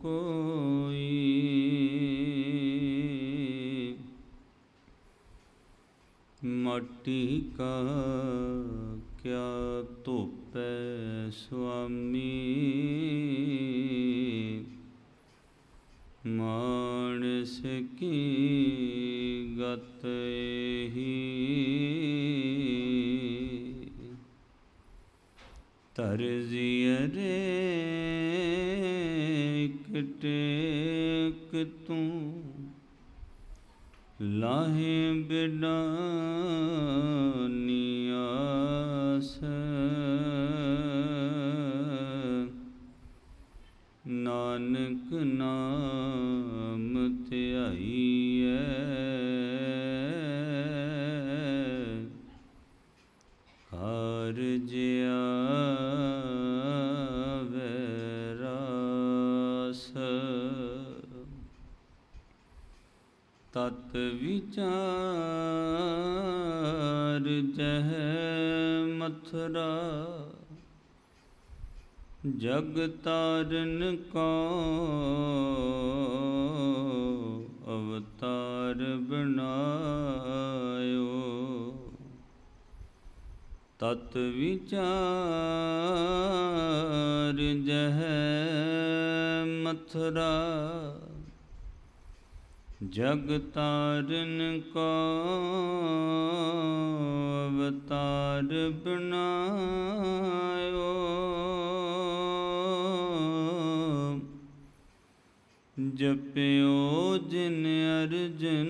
कोई। माटी का क्या धोपै स्वामी, मानस की गत एही। तरजियरे टेक तू, लाहे बिडानी आस। नानक नाम ध्याईऐ, कारज आवे रास। तत विचार जह मथुरा, जग तारन को अवतार बनायो। तत विचार जह मथुरा, जग तारन को अवतार बनायो। जप्यो जिन अर्जन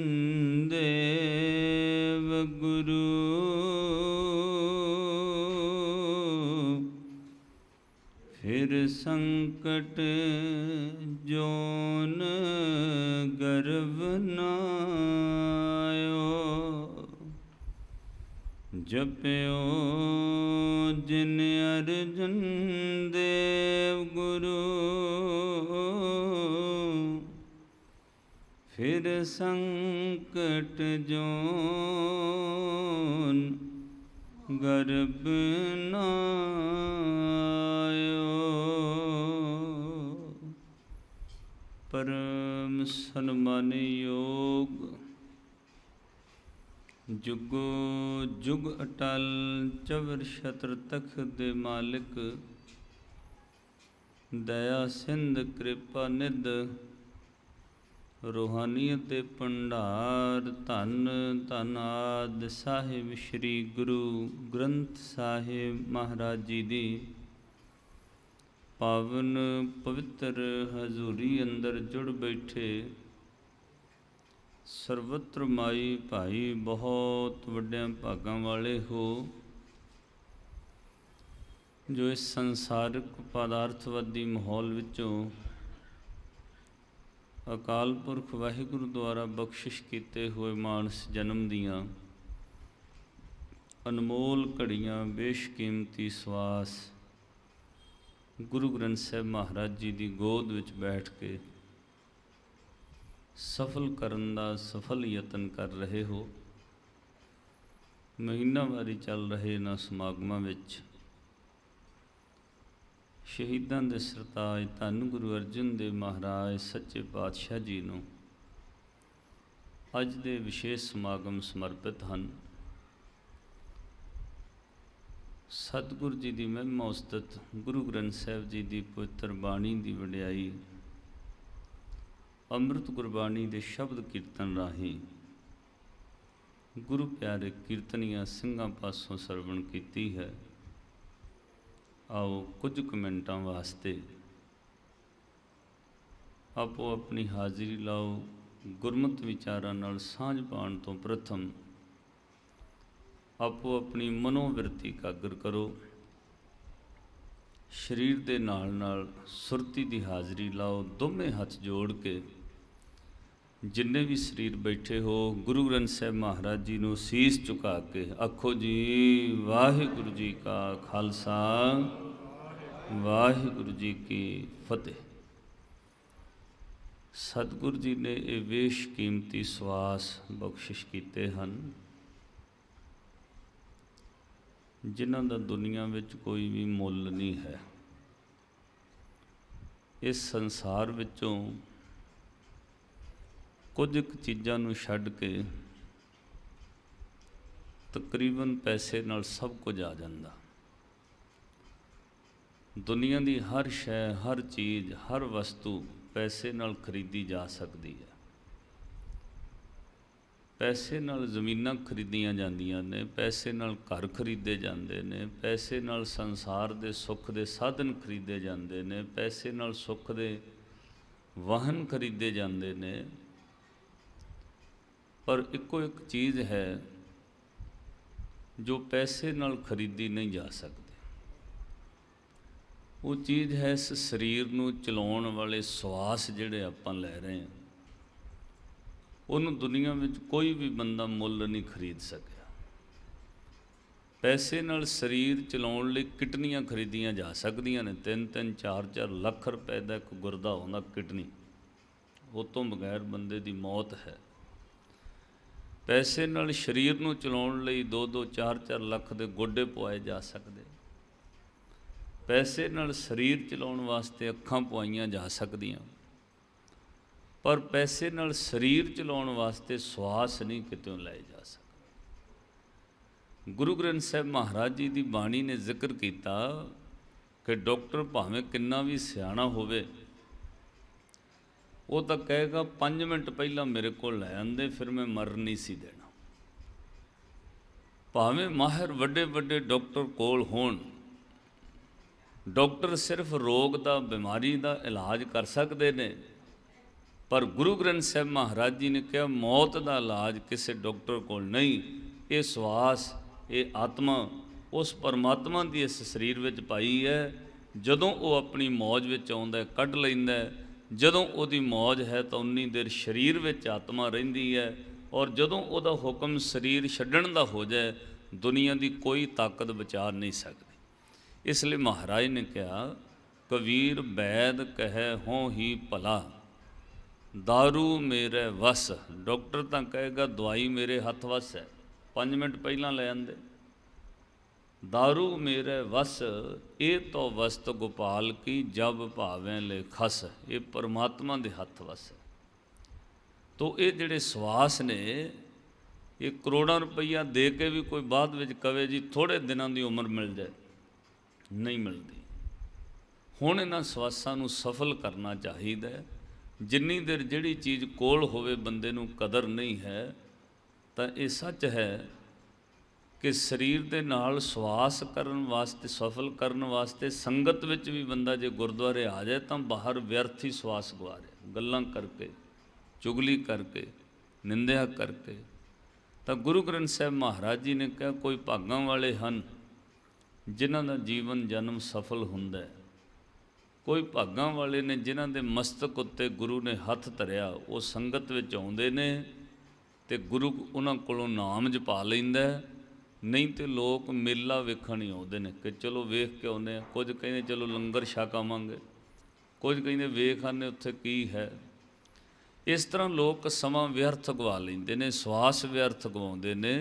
देव गुरु, फिर संकट जोन गर्भ नायो। जप्यो जिन अर्जन देव गुरु, फिर संकट जोन गर्भ नायो। परम सन्मानी योग, जुगो जुग अटल चवर छत्र तख्त दे मालिक, दया सिंध कृपा निध, रूहानीयत दे भंडार धन धन आदि साहिब श्री गुरु ग्रंथ साहिब महाराज जी दी पावन पवित्र हजूरी अंदर जुड़ बैठे सर्वत्र माई भाई बहुत वड्डियां भागां वाले हो, जो इस संसारिक पदार्थवादी माहौल विचों अकाल पुरख वाहिगुरु द्वारा बख्शिश किए हुए मानस जन्म दियाँ अनमोल घड़ियाँ बेशकीमती सवास गुरु ग्रंथ साहिब महाराज जी की गोद विच बैठ के सफल करन दा सफल यतन कर रहे हो। महीनावारी चल रहे इन्हां समागमां विच शहीदां दे सरताज धन गुरु अर्जन देव महाराज सच्चे पातशाह जी नूं अज दे विशेष समागम समर्पित हैं। सतगुरु जी की महिमा उस्तत गुरु ग्रंथ साहिब जी की पवित्र बाणी की वडियाई अमृत गुरबाणी के शब्द कीर्तन राही गुरु प्यारे कीर्तनिया सिंघां पासों सरवण की है। आओ कुछ क मिनटां वास्ते आपो अपनी हाज़री लाओ। गुरमत विचारां नाल सांझ पाउण तो प्रथम आपो अपनी मनोवृत्ति एकाग्र करो। शरीर दे नाल नाल सुरती की हाज़री लाओ। दोवें हथ जोड़ के जिन्ने भी शरीर बैठे हो गुरु ग्रंथ साहिब महाराज जी नूं सीस झुका के आखो जी वाहिगुरु जी का खालसा वाहिगुरु जी की फतेह। सतगुरु जी ने ये वेश कीमती सवास बख्शिश किए हैं जिन्हां दा दुनिया विच कोई भी मुल नहीं है। इस संसार विचों कुछ कुछ चीज़ां नूं छड्ड के तकरीबन पैसे नाल सब कुछ आ जांदा। दुनिया की हर शै, हर चीज़, हर वस्तु पैसे नाल खरीदी जा सकती है। पैसे नाल ज़मीनां खरीदियां जांदियां ने, पैसे नाल घर खरीदे जाते ने, पैसे नाल संसार के सुख के साधन खरीदे जाते ने, पैसे नाल सुख के वाहन खरीदे जाते ने। पर इको एक चीज़ है जो पैसे नाल खरीदी नहीं जा सकती। वो चीज़ है इस शरीर नूं चलाउण वाले श्वास जिहड़े आपां लै रहे हैं, उन्होंने दुनिया में कोई भी बंदा मुੱਲ नहीं खरीद सकिया। पैसे नाल शरीर चलाउण लई किडनियां खरीदियां जा सकदियां ने। 3-3 4-4 लाख रुपए का एक गुरदा होंदा किडनी, वो तो बगैर बंदे की मौत है। पैसे नाल शरीर नूं चलाउण लई 2-2 4-4 लाख के गोडे पवाए जा सकते। पैसे नाल शरीर चलाउण वास्ते अखां पवाइयां जा सकदियां, पर पैसे नाल शरीर चलाउण वास्ते श्वास नहीं कितों लाए जा सकते। गुरु ग्रंथ साहिब महाराज जी की बाणी ने जिक्र किया कि डॉक्टर भावें किन्ना भी सियाणा होवे, वो तो कहेगा 5 मिनट पहला मेरे को लै आंदे, फिर मैं मर नहीं सी देना। भावें माहिर वड्डे वड्डे डॉक्टर कोल होण, डॉक्टर सिर्फ रोग का, बीमारी का इलाज कर सकते हैं, पर गुरु ग्रंथ साहिब महाराज जी ने कहा मौत का इलाज किसी डॉक्टर को नहीं। ये श्वास, ये आत्मा उस परमात्मा की इस शरीर में पाई है। जदों वो अपनी मौज में आउंदा कढ़ लैंदा है, जदों वो मौज है तो उन्नी देर शरीर में आत्मा रहिंदी है, और जदों वो हुक्म शरीर छड्डण दा हो जाए, दुनिया की कोई ताकत बचा नहीं सकती। इसलिए महाराज ने कहा कबीर वैद कहे हों ही भला, दारू मेरे वस। डॉक्टर तो कहेगा दवाई मेरे हथ वस है, 5 मिनट पहला ले आंदे। दारू मेरे वस, ये तो वस्त गोपाल की जब भावें ले खस। ये परमात्मा के हथ वस है। तो ये जिहड़े श्वास ने, ये करोड़ों रुपया दे के भी कोई बाद विच कवे जी थोड़े दिनों की उम्र मिल जाए, नहीं मिलती। हुण इन्हां श्वासां नूं सफल करना चाहिए। जिन्नी देर जिहड़ी चीज़ कोल होवे बंदे नूं कदर नहीं है, तो ये सच है कि शरीर दे नाल श्वास करन वास्ते, सफल करन वास्ते संगत विच भी बंदा जे गुरुद्वारे आ जाए तो बाहर व्यर्थ ही श्वास गवा रहा, गल्लां करके, चुगली करके, निंदिया करके। तो गुरु ग्रंथ साहिब महाराज जी ने कहा कोई भागां वाले हन जिन्हां दा जीवन जन्म सफल हुंदा है, कोई भागां वाले ने जिन्हां दे मस्तक उत्ते गुरु ने हथ धरिया, वो संगत विच आउंदे ने ते गुरु उन्हां कोलों नाम जपा लैंदा। नहीं तो लोग मेला वेखण ही आउंदे ने कि चलो वेख के आउंदे आ, कुछ कहंदे चलो लंगर छक आवांगे, कुछ कहंदे वेख आने उत्थे की है। इस तरह लोग समा व्यर्थ गवा लैंदे ने, श्वास व्यर्थ गवाउंदे ने।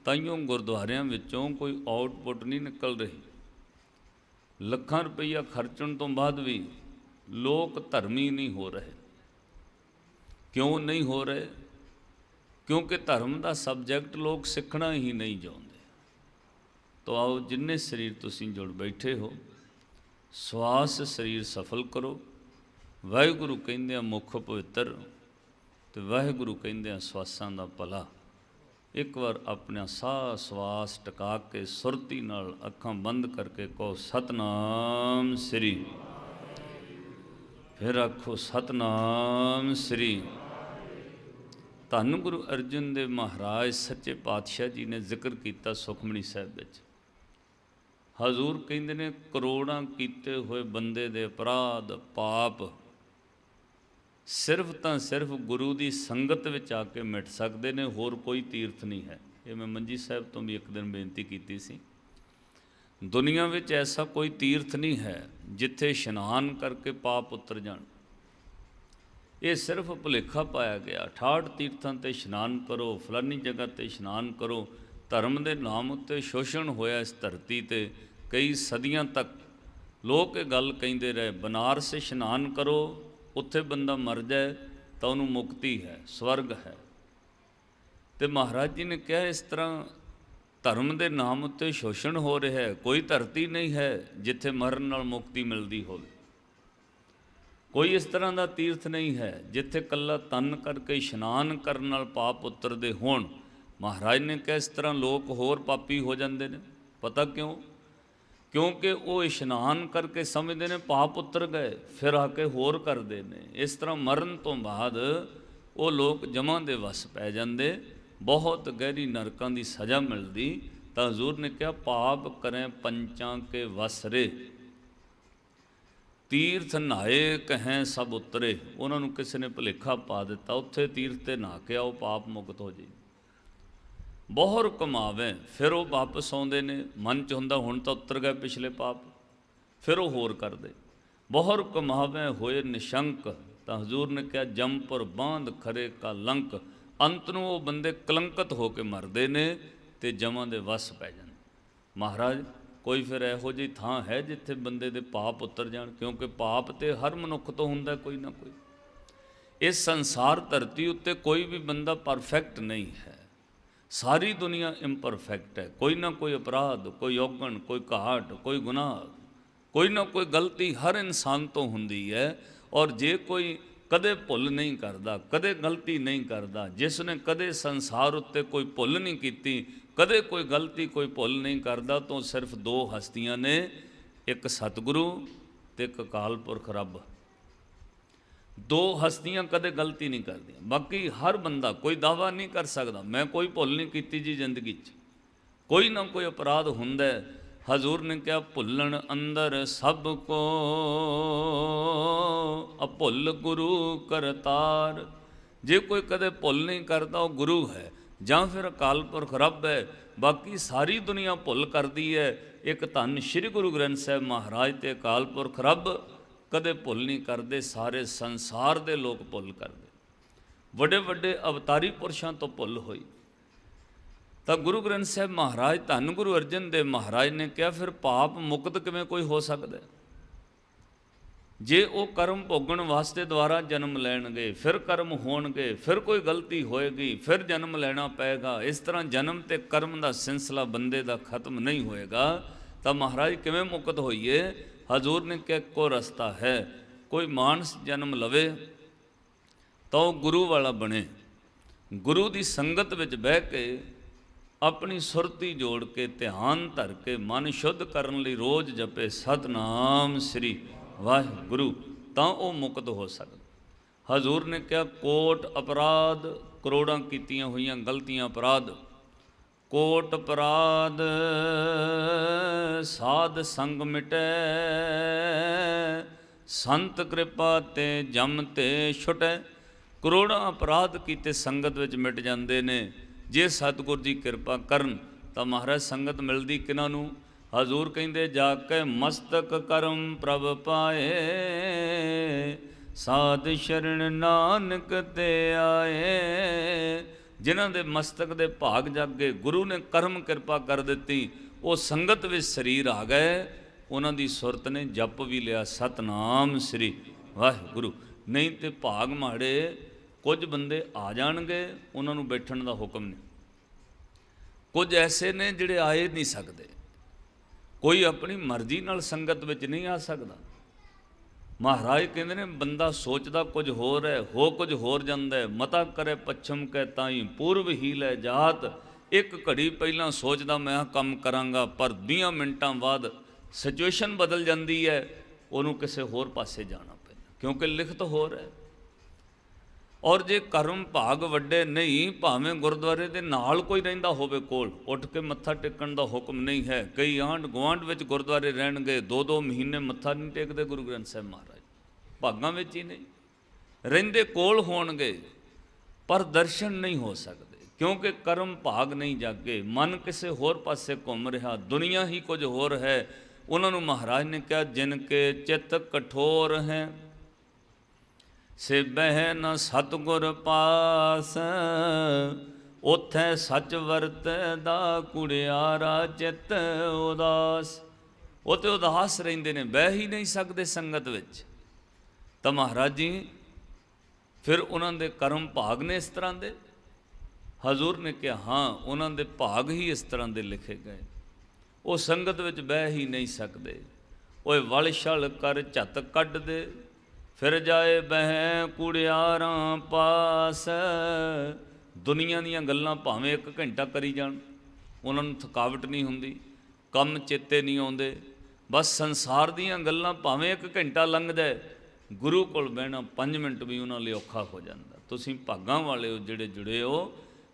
ताइयों गुरुद्वारियां विचों कोई आउटपुट नहीं निकल रही। ਲੱਖਾਂ रुपया खर्चण तो बाद भी लोग धर्मी नहीं हो रहे। क्यों नहीं हो रहे? क्योंकि धर्म का सबजैक्ट लोग सीखना ही नहीं चाहते। तो आओ जिन्ने शरीर तुसीं जुड़ बैठे हो, श्वास शरीर सफल करो। वाहिगुरु कहंदे मुख पवित्र, तो वाहिगुरु कहंदे श्वासां दा भला। एक बार अपना साह श्वास टका के सुरती नाल अखां बंद करके कहो सतनाम श्री, फिर आखो सतनाम श्री। धन गुरु अर्जन देव महाराज सच्चे पातशाह जी ने जिक्र किया सुखमणी साहिब विच। हजूर कहंदे ने करोड़ां कीते हुए बंदे दे अपराध पाप सिर्फ तो सिर्फ गुरु की संगत विच आके मिट सकते हैं, होर कोई तीर्थ नहीं है। ये मैं मंजी साहब तो भी एक दिन बेनती की सी। दुनिया विच ऐसा कोई तीर्थ नहीं है जिथे इशनान करके पाप उतर जाण। ये सिर्फ भुलेखा पाया गया। 68 तीर्थां ते इशनान करो, फलानी जगह ते इशनान करो। धर्म के नाम उत्ते शोषण होया इस धरती ते कई सदियां तक लोग ये गल कहिंदे रहे, बनारस इशनान करो, उत्थे बंदा मर जाए तो उन्होंने मुक्ति है, स्वर्ग है। तो महाराज जी ने कहा इस तरह धर्म के नाम उत्ते शोषण हो रहा है। कोई धरती नहीं है जिथे मरण नाल मुक्ति मिलती हो, कोई इस तरह का तीर्थ नहीं है जिथे कला तन करके इशनान करने नाल पाप उतरते होण। महाराज ने कहा इस तरह लोग होर पापी हो जाते हैं। पता क्यों? क्योंकि वो इशनान करके समझते हैं पाप उतर गए, फिर आके होर करते हैं। इस तरह मरण तो बाद वो लोग जमां दे वस पै जाते, बहुत गहरी नरकों की सज़ा मिलती। तो हजूर ने कहा पाप करें पंचां के वस रे, तीर्थ नहाए कहें सब उतरे। उन्होंने किसी ने भुलेखा पा दिता उत्थे तीर्थ ते नहा के आओ पाप मुक्त हो जाए। बहुर कमावे फिर वो वापस आउंदे ने, मन च हुंदा हुण तां उतर गए पिछले पाप, फिर वो होर करदे। बहुर कमावे होए निशंक, तो हजूर ने कहा जमपुर बांध खरे का लंक। अंत नूं वो बंदे कलंकत होकर मरदे ने ते जमां दे वस पै जांदे। महाराज कोई फिर इहो जी थां है जिथे बंदे दे पाप उतर जाण? क्योंकि पाप तो हर मनुख तो हुंदा कोई ना कोई। इस संसार धरती उत्ते कोई भी बंदा परफेक्ट नहीं है, सारी दुनिया इम्परफेक्ट है। कोई ना कोई अपराध, कोई औगण, कोई घाट, कोई गुनाह, कोई ना कोई गलती हर इंसान तो हुंदी है। और जे कोई कदे भुल नहीं करता, कदे गलती नहीं करता, जिसने कदे संसार उत्ते कोई भुल नहीं की, कदे कोई गलती कोई भुल नहीं करता, तो सिर्फ दो हस्तियां ने, एक सतगुरु ते एक अकाल पुरख रब। दो हस्तियां कदे गलती नहीं करती। बाकी हर बंदा कोई दावा नहीं कर सकता मैं कोई भुल नहीं की जी जिंदगी च, कोई ना कोई अपराध हुंदा है। हजूर ने क्या भुलन अंदर सब को अभुल गुरु करतार। जे कोई कदे भुल नहीं करता वो गुरु है, जां फिर अकाल पुरख रब है। बाकी सारी दुनिया भुल करती है, एक धन श्री गुरु ग्रंथ साहिब महाराज ते अकाल पुरख रब कदे भुल नहीं करते। सारे संसार दे लोग भुल करते, वड्डे वड्डे अवतारी पुरुषों तो भुल हुई। तो गुरु ग्रंथ साहिब महाराज धन गुरु अर्जन देव महाराज ने कहा फिर पाप मुक्त किवें कोई हो सकता है? जे वो कर्म भोगण वास्ते द्वारा जन्म लैणगे, फिर कर्म होणगे, फिर कोई गलती होएगी, फिर जन्म लेना पेगा। इस तरह जन्म ते कर्म का सिलसिला बंदे का खत्म नहीं होएगा। तो महाराज किवें मुक्त होइए? हजूर ने क्या को रास्ता है, कोई मानस जन्म लवे तो गुरु वाला बने, गुरु की संगत विच बह के अपनी सुरती जोड़ के ध्यान धर के मन शुद्ध करने लई रोज़ जपे सतनाम श्री वाहिगुरु, तां वो मुक्त हो सकदा। हजूर ने क्या कोट अपराध करोड़ां कीतियां हुईयां गलतियां अपराध, कोट अपराध साध संग मिटै, संत कृपा ते जम ते छुटै। करोड़ां अपराध कीते संगत विच मिट जांदे ने जे सतगुर जी कृपा करन। तो महाराज संगत मिलती किन्हां नूं? हजूर कहिंदे जाके मस्तक करम प्रभ पाए, साध शरण नानक ते आए। जिन्हां दे मस्तक दे भाग जागे, गुरु ने करम कृपा कर दी, वो संगत विच शरीर आ गए, उन्हां दी सुरत ने जप भी लिया सतनाम श्री वाहिगुरु। नहीं तो भाग माड़े कुछ बंदे आ जाणगे, उन्हां नूं बैठण दा हुक्म नहीं। कुछ ऐसे ने जिहड़े आए नहीं सकते, कोई अपनी मर्जी नाल संगत विच नहीं आ सकता। महाराज कहते ने बंदा सोचता कुछ होर है, हो कुछ होर जांदा है। मता करे पच्छम कै ताई पूर्व ही लै जात। एक घड़ी पहला सोचता मैं काम करांगा, पर 20 मिनटां बाद सिचुएशन बदल जाती है, उन्होंने किसी होर पासे जाना पैंदा, क्योंकि लिखत होर है। और जे कर्म भाग वड्डे नहीं, भावें गुरुद्वारे दे नाल कोई रहिंदा होवे कोल, उठ के मत्था टेकण दा हुक्म नहीं है। कई आंढ गुआंढ विच गुरुद्वारे रहणगे, 2-2 महीने मत्था नहीं टेकदे गुरु ग्रंथ साहिब महाराज, भागां विच ही नहीं रहिंदे, कोल होणगे पर दर्शन नहीं हो सकते, क्योंकि कर्म भाग नहीं जागे। मन किसी होर पासे घूम रहा, दुनिया ही कुछ होर है। उन्होंने महाराज ने कहा जिनके चित्त कठोर हैं से बह न सतगुर पास, उथे सच वरतदा कुड़ियारा चित उदास। ਉਹ ਤੇ ਉਦਾਸ ਰਹਿੰਦੇ ਨੇ, ਬਹਿ ਹੀ ਨਹੀਂ ਸਕਦੇ ਸੰਗਤ ਵਿੱਚ। ਤਾਂ ਮਹਾਰਾਜ ਜੀ ਫਿਰ ਉਹਨਾਂ ਦੇ ਕਰਮ ਭਾਗ ਨੇ ਇਸ ਤਰ੍ਹਾਂ ਦੇ। ਹਜ਼ੂਰ ਨੇ ਕਿਹਾ ਹਾਂ, ਉਹਨਾਂ ਦੇ ਭਾਗ ਹੀ ਇਸ ਤਰ੍ਹਾਂ ਦੇ ਲਿਖੇ ਗਏ, ਉਹ ਸੰਗਤ ਵਿੱਚ ਬਹਿ ਹੀ ਨਹੀਂ ਸਕਦੇ। ਓਏ ਵਲ ਛਲ ਕਰ ਝੱਤ ਕੱਢ ਦੇ, ਫਿਰ ਜਾਏ ਬਹਿ ਕੁੜਿਆਰਾਂ ਪਾਸ। ਦੁਨੀਆ ਦੀਆਂ ਗੱਲਾਂ ਭਾਵੇਂ 1 ਘੰਟਾ ਕਰੀ ਜਾਣ, ਉਹਨਾਂ ਨੂੰ ਥਕਾਵਟ ਨਹੀਂ ਹੁੰਦੀ, ਕੰਮ ਚੇਤੇ ਨਹੀਂ ਆਉਂਦੇ। ਬਸ ਸੰਸਾਰ ਦੀਆਂ ਗੱਲਾਂ ਭਾਵੇਂ 1 ਘੰਟਾ ਲੰਘਦਾ, ਗੁਰੂ ਕੋਲ ਬਹਿਣਾ 5 ਮਿੰਟ ਵੀ ਉਹਨਾਂ ਲਈ ਔਖਾ ਹੋ ਜਾਂਦਾ। ਤੁਸੀਂ ਭਾਗਾਂ ਵਾਲੇ ਹੋ ਜਿਹੜੇ ਜੁੜੇ ਹੋ,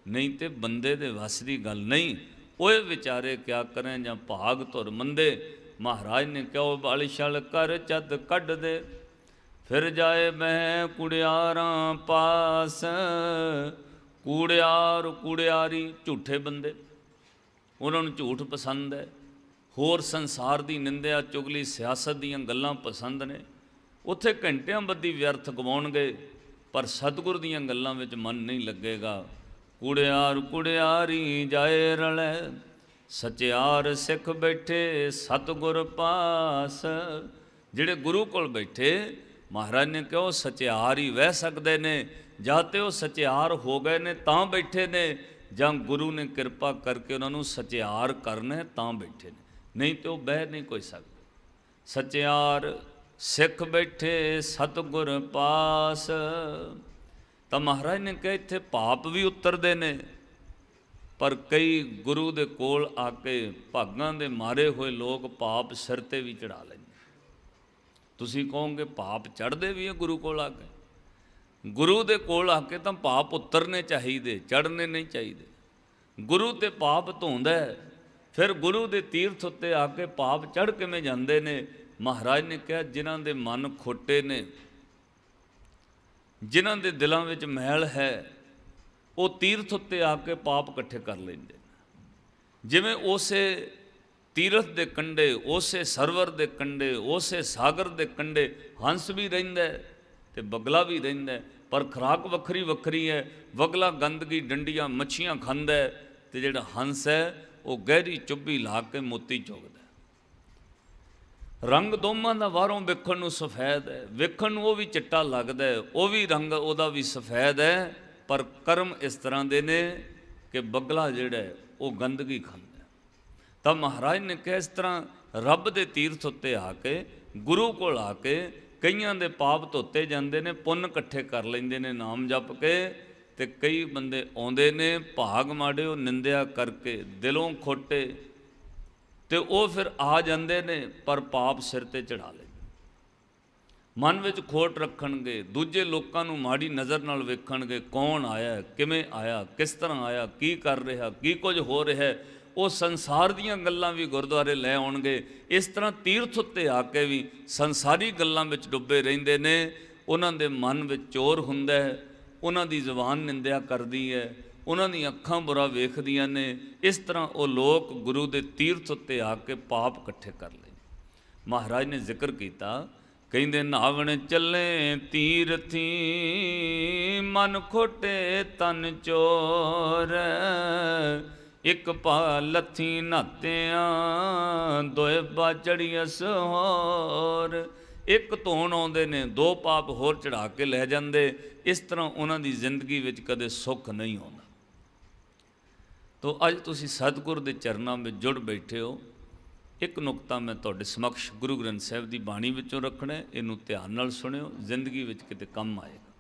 ਨਹੀਂ ਤੇ ਬੰਦੇ ਦੇ ਵੱਸ ਦੀ ਗੱਲ ਨਹੀਂ। ਓਏ ਵਿਚਾਰੇ ਕਿਆ ਕਰੇ ਜਾਂ ਭਾਗ ਧੁਰ ਮੰਦੇ। ਮਹਾਰਾਜ ਨੇ ਕਿਹਾ ਵਲ ਛਲ ਕਰ ਝੱਤ ਕੱਢ ਦੇ, ਫਿਰ ਜਾਏ ਮੈਂ ਕੁੜਿਆਰਾਂ ਪਾਸ। ਕੂੜਿਆਰ ਕੂੜਿਆਰੀ ਝੂਠੇ ਬੰਦੇ, ਉਹਨਾਂ ਨੂੰ ਝੂਠ ਪਸੰਦ ਹੈ, ਹੋਰ ਸੰਸਾਰ ਦੀ ਨਿੰਦਿਆ ਚੁਗਲੀ ਸਿਆਸਤ ਦੀਆਂ ਗੱਲਾਂ ਪਸੰਦ ਨੇ। ਉੱਥੇ ਘੰਟਿਆਂ ਬੱਧੀ ਵਿਅਰਥ ਗਵਾਉਣਗੇ, ਪਰ ਸਤਿਗੁਰ ਦੀਆਂ ਗੱਲਾਂ ਵਿੱਚ ਮਨ ਨਹੀਂ ਲੱਗੇਗਾ। ਕੂੜਿਆਰ ਕੁੜਿਆਰੀ ਜਾਏ ਰਲੈ, ਸਚਿਆਰ ਸਿੱਖ ਬੈਠੇ ਸਤਿਗੁਰ ਪਾਸ। ਜਿਹੜੇ ਗੁਰੂ ਕੋਲ ਬੈਠੇ, ਮਹਾਰਾਜ ਨੇ ਕਿਹਾ ਉਹ ਸਚਿਆਰ ਹੀ ਬਹਿ ਸਕਦੇ ਨੇ। ਜਾਂ ਤੇ ਉਹ ਸਚਿਆਰ ਹੋ ਗਏ ਨੇ ਤਾਂ ਬੈਠੇ ਨੇ, ਜਾਂ ਗੁਰੂ ਨੇ ਕਿਰਪਾ ਕਰਕੇ ਉਹਨਾਂ ਨੂੰ ਸਚਿਆਰ ਕਰਨਾ ਤਾਂ ਬੈਠੇ ਨੇ, ਨਹੀਂ ਤੇ ਉਹ ਬਹਿ ਨਹੀਂ ਕੋਈ ਸਕਦੇ। ਸਚਿਆਰ ਸਿੱਖ ਬੈਠੇ ਸਤਿਗੁਰ ਪਾਸ। ਤਾਂ ਮਹਾਰਾਜ ਨੇ ਕਿਹਾ ਇੱਥੇ ਪਾਪ ਵੀ ਉਤਰਦੇ ਨੇ, ਪਰ ਕਈ ਗੁਰੂ ਦੇ ਕੋਲ ਆ ਕੇ ਭਾਗਾਂ ਦੇ ਮਾਰੇ ਹੋਏ ਲੋਕ ਪਾਪ ਸਿਰ 'ਤੇ ਵੀ ਚੜਾ ਲੈਂਦੇ। ਤੁਸੀਂ ਕਹੋਗੇ ਪਾਪ ਚੜ੍ਹਦੇ ਵੀ ਹੈ ਗੁਰੂ ਕੋਲ ਆ ਕੇ? ਗੁਰੂ ਦੇ ਕੋਲ ਆ ਕੇ ਤਾਂ ਪਾਪ ਉਤਰਨੇ ਚਾਹੀਦੇ, ਚੜ੍ਹਨੇ ਨਹੀਂ ਚਾਹੀਦੇ। ਗੁਰੂ ਤੇ ਪਾਪ ਧੋਂਦਾ, ਫਿਰ ਗੁਰੂ ਦੇ ਤੀਰਥ ਉੱਤੇ ਆ ਕੇ ਪਾਪ ਚੜ੍ਹ ਕਿਵੇਂ ਜਾਂਦੇ ਨੇ? ਮਹਾਰਾਜ ਨੇ ਕਿਹਾ ਜਿਨ੍ਹਾਂ ਦੇ ਮਨ ਖੋਟੇ ਨੇ, ਜਿਨ੍ਹਾਂ ਦੇ ਦਿਲਾਂ ਵਿੱਚ ਮੈਲ ਹੈ, ਉਹ ਤੀਰਥ ਉੱਤੇ ਆ ਕੇ ਪਾਪ ਇਕੱਠੇ ਕਰ ਲੈਂਦੇ। ਜਿਵੇਂ ਉਸੇ ਤੀਰਥ ਦੇ ਕੰਢੇ, ਉਸੇ ਸਰਵਰ ਦੇ ਕੰਢੇ, ਉਸੇ ਸਾਗਰ ਦੇ ਕੰਢੇ ਹੰਸ ਵੀ ਰਹਿੰਦਾ ਤੇ ਬਗਲਾ ਵੀ ਰਹਿੰਦਾ, ਪਰ ਖੁਰਾਕ ਵੱਖਰੀ ਵੱਖਰੀ ਹੈ। ਬਗਲਾ ਗੰਦਗੀ ਡੰਡੀਆਂ ਮੱਛੀਆਂ ਖਾਂਦਾ ਤੇ ਜਿਹੜਾ ਹੰਸ ਹੈ ਉਹ ਗਹਿਰੀ ਚੁੱਭੀ ਲਾ ਕੇ ਮੋਤੀ ਚੁਗਦਾ। ਰੰਗ ਦੋਵਾਂ ਦਾ ਬਾਹਰੋਂ ਵੇਖਣ ਨੂੰ ਸਫੈਦ ਹੈ, ਵੇਖਣ ਨੂੰ ਉਹ ਵੀ ਚਿੱਟਾ ਲੱਗਦਾ, ਉਹ ਵੀ ਰੰਗ ਉਹਦਾ ਵੀ ਸਫੈਦ ਹੈ, ਪਰ ਕਰਮ ਇਸ ਤਰ੍ਹਾਂ ਦੇ ਨੇ ਕਿ ਬਗਲਾ ਜਿਹੜਾ ਉਹ ਗੰਦਗੀ ਖਾਂਦਾ। ਤਾਂ ਮਹਾਰਾਜ ਨੇ ਕਿਹਾ ਇਸ ਤਰ੍ਹਾਂ ਰੱਬ ਦੇ ਤੀਰਥ ਉੱਤੇ ਆ ਕੇ, ਗੁਰੂ ਕੋਲ ਆ ਕੇ ਕਈਆਂ ਦੇ ਪਾਪ ਧੋਤੇ ਜਾਂਦੇ ਨੇ, ਪੁੰਨ ਇਕੱਠੇ ਕਰ ਲੈਂਦੇ ਨੇ ਨਾਮ ਜਪ ਕੇ। ਤੇ ਕਈ ਬੰਦੇ ਆਉਂਦੇ ਨੇ ਭਾਗ ਮਾੜੇ, ਉਹ ਨਿੰਦਿਆ ਕਰਕੇ ਦਿਲੋਂ ਖੋਟੇ, ਤੇ ਉਹ ਫਿਰ ਆ ਜਾਂਦੇ ਨੇ ਪਰ ਪਾਪ ਸਿਰ ਤੇ ਚੜਾ ਲੈਂਦੇ। ਮਨ ਵਿੱਚ ਖੋਟ ਰੱਖਣਗੇ, ਦੂਜੇ ਲੋਕਾਂ ਨੂੰ ਮਾੜੀ ਨਜ਼ਰ ਨਾਲ ਵੇਖਣਗੇ, ਕੌਣ ਆਇਆ, ਕਿਵੇਂ ਆਇਆ, ਕਿਸ ਤਰ੍ਹਾਂ ਆਇਆ, ਕੀ ਕਰ ਰਿਹਾ, ਕੀ ਕੁਝ ਹੋ ਰਿਹਾ। ਉਹ ਸੰਸਾਰ ਦੀਆਂ ਗੱਲਾਂ ਵੀ ਗੁਰਦੁਆਰੇ ਲੈ ਆਉਣਗੇ। ਇਸ ਤਰ੍ਹਾਂ ਤੀਰਥ ਉੱਤੇ ਆ ਕੇ ਵੀ ਸੰਸਾਰੀ ਗੱਲਾਂ ਵਿੱਚ ਡੁੱਬੇ ਰਹਿੰਦੇ ਨੇ। ਉਹਨਾਂ ਦੇ ਮਨ ਵਿੱਚ ਚੋਰ ਹੁੰਦਾ ਹੈ, ਉਹਨਾਂ ਦੀ ਜ਼ੁਬਾਨ ਨਿੰਦਿਆ ਕਰਦੀ ਹੈ, ਉਹਨਾਂ ਦੀਆਂ ਅੱਖਾਂ ਬੁਰਾ ਵੇਖਦੀਆਂ ਨੇ। ਇਸ ਤਰ੍ਹਾਂ ਉਹ ਲੋਕ ਗੁਰੂ ਦੇ ਤੀਰਥ ਉੱਤੇ ਆ ਕੇ ਪਾਪ ਇਕੱਠੇ ਕਰ ਲੈਂਦੇ। ਮਹਾਰਾਜ ਨੇ ਜ਼ਿਕਰ ਕੀਤਾ, ਕਹਿੰਦੇ ਨਾਵਣ ਚੱਲੇ ਤੀਰਥੀ, ਮਨ ਖੋਟੇ ਤਨ ਚੋਰ। ਇੱਕ ਪਾ ਲੱਥੀ ਨਾਤਿਆਂ, ਦੋਏ ਬਾ ਚੜੀਅਸ ਹੋਰ। ਇੱਕ ਧੋਣ ਆਉਂਦੇ ਨੇ, 2 ਪਾਪ ਹੋਰ ਚੜਾ ਕੇ ਲੈ ਜਾਂਦੇ। ਇਸ ਤਰ੍ਹਾਂ ਉਹਨਾਂ ਦੀ ਜ਼ਿੰਦਗੀ ਵਿੱਚ ਕਦੇ ਸੁੱਖ ਨਹੀਂ ਆਉਂਦਾ। ਤੋ ਅੱਜ ਤੁਸੀਂ ਸਤਿਗੁਰ ਦੇ ਚਰਨਾਂ ਵਿੱਚ ਜੁੜ ਬੈਠੇ ਹੋ। ਇੱਕ ਨੁਕਤਾ ਮੈਂ ਤੁਹਾਡੇ ਸਮਕਸ਼ ਗੁਰੂ ਗ੍ਰੰਥ ਸਾਹਿਬ ਦੀ ਬਾਣੀ ਵਿੱਚੋਂ ਰੱਖਣਾ, ਇਹਨੂੰ ਧਿਆਨ ਨਾਲ ਸੁਣਿਓ, ਜ਼ਿੰਦਗੀ ਵਿੱਚ ਕਿਤੇ ਕੰਮ ਆਏਗਾ।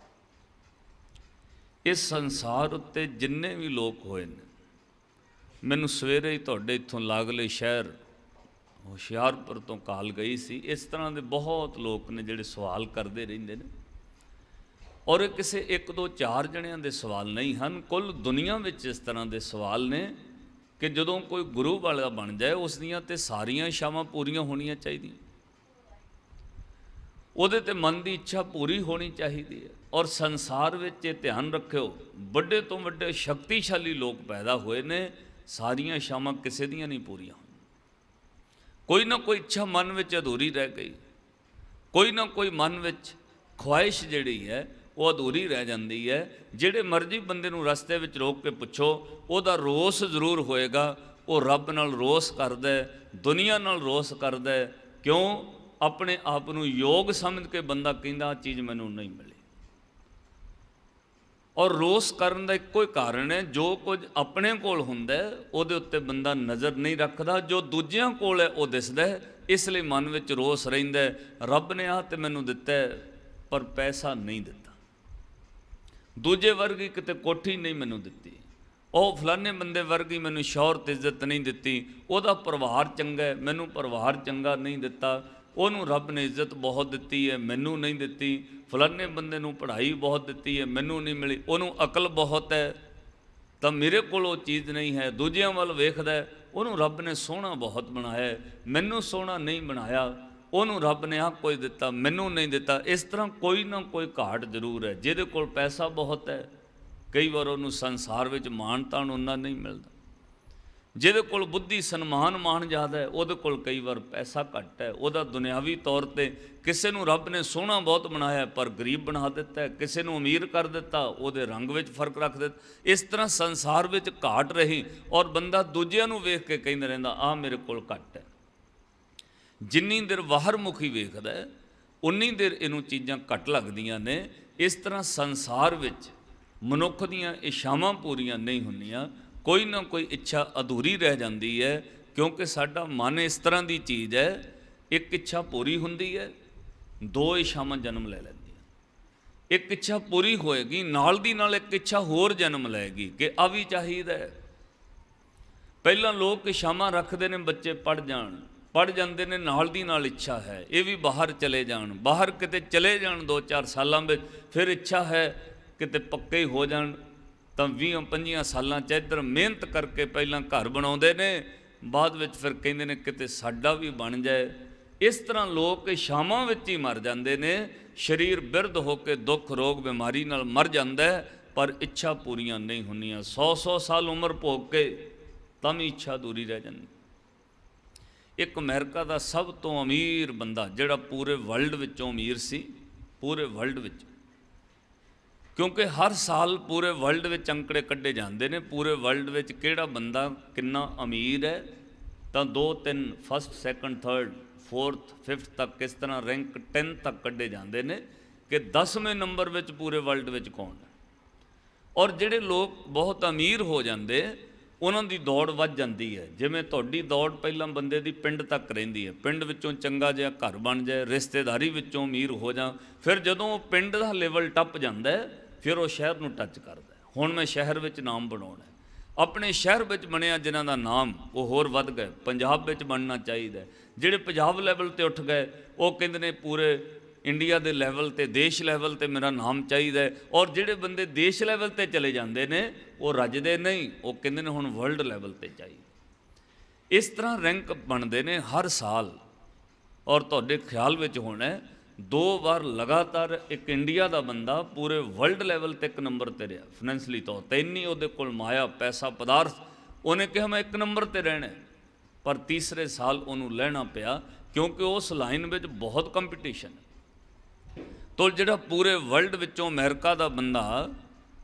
ਇਸ ਸੰਸਾਰ ਉੱਤੇ ਜਿੰਨੇ ਵੀ ਲੋਕ ਹੋਏ ਨੇ, ਮੈਨੂੰ ਸਵੇਰੇ ਹੀ ਤੁਹਾਡੇ ਇੱਥੋਂ ਲਾਗਲੇ ਸ਼ਹਿਰ ਹੁਸ਼ਿਆਰਪੁਰ ਤੋਂ ਕਾਲ ਗਈ ਸੀ। ਇਸ ਤਰ੍ਹਾਂ ਦੇ ਬਹੁਤ ਲੋਕ ਨੇ ਜਿਹੜੇ ਸਵਾਲ ਕਰਦੇ ਰਹਿੰਦੇ ਨੇ, ਔਰ ਕਿਸੇ 1 2 4 ਜਣਿਆਂ ਦੇ ਸਵਾਲ ਨਹੀਂ ਹਨ, ਕੁੱਲ ਦੁਨੀਆ ਵਿੱਚ ਇਸ ਤਰ੍ਹਾਂ ਦੇ ਸਵਾਲ ਨੇ ਕਿ ਜਦੋਂ ਕੋਈ ਗੁਰੂ ਵਾਲਾ ਬਣ ਜਾਏ, ਉਸ ਦੀਆਂ ਤੇ ਸਾਰੀਆਂ ਇੱਛਾਵਾਂ ਪੂਰੀਆਂ ਹੋਣੀਆਂ ਚਾਹੀਦੀਆਂ, ਉਹਦੇ ਤੇ ਮਨ ਦੀ ਇੱਛਾ ਪੂਰੀ ਹੋਣੀ ਚਾਹੀਦੀ ਹੈ। ਔਰ ਸੰਸਾਰ ਵਿੱਚ ਇਹ ਧਿਆਨ ਰੱਖਿਓ, ਵੱਡੇ ਤੋਂ ਵੱਡੇ ਸ਼ਕਤੀਸ਼ਾਲੀ ਲੋਕ ਪੈਦਾ ਹੋਏ ਨੇ, ਸਾਰੀਆਂ ਇੱਛਾਵਾਂ ਕਿਸੇ ਦੀਆਂ ਨਹੀਂ ਪੂਰੀਆਂ ਹੋਈਆਂ। ਕੋਈ ਨਾ ਕੋਈ ਇੱਛਾ ਮਨ ਵਿੱਚ ਅਧੂਰੀ ਰਹਿ ਗਈ, ਕੋਈ ਨਾ ਕੋਈ ਮਨ ਵਿੱਚ ਖੁਆਇਸ਼ ਜਿਹੜੀ ਹੈ ਉਹ ਅਧੂਰੀ ਰਹਿ ਜਾਂਦੀ ਹੈ। ਜਿਹੜੇ ਮਰਜ਼ੀ ਬੰਦੇ ਨੂੰ ਰਸਤੇ ਵਿੱਚ ਰੋਕ ਕੇ ਪੁੱਛੋ, ਉਹਦਾ ਰੋਸ ਜ਼ਰੂਰ ਹੋਏਗਾ, ਉਹ ਰੱਬ ਨਾਲ ਰੋਸ ਕਰਦਾ, ਦੁਨੀਆ ਨਾਲ ਰੋਸ ਕਰਦਾ। ਕਿਉਂ? ਆਪਣੇ ਆਪ ਨੂੰ ਯੋਗ ਸਮਝ ਕੇ ਬੰਦਾ ਕਹਿੰਦਾ ਆਹ ਚੀਜ਼ ਮੈਨੂੰ ਨਹੀਂ ਮਿਲੀ। ਔਰ ਰੋਸ ਕਰਨ ਦਾ ਇੱਕੋ ਹੀ ਕਾਰਨ ਹੈ, ਜੋ ਕੁਝ ਆਪਣੇ ਕੋਲ ਹੁੰਦਾ ਉਹਦੇ ਉੱਤੇ ਬੰਦਾ ਨਜ਼ਰ ਨਹੀਂ ਰੱਖਦਾ, ਜੋ ਦੂਜਿਆਂ ਕੋਲ ਹੈ ਉਹ ਦਿਸਦਾ ਹੈ, ਇਸ ਲਈ ਮਨ ਵਿੱਚ ਰੋਸ ਰਹਿੰਦਾ। ਰੱਬ ਨੇ ਆਹ ਤੇ ਮੈਨੂੰ ਦਿੱਤਾ ਪਰ ਪੈਸਾ ਨਹੀਂ ਦਿੱਤਾ, ਦੂਜੇ ਵਰਗੀ ਕਿਤੇ ਕੋਠੀ ਨਹੀਂ ਮੈਨੂੰ ਦਿੱਤੀ, ਉਹ ਫਲਾਣੇ ਬੰਦੇ ਵਰਗੀ ਮੈਨੂੰ ਸ਼ੌਹਰਤ ਇੱਜ਼ਤ ਨਹੀਂ ਦਿੱਤੀ, ਉਹਦਾ ਪਰਿਵਾਰ ਚੰਗਾ ਹੈ ਮੈਨੂੰ ਪਰਿਵਾਰ ਚੰਗਾ ਨਹੀਂ ਦਿੱਤਾ, ਉਹਨੂੰ ਰੱਬ ਨੇ ਇੱਜ਼ਤ ਬਹੁਤ ਦਿੱਤੀ ਹੈ ਮੈਨੂੰ ਨਹੀਂ ਦਿੱਤੀ, ਫਲਾਣੇ ਬੰਦੇ ਨੂੰ ਪੜ੍ਹਾਈ ਬਹੁਤ ਦਿੱਤੀ ਹੈ ਮੈਨੂੰ ਨਹੀਂ ਮਿਲੀ, ਉਹਨੂੰ ਅਕਲ ਬਹੁਤ ਹੈ ਤਾਂ ਮੇਰੇ ਕੋਲ ਉਹ ਚੀਜ਼ ਨਹੀਂ ਹੈ। ਦੂਜਿਆਂ ਵੱਲ ਵੇਖਦਾ, ਉਹਨੂੰ ਰੱਬ ਨੇ ਸੋਹਣਾ ਬਹੁਤ ਬਣਾਇਆ, ਮੈਨੂੰ ਸੋਹਣਾ ਨਹੀਂ ਬਣਾਇਆ, ਉਹਨੂੰ ਰੱਬ ਨੇ ਆਹ ਕੁਝ ਦਿੱਤਾ ਮੈਨੂੰ ਨਹੀਂ ਦਿੱਤਾ। ਇਸ ਤਰ੍ਹਾਂ ਕੋਈ ਨਾ ਕੋਈ ਘਾਟ ਜ਼ਰੂਰ ਹੈ। ਜਿਹਦੇ ਕੋਲ ਪੈਸਾ ਬਹੁਤ ਹੈ ਕਈ ਵਾਰ ਉਹਨੂੰ ਸੰਸਾਰ ਵਿੱਚ ਮਾਣ ਤਾਣ ਉਹਨਾਂ ਨਹੀਂ ਮਿਲਦਾ, ਜਿਹਦੇ ਕੋਲ ਬੁੱਧੀ ਸਨਮਾਨ ਮਾਣ ਜ਼ਿਆਦਾ ਹੈ ਉਹਦੇ ਕੋਲ ਕਈ ਵਾਰ ਪੈਸਾ ਘੱਟ ਹੈ, ਉਹਦਾ ਦੁਨਿਆਵੀ ਤੌਰ 'ਤੇ ਕਿਸੇ ਨੂੰ ਰੱਬ ਨੇ ਸੋਹਣਾ ਬਹੁਤ ਬਣਾਇਆ ਪਰ ਗਰੀਬ ਬਣਾ ਦਿੱਤਾ, ਕਿਸੇ ਨੂੰ ਅਮੀਰ ਕਰ ਦਿੱਤਾ, ਉਹਦੇ ਰੰਗ ਵਿੱਚ ਫਰਕ ਰੱਖ ਦਿੱਤਾ। ਇਸ ਤਰ੍ਹਾਂ ਸੰਸਾਰ ਵਿੱਚ ਘਾਟ ਰਹੀ ਔਰ ਬੰਦਾ ਦੂਜਿਆਂ ਨੂੰ ਵੇਖ ਕੇ ਕਹਿੰਦਾ ਰਹਿੰਦਾ ਆਹ ਮੇਰੇ ਕੋਲ ਘੱਟ ਹੈ। ਜਿੰਨੀ ਦੇਰ ਬਾਹਰ ਮੁਖੀ ਵੇਖਦਾ ਉਨੀ ਦੇਰ ਇਹਨੂੰ ਚੀਜ਼ਾਂ ਘੱਟ ਲੱਗਦੀਆਂ ਨੇ। ਇਸ ਤਰ੍ਹਾਂ ਸੰਸਾਰ ਵਿੱਚ ਮਨੁੱਖ ਦੀਆਂ ਇੱਛਾਵਾਂ ਪੂਰੀਆਂ ਨਹੀਂ ਹੁੰਦੀਆਂ, ਕੋਈ ਨਾ ਕੋਈ ਇੱਛਾ ਅਧੂਰੀ ਰਹਿ ਜਾਂਦੀ ਹੈ, ਕਿਉਂਕਿ ਸਾਡਾ ਮਨ ਇਸ ਤਰ੍ਹਾਂ ਦੀ ਚੀਜ਼ ਹੈ, ਇੱਕ ਇੱਛਾ ਪੂਰੀ ਹੁੰਦੀ ਹੈ, ਦੋ ਇੱਛਾਵਾਂ ਜਨਮ ਲੈ ਲੈਂਦੀਆਂ। ਇੱਕ ਇੱਛਾ ਪੂਰੀ ਹੋਏਗੀ ਨਾਲ ਦੀ ਨਾਲ ਇੱਕ ਇੱਛਾ ਹੋਰ ਜਨਮ ਲਏਗੀ ਕਿ ਆ ਵੀ ਚਾਹੀਦਾ ਹੈ। ਪਹਿਲਾਂ ਲੋਕ ਇੱਛਾਵਾਂ ਰੱਖਦੇ ਨੇ ਬੱਚੇ ਪੜ੍ਹ ਜਾਂਦੇ ਨੇ, ਨਾਲ ਦੀ ਨਾਲ ਇੱਛਾ ਹੈ ਇਹ ਵੀ ਬਾਹਰ ਚਲੇ ਜਾਣ, ਬਾਹਰ ਕਿਤੇ ਚਲੇ ਜਾਣ 2-4 ਸਾਲਾਂ ਵਿੱਚ, ਫਿਰ ਇੱਛਾ ਹੈ ਕਿਤੇ ਪੱਕੇ ਹੋ ਜਾਣ ਤਾਂ 20-25 ਸਾਲਾਂ 'ਚ ਇੱਧਰ ਮਿਹਨਤ ਕਰਕੇ ਪਹਿਲਾਂ ਘਰ ਬਣਾਉਂਦੇ ਨੇ, ਬਾਅਦ ਵਿੱਚ ਫਿਰ ਕਹਿੰਦੇ ਨੇ ਕਿਤੇ ਸਾਡਾ ਵੀ ਬਣ ਜਾਏ। ਇਸ ਤਰ੍ਹਾਂ ਲੋਕ ਇੱਛਾਵਾਂ ਵਿੱਚ ਹੀ ਮਰ ਜਾਂਦੇ ਨੇ, ਸਰੀਰ ਬਿਰਧ ਹੋ ਕੇ ਦੁੱਖ ਰੋਗ ਬਿਮਾਰੀ ਨਾਲ ਮਰ ਜਾਂਦਾ ਪਰ ਇੱਛਾ ਪੂਰੀਆਂ ਨਹੀਂ ਹੁੰਦੀਆਂ। 100-100 ਸਾਲ ਉਮਰ ਭੋਗ ਕੇ ਤਾਂ ਵੀ ਇੱਛਾ ਅਧੂਰੀ ਰਹਿ ਜਾਂਦੀ। ਇੱਕ ਅਮਰੀਕਾ ਦਾ ਸਭ ਤੋਂ ਅਮੀਰ ਬੰਦਾ ਜਿਹੜਾ ਪੂਰੇ ਵਰਲਡ ਵਿੱਚੋਂ ਅਮੀਰ ਸੀ, ਪੂਰੇ ਵਰਲਡ ਵਿੱਚ, ਕਿਉਂਕਿ ਹਰ ਸਾਲ ਪੂਰੇ ਵਰਲਡ ਵਿੱਚ ਅੰਕੜੇ ਕੱਢੇ ਜਾਂਦੇ ਨੇ, ਪੂਰੇ ਵਰਲਡ ਵਿੱਚ ਕਿਹੜਾ ਬੰਦਾ ਕਿੰਨਾ ਅਮੀਰ ਹੈ ਤਾਂ 2-3 first second third fourth fifth ਤੱਕ ਇਸ ਤਰ੍ਹਾਂ ਰੈਂਕ 10 ਤੱਕ ਕੱਢੇ ਜਾਂਦੇ ਨੇ ਕਿ 10ਵੇਂ ਨੰਬਰ ਵਿੱਚ ਪੂਰੇ ਵਰਲਡ ਵਿੱਚ ਕੌਣ ਹੈ। ਔਰ ਜਿਹੜੇ ਲੋਕ ਬਹੁਤ ਅਮੀਰ ਹੋ ਜਾਂਦੇ ਉਹਨਾਂ ਦੀ ਦੌੜ ਵੱਧ ਜਾਂਦੀ ਹੈ। ਜਿਵੇਂ ਤੁਹਾਡੀ ਦੌੜ ਪਹਿਲਾਂ ਬੰਦੇ ਦੀ ਪਿੰਡ ਤੱਕ ਰਹਿੰਦੀ ਹੈ, ਪਿੰਡ ਵਿੱਚੋਂ ਚੰਗਾ ਜਿਹਾ ਘਰ ਬਣ ਜਾਏ, ਰਿਸ਼ਤੇਦਾਰੀ ਵਿੱਚੋਂ ਅਮੀਰ ਹੋ ਜਾ, ਫਿਰ ਜਦੋਂ ਪਿੰਡ ਦਾ ਲੈਵਲ ਟੱਪ ਜਾਂਦਾ ਫਿਰ ਉਹ ਸ਼ਹਿਰ ਨੂੰ ਟੱਚ ਕਰਦਾ। ਹੁਣ ਮੈਂ ਸ਼ਹਿਰ ਵਿੱਚ ਨਾਮ ਬਣਾਉਣਾ, ਆਪਣੇ ਸ਼ਹਿਰ ਵਿੱਚ ਬਣਿਆ ਜਿਨ੍ਹਾਂ ਦਾ ਨਾਮ ਉਹ ਹੋਰ ਵੱਧ ਗਏ, ਪੰਜਾਬ ਵਿੱਚ ਬਣਨਾ ਚਾਹੀਦਾ। ਜਿਹੜੇ ਪੰਜਾਬ ਲੈਵਲ 'ਤੇ ਉੱਠ ਗਏ ਉਹ ਕਹਿੰਦੇ ਨੇ ਪੂਰੇ ਇੰਡੀਆ ਦੇ ਲੈਵਲ 'ਤੇ ਦੇਸ਼ ਲੈਵਲ 'ਤੇ ਮੇਰਾ ਨਾਮ ਚਾਹੀਦਾ। ਔਰ ਜਿਹੜੇ ਬੰਦੇ ਦੇਸ਼ ਲੈਵਲ 'ਤੇ ਚਲੇ ਜਾਂਦੇ ਨੇ ਉਹ ਰੱਜਦੇ ਨਹੀਂ, ਉਹ ਕਹਿੰਦੇ ਨੇ ਹੁਣ ਵਰਲਡ ਲੈਵਲ 'ਤੇ ਚਾਹੀਦਾ। ਇਸ ਤਰ੍ਹਾਂ ਰੈਂਕ ਬਣਦੇ ਨੇ ਹਰ ਸਾਲ। ਔਰ ਤੁਹਾਡੇ ਖਿਆਲ ਵਿੱਚ ਹੋਣਾ 2 ਵਾਰ ਲਗਾਤਾਰ ਇੱਕ ਇੰਡੀਆ ਦਾ ਬੰਦਾ ਪੂਰੇ ਵਰਲਡ ਲੈਵਲ 'ਤੇ 1 ਨੰਬਰ 'ਤੇ ਰਿਹਾ ਫਾਈਨੈਂਸ਼ਲੀ ਤੌਰ 'ਤੇ। ਇੰਨੀ ਉਹਦੇ ਕੋਲ ਮਾਇਆ ਪੈਸਾ ਪਦਾਰਥ, ਉਹਨੇ ਕਿਹਾ ਮੈਂ 1 ਨੰਬਰ 'ਤੇ ਰਹਿਣਾ, ਪਰ ਤੀਸਰੇ ਸਾਲ ਉਹਨੂੰ ਲੈਣਾ ਪਿਆ ਕਿਉਂਕਿ ਉਸ ਲਾਈਨ ਵਿੱਚ ਬਹੁਤ ਕੰਪੀਟੀਸ਼ਨ। ਤੋ ਜਿਹੜਾ ਪੂਰੇ ਵਰਲਡ ਵਿੱਚੋਂ ਅਮਰੀਕਾ ਦਾ ਬੰਦਾ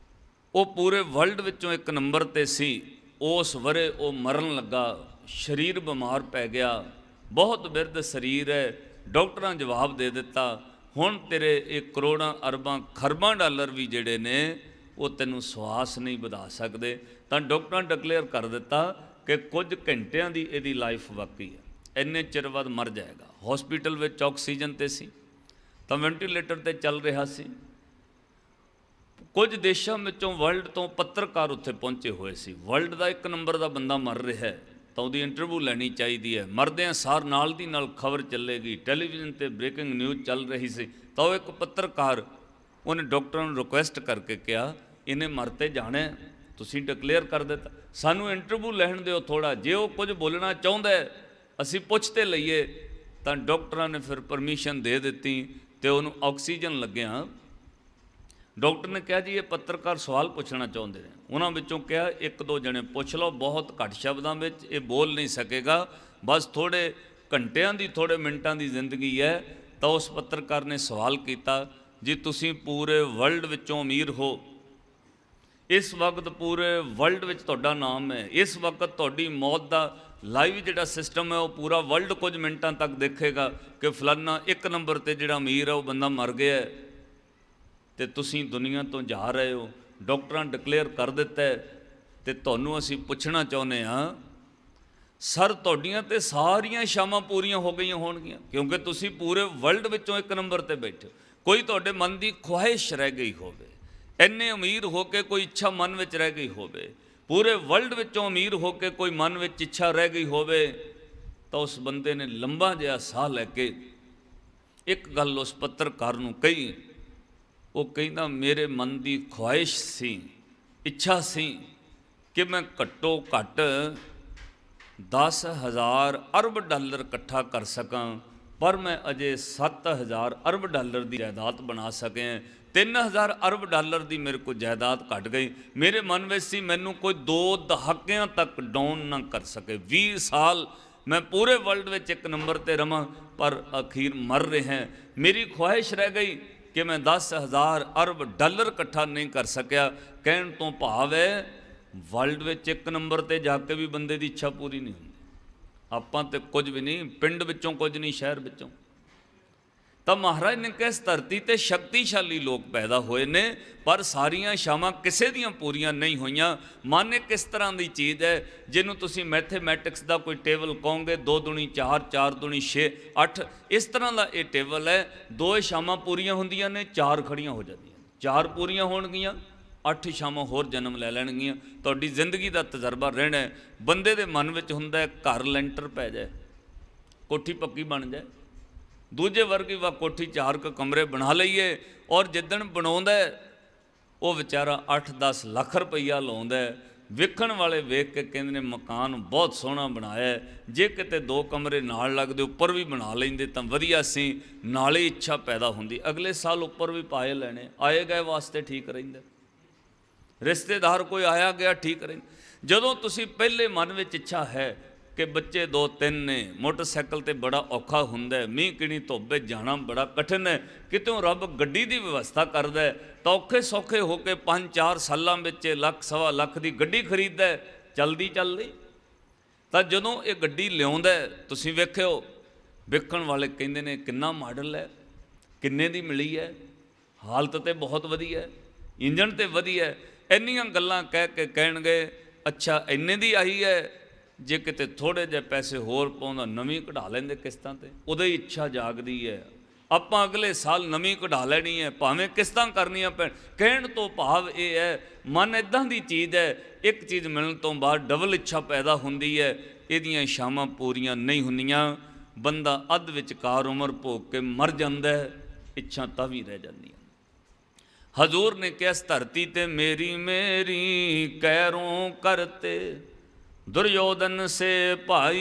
ਉਹ ਪੂਰੇ ਵਰਲਡ ਵਿੱਚੋਂ 1 ਨੰਬਰ 'ਤੇ ਸੀ, ਉਸ ਵਰੇ ਉਹ ਮਰਨ ਲੱਗਾ, ਸਰੀਰ ਬਿਮਾਰ ਪੈ ਗਿਆ, ਬਹੁਤ ਬਿਰਧ ਸਰੀਰ ਹੈ। ਡਾਕਟਰਾਂ ਜਵਾਬ ਦੇ ਦਿੱਤਾ ਹੁਣ ਤੇਰੇ ਇਹ ਕਰੋੜਾਂ ਅਰਬਾਂ ਖਰਬਾਂ ਡਾਲਰ ਵੀ ਜਿਹੜੇ ਨੇ ਉਹ ਤੈਨੂੰ ਸਵਾਸ ਨਹੀਂ ਵਧਾ ਸਕਦੇ। ਤਾਂ ਡਾਕਟਰਾਂ ਡਿਕਲੇਅਰ ਕਰ ਦਿੱਤਾ ਕਿ ਕੁਝ ਘੰਟਿਆਂ ਦੀ ਇਹਦੀ ਲਾਈਫ ਬਾਕੀ ਹੈ, ਇੰਨੇ ਚਿਰ ਬਾਅਦ ਮਰ ਜਾਏਗਾ। ਹਸਪੀਟਲ ਵਿੱਚ ਆਕਸੀਜਨ 'ਤੇ ਸੀ ਤਾਂ ਵੈਂਟੀਲੇਟਰ 'ਤੇ ਚੱਲ ਰਿਹਾ ਸੀ। ਕੁਝ ਦੇਸ਼ਾਂ ਵਿੱਚੋਂ ਵਰਲਡ ਤੋਂ ਪੱਤਰਕਾਰ ਉੱਥੇ ਪਹੁੰਚੇ ਹੋਏ ਸੀ, ਵਰਲਡ ਦਾ 1 ਨੰਬਰ ਦਾ ਬੰਦਾ ਮਰ ਰਿਹਾ ਤਾਂ ਉਹਦੀ ਇੰਟਰਵਿਊ ਲੈਣੀ ਚਾਹੀਦੀ ਹੈ। ਮਰਦਿਆਂ ਸਾਰ ਨਾਲ ਦੀ ਨਾਲ ਖਬਰ ਚੱਲੇਗੀ, ਟੈਲੀਵਿਜ਼ਨ 'ਤੇ ਬ੍ਰੇਕਿੰਗ ਨਿਊਜ਼ ਚੱਲ ਰਹੀ ਸੀ। ਤਾਂ ਉਹ ਇੱਕ ਪੱਤਰਕਾਰ ਉਹਨੇ ਡਾਕਟਰਾਂ ਨੂੰ ਰਿਕੁਐਸਟ ਕਰਕੇ ਕਿਹਾ ਇਹਨੇ ਮਰ ਤੇ ਜਾਣਾ, ਤੁਸੀਂ ਡਿਕਲੇਅਰ ਕਰ ਦਿੱਤਾ, ਸਾਨੂੰ ਇੰਟਰਵਿਊ ਲੈਣ ਦਿਓ ਥੋੜ੍ਹਾ, ਜੇ ਉਹ ਕੁਝ ਬੋਲਣਾ ਚਾਹੁੰਦਾ ਅਸੀਂ ਪੁੱਛ ਤੇ ਲਈਏ। ਤਾਂ ਡਾਕਟਰਾਂ ਨੇ ਫਿਰ ਪਰਮਿਸ਼ਨ ਦੇ ਦਿੱਤੀ ਅਤੇ ਉਹਨੂੰ ਆਕਸੀਜਨ ਲੱਗਿਆ। ਡਾਕਟਰ ਨੇ ਕਿਹਾ ਜੀ ਇਹ ਪੱਤਰਕਾਰ ਸਵਾਲ ਪੁੱਛਣਾ ਚਾਹੁੰਦੇ ਨੇ। ਉਹਨਾਂ ਵਿੱਚੋਂ ਕਿਹਾ 1-2 ਜਣੇ ਪੁੱਛ ਲਓ, ਬਹੁਤ ਘੱਟ ਸ਼ਬਦਾਂ ਵਿੱਚ ਇਹ ਬੋਲ ਨਹੀਂ ਸਕੇਗਾ, ਬਸ ਥੋੜ੍ਹੇ ਘੰਟਿਆਂ ਦੀ ਥੋੜ੍ਹੇ ਮਿੰਟਾਂ ਦੀ ਜ਼ਿੰਦਗੀ ਹੈ। ਤਾਂ ਉਸ ਪੱਤਰਕਾਰ ਨੇ ਸਵਾਲ ਕੀਤਾ ਜੀ ਤੁਸੀਂ ਪੂਰੇ ਵਰਲਡ ਵਿੱਚੋਂ ਅਮੀਰ ਹੋ, इस वक्त पूरे वर्ल्ड विच तुहाडा नाम है। इस वक्त तुहाडी मौत का लाइव जिहड़ा सिस्टम है वो पूरा वर्ल्ड कुछ मिनटां तक देखेगा कि फलाना एक नंबर ते जिहड़ा अमीर है वो बंदा मर गया है ते तुसीं दुनिया तो जा रहे हो। डॉक्टरां डिकलेयर कर दिता है ते तुहानूं असीं पुछना चाहुंदे हां सर तुहाडीਆਂ ते सारियां शामां पूरीਆਂ हो गईਆਂ होणगीਆਂ क्योंकि तुसीं पूरे वर्ल्ड विचों एक नंबर ते बैठे हो। कोई तुहाडे मन की ख्वाहिश रह गई होवे, इन्ने अमीर हो के कोई इच्छा मन विच रह गई होवे, पूरे वर्ल्ड विचों अमीर हो के कोई मन विच इच्छा रह गई होवे, तो उस बंदे ने लंबा जिहा साह लैके एक गल उस पत्रकार नूं कही। वो कहंदा मेरे मन की ख्वाहिश सी, इच्छा सी कि मैं घट्टो घट 10,000 अरब डॉलर इकट्ठा कर सकां, पर मैं अजे 7,000 अरब डॉलर की जायदाद बना सके। 3,000 अरब डॉलर की मेरे को जायदाद घट गई। मेरे मन में सी मैनू कोई 2 दहाकियां तक डाउन ना कर सके। 20 साल मैं पूरे वर्ल्ड में एक नंबर पर रवां पर अखीर मर रहे हैं। मेरी ख्वाहिश रह गई कि मैं 10,000 अरब डॉलर इकट्ठा नहीं कर सकिया। कहण तो भाव है वर्ल्ड में एक नंबर पर जाके भी बंदे की इच्छा पूरी नहीं होती। आपां ते कुछ भी नहीं, पिंड विचों कुछ नहीं, शहर विचों। तो महाराज ने कहा इस धरती ते शक्तिशाली लोग पैदा होए ने पर सारियां शामां किसे दियां पूरियां नहीं होईयां। मन एक किस तरह की चीज़ है जिन्हों तुसीं मैथेमैटिक्स का कोई टेबल कहोगे 2 दूनी 4, 4 दूनी 6, 8 इस तरह का ये टेबल है। 2 शामां पूरियां होंदियां ने, 4 खड़ियां हो जांदियां, 4 पूरियां होणगियां, 8 शामां होर जन्म लै लैणगियां। तुहाडी जिंदगी का तजर्बा रहना है। बंदे दे मन विच हुंदा है घर लैंटर पै जाए, कोठी पक्की बन जाए, दूजे वर्ग वा कोठी 4 कमरे बना लईए और जिदन बनाउंदा है वो बेचारा 8-10 लाख रुपया लाउंदा है। वेखण वाले वेख के कहंदे ने मकान बहुत सोहना बनाया है, जे किते 2 कमरे नाल लगदे उपर भी बना लैंदे तां वधिया सी। नाले इच्छा पैदा हुंदी अगले साल उपर भी पाए लैणे, आए गए वास्ते ठीक रहिंदा, रिश्तेदार कोई आया गया ठीक रहिंदा। जदों तुसीं पहले मन विच इच्छा है कि बच्चे 2-3 ने, मोटरसाइकिल ते बड़ा औखा हुंदा है, मीह किणी धुप्प विच जाना बड़ा कठिन है, कितों रब गड्डी की व्यवस्था करदा है तो औखे सौखे होके 5-4 सालां विच लख सवा लख की गड्डी खरीददा है, चलदी तां जदों ये गड्डी लिआउंदा है तुसीं वेखिओ वेखण वाले कहंदे ने किन्ना मॉडल है, किन्ने दी मिली है, हालत ते बहुत वधिया है, इंजन ते वधिया है। इन्नियां गल्लां कह के कहणगे अच्छा इन्ने दी आई है, जे किते थोड़े जे पैसे होर पाउंदा नवीं कढ़ा लैंदे किस्तां ते, उहदी इच्छा जागदी है आपां अगले साल नवीं कढ़ा लैनी है भावें किस्तां करनियां पैण। कहण तो भाव ये है मन इदां दी चीज़ है, एक चीज़ मिलण तो बाद डबल इच्छा पैदा हुंदी है। इहदियां इच्छावां पूरीआं नहीं हुंदियां, बंदा अध विचकार उमर भोग के मर जांदा है, इच्छा तां भी रह जांदियां। हजूर ने कहा इस धरती ते मेरी मेरी कैरों करते दुर्योधन से भाई,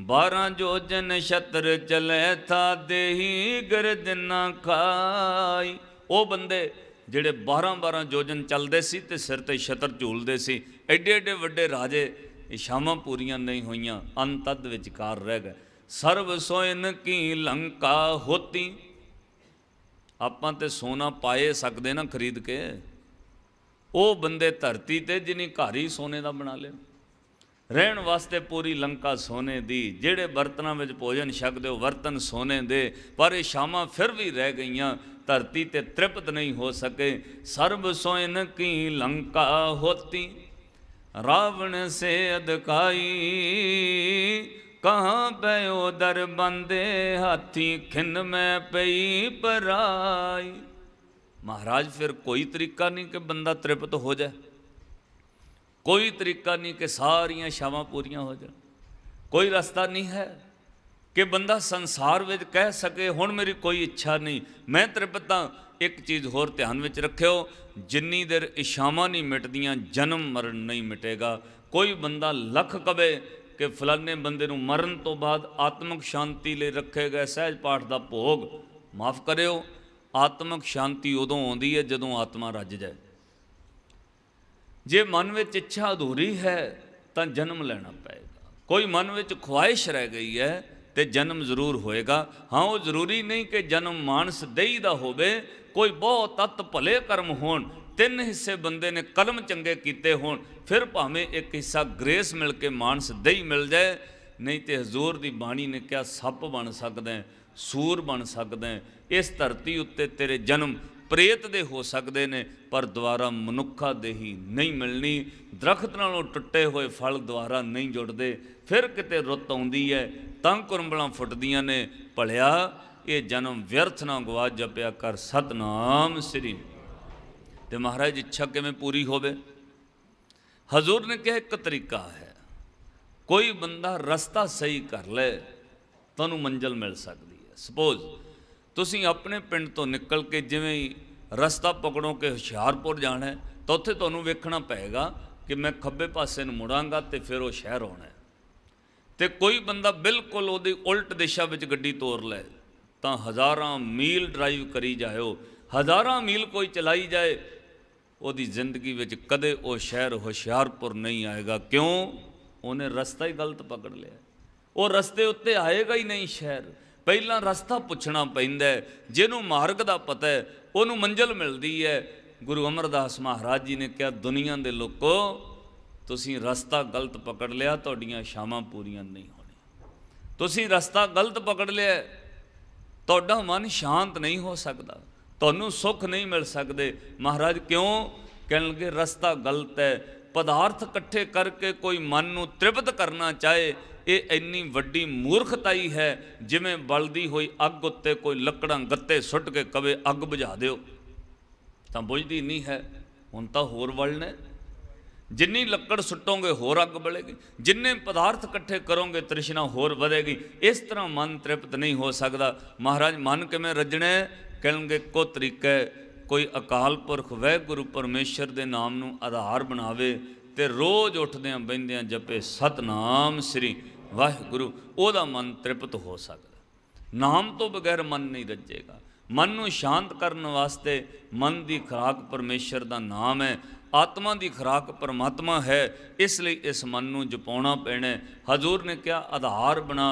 12 जोजन छत्र चले था देही गर्दना खाई। वो बंदे जिहड़े 12-12 जोजन चलते सी ते सिर ते छत्र झूलते सी, एडे एडे वड्डे राजे, इच्छावां पूरियां नहीं होईयां, अंत अध विचकार रह गए। सर्व सोइन की लंका होती, आपां ते सोना पाए सकते ना खरीद के, वो बंदे धरती ते जिन्हें घर ही सोने का बना लिया, रहन वास्ते पूरी लंका सोने दी, जेड़े बर्तनों में भोजन छकदे हो बर्तन सोने दे, पर ये शामां फिर भी रह गईयां, धरती ते तृप्त नहीं हो सके। सर्ब सोइन की लंका होती रावण से अधकाई, कहाँ पयो दर बंदे हाथी खिन में पई पराई। महाराज फिर कोई तरीका नहीं कि बंदा तृप्त हो जाए, कोई तरीका नहीं कि सारियां शावां पूरियां हो जाए, कोई रास्ता नहीं है कि बंदा संसार में कह सके हुण मेरी कोई इच्छा नहीं मैं तृप्त हाँ। एक चीज़ होर ध्यान में रखियो, जिन्नी देर इच्छावां नहीं मिटदियां जन्म मरण नहीं मिटेगा। कोई बंदा लख कवे कि फलाने बंदे नूं मरण तो बाद आत्मक शांति ले रखे गए सहज पाठ का भोग, माफ़ करियो आत्मक शांति उदों आउंदी है जदों आत्मा रज जाए। जे मन में इच्छा अधूरी है तो जन्म लेना पएगा, कोई मन में ख्वाहिश रह गई है तो जन्म जरूर होएगा। हाँ वो जरूरी नहीं कि जन्म मानस देही दा होवे, कोई बहुत तत् भले कर्म होण तीन हिस्से बंदे ने कलम चंगे कीते होण, फिर भावें एक हिस्सा ग्रेस मिल के मानस दही मिल जाए, नहीं तो हजूर की बाणी ने क्या सप बन सकदा है, सूर बन सकदा है। इस धरती उत्ते तेरे जन्म प्रेत दे हो सकते ने, पर द्वारा मनुखा देही नहीं मिलनी। दरख्त नालों टुटे हुए फल द्वारा नहीं जुड़ते, फिर किते रुत आउंदी है तां कुरंबलां फुटदियां ने। भलिया ये जन्म व्यर्थ ना गवा जपिया कर सतनाम श्री। तो महाराज इच्छा किवें पूरी होवे? हजूर ने कहा एक तरीका है, कोई बंदा रस्ता सही कर ले तुहानूं मंजिल मिल सकती है। सपोज तुसीं अपने पिंड तो निकल के जिवें ही रस्ता पकड़ो कि हुशियारपुर जाना है, तो उत्थे तुहानूं वेखना पेगा कि मैं खब्बे पासे नूं मुड़ांगा तो फिर वो शहर आउणा है। तो कोई बंदा बिल्कुल उहदी उल्ट दिशा विच गड्डी तोर ले तो हज़ारां मील ड्राइव करी जाओ, हज़ारां मील कोई चलाई जाए, उहदी जिंदगी विच कदे वो शहर हुशियारपुर नहीं आएगा। क्यों? उन्हें रस्ता ही गलत पकड़ लिया, वो रस्ते उत्ते आएगा ही नहीं शहर। पहला रस्ता पुछना पैंदा है, जिन्हों मार्ग का पता है उन्होंने मंजिल मिलती है। गुरु अमरदास महाराज जी ने कहा, दुनिया के लोगों तुसीं रस्ता गलत पकड़ लिया, तुहाड़ियां शामां पूरियां नहीं होणीआं। तुसीं रस्ता गलत पकड़ लिया, तुहाडा मन शांत नहीं हो सकता, तुहानूं सुख नहीं मिल सकते। महाराज क्यों? कहण लगे रस्ता गलत है। पदार्थ इकट्ठे करके कोई मन नूं तृप्त करना चाहे, ये इन्नी वड्डी मूर्खताई है जिवें बलदी हुई अग उत्ते कोई लकड़ां गत्ते सुट के कवे अग बुझा दिओ, तां बुझदी नहीं है। हुण तां होर बलणे, जिन्नी लकड़ सुटोगे होर अग बलेगी, जिन्ने पदार्थ इकट्ठे करोगे तृष्णा होर बढ़ेगी। इस तरह मन तृप्त नहीं हो सकता। महाराज मन किवें रजणे? कहणगे को तरीका है, कोई अकाल पुरख वाहिगुरू परमेश्वर के नाम नूं आधार बनावे ते रोज़ उठदियां बहिंदियां जपे सतनाम श्री वाहिगुरू, ओहदा मन तृप्त हो सकता। नाम तो बगैर मन नहीं रजेगा। मन नूं शांत करने वास्ते मन की खुराक परमेश्वर का नाम है, आत्मा की खुराक परमात्मा है, इसलिए इस मन नूं जपाउणा पैणा। हजूर ने क्या आधार बना,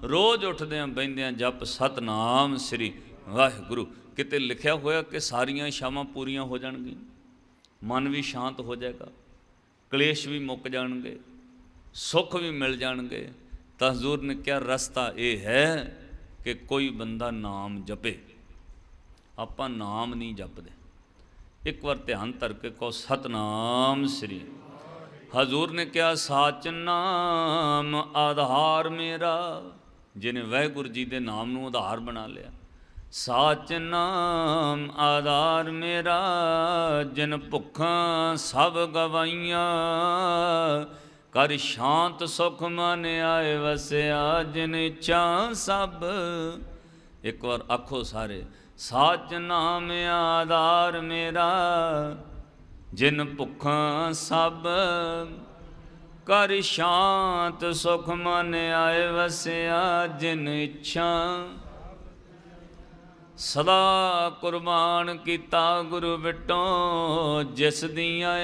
रोज़ उठदियां बहिंदियां जप सतनाम श्री वाहिगुरू। किते लिखिया होया कि सारियां शामां पूरियां हो जाणगियां, मन भी शांत हो जाएगा, कलेश भी मुक जाणगे, सुख भी मिल जाणगे। तो हजूर ने क्या रस्ता ये है कि कोई बंदा नाम जपे। आपां नाम नहीं जपदे। एक बार ध्यान धर के कहो सतनाम श्री। हजूर ने क्या साच नाम आधार मेरा, जिन्हें वाहिगुरू जी के नाम नूं आधार बना लिया। साच नाम आधार मेरा, जिन भुखा सब गवाइयां, कर शांत सुख मन आए वसिया, जिन इच्छा सब। एक बार आखो सारे, साच नाम आधार मेरा, जिन भुखा सब, कर शांत सुख मन आए वसिया, जिन इच्छा सदा कुर्बान किता गुरु विटों, जिस दियां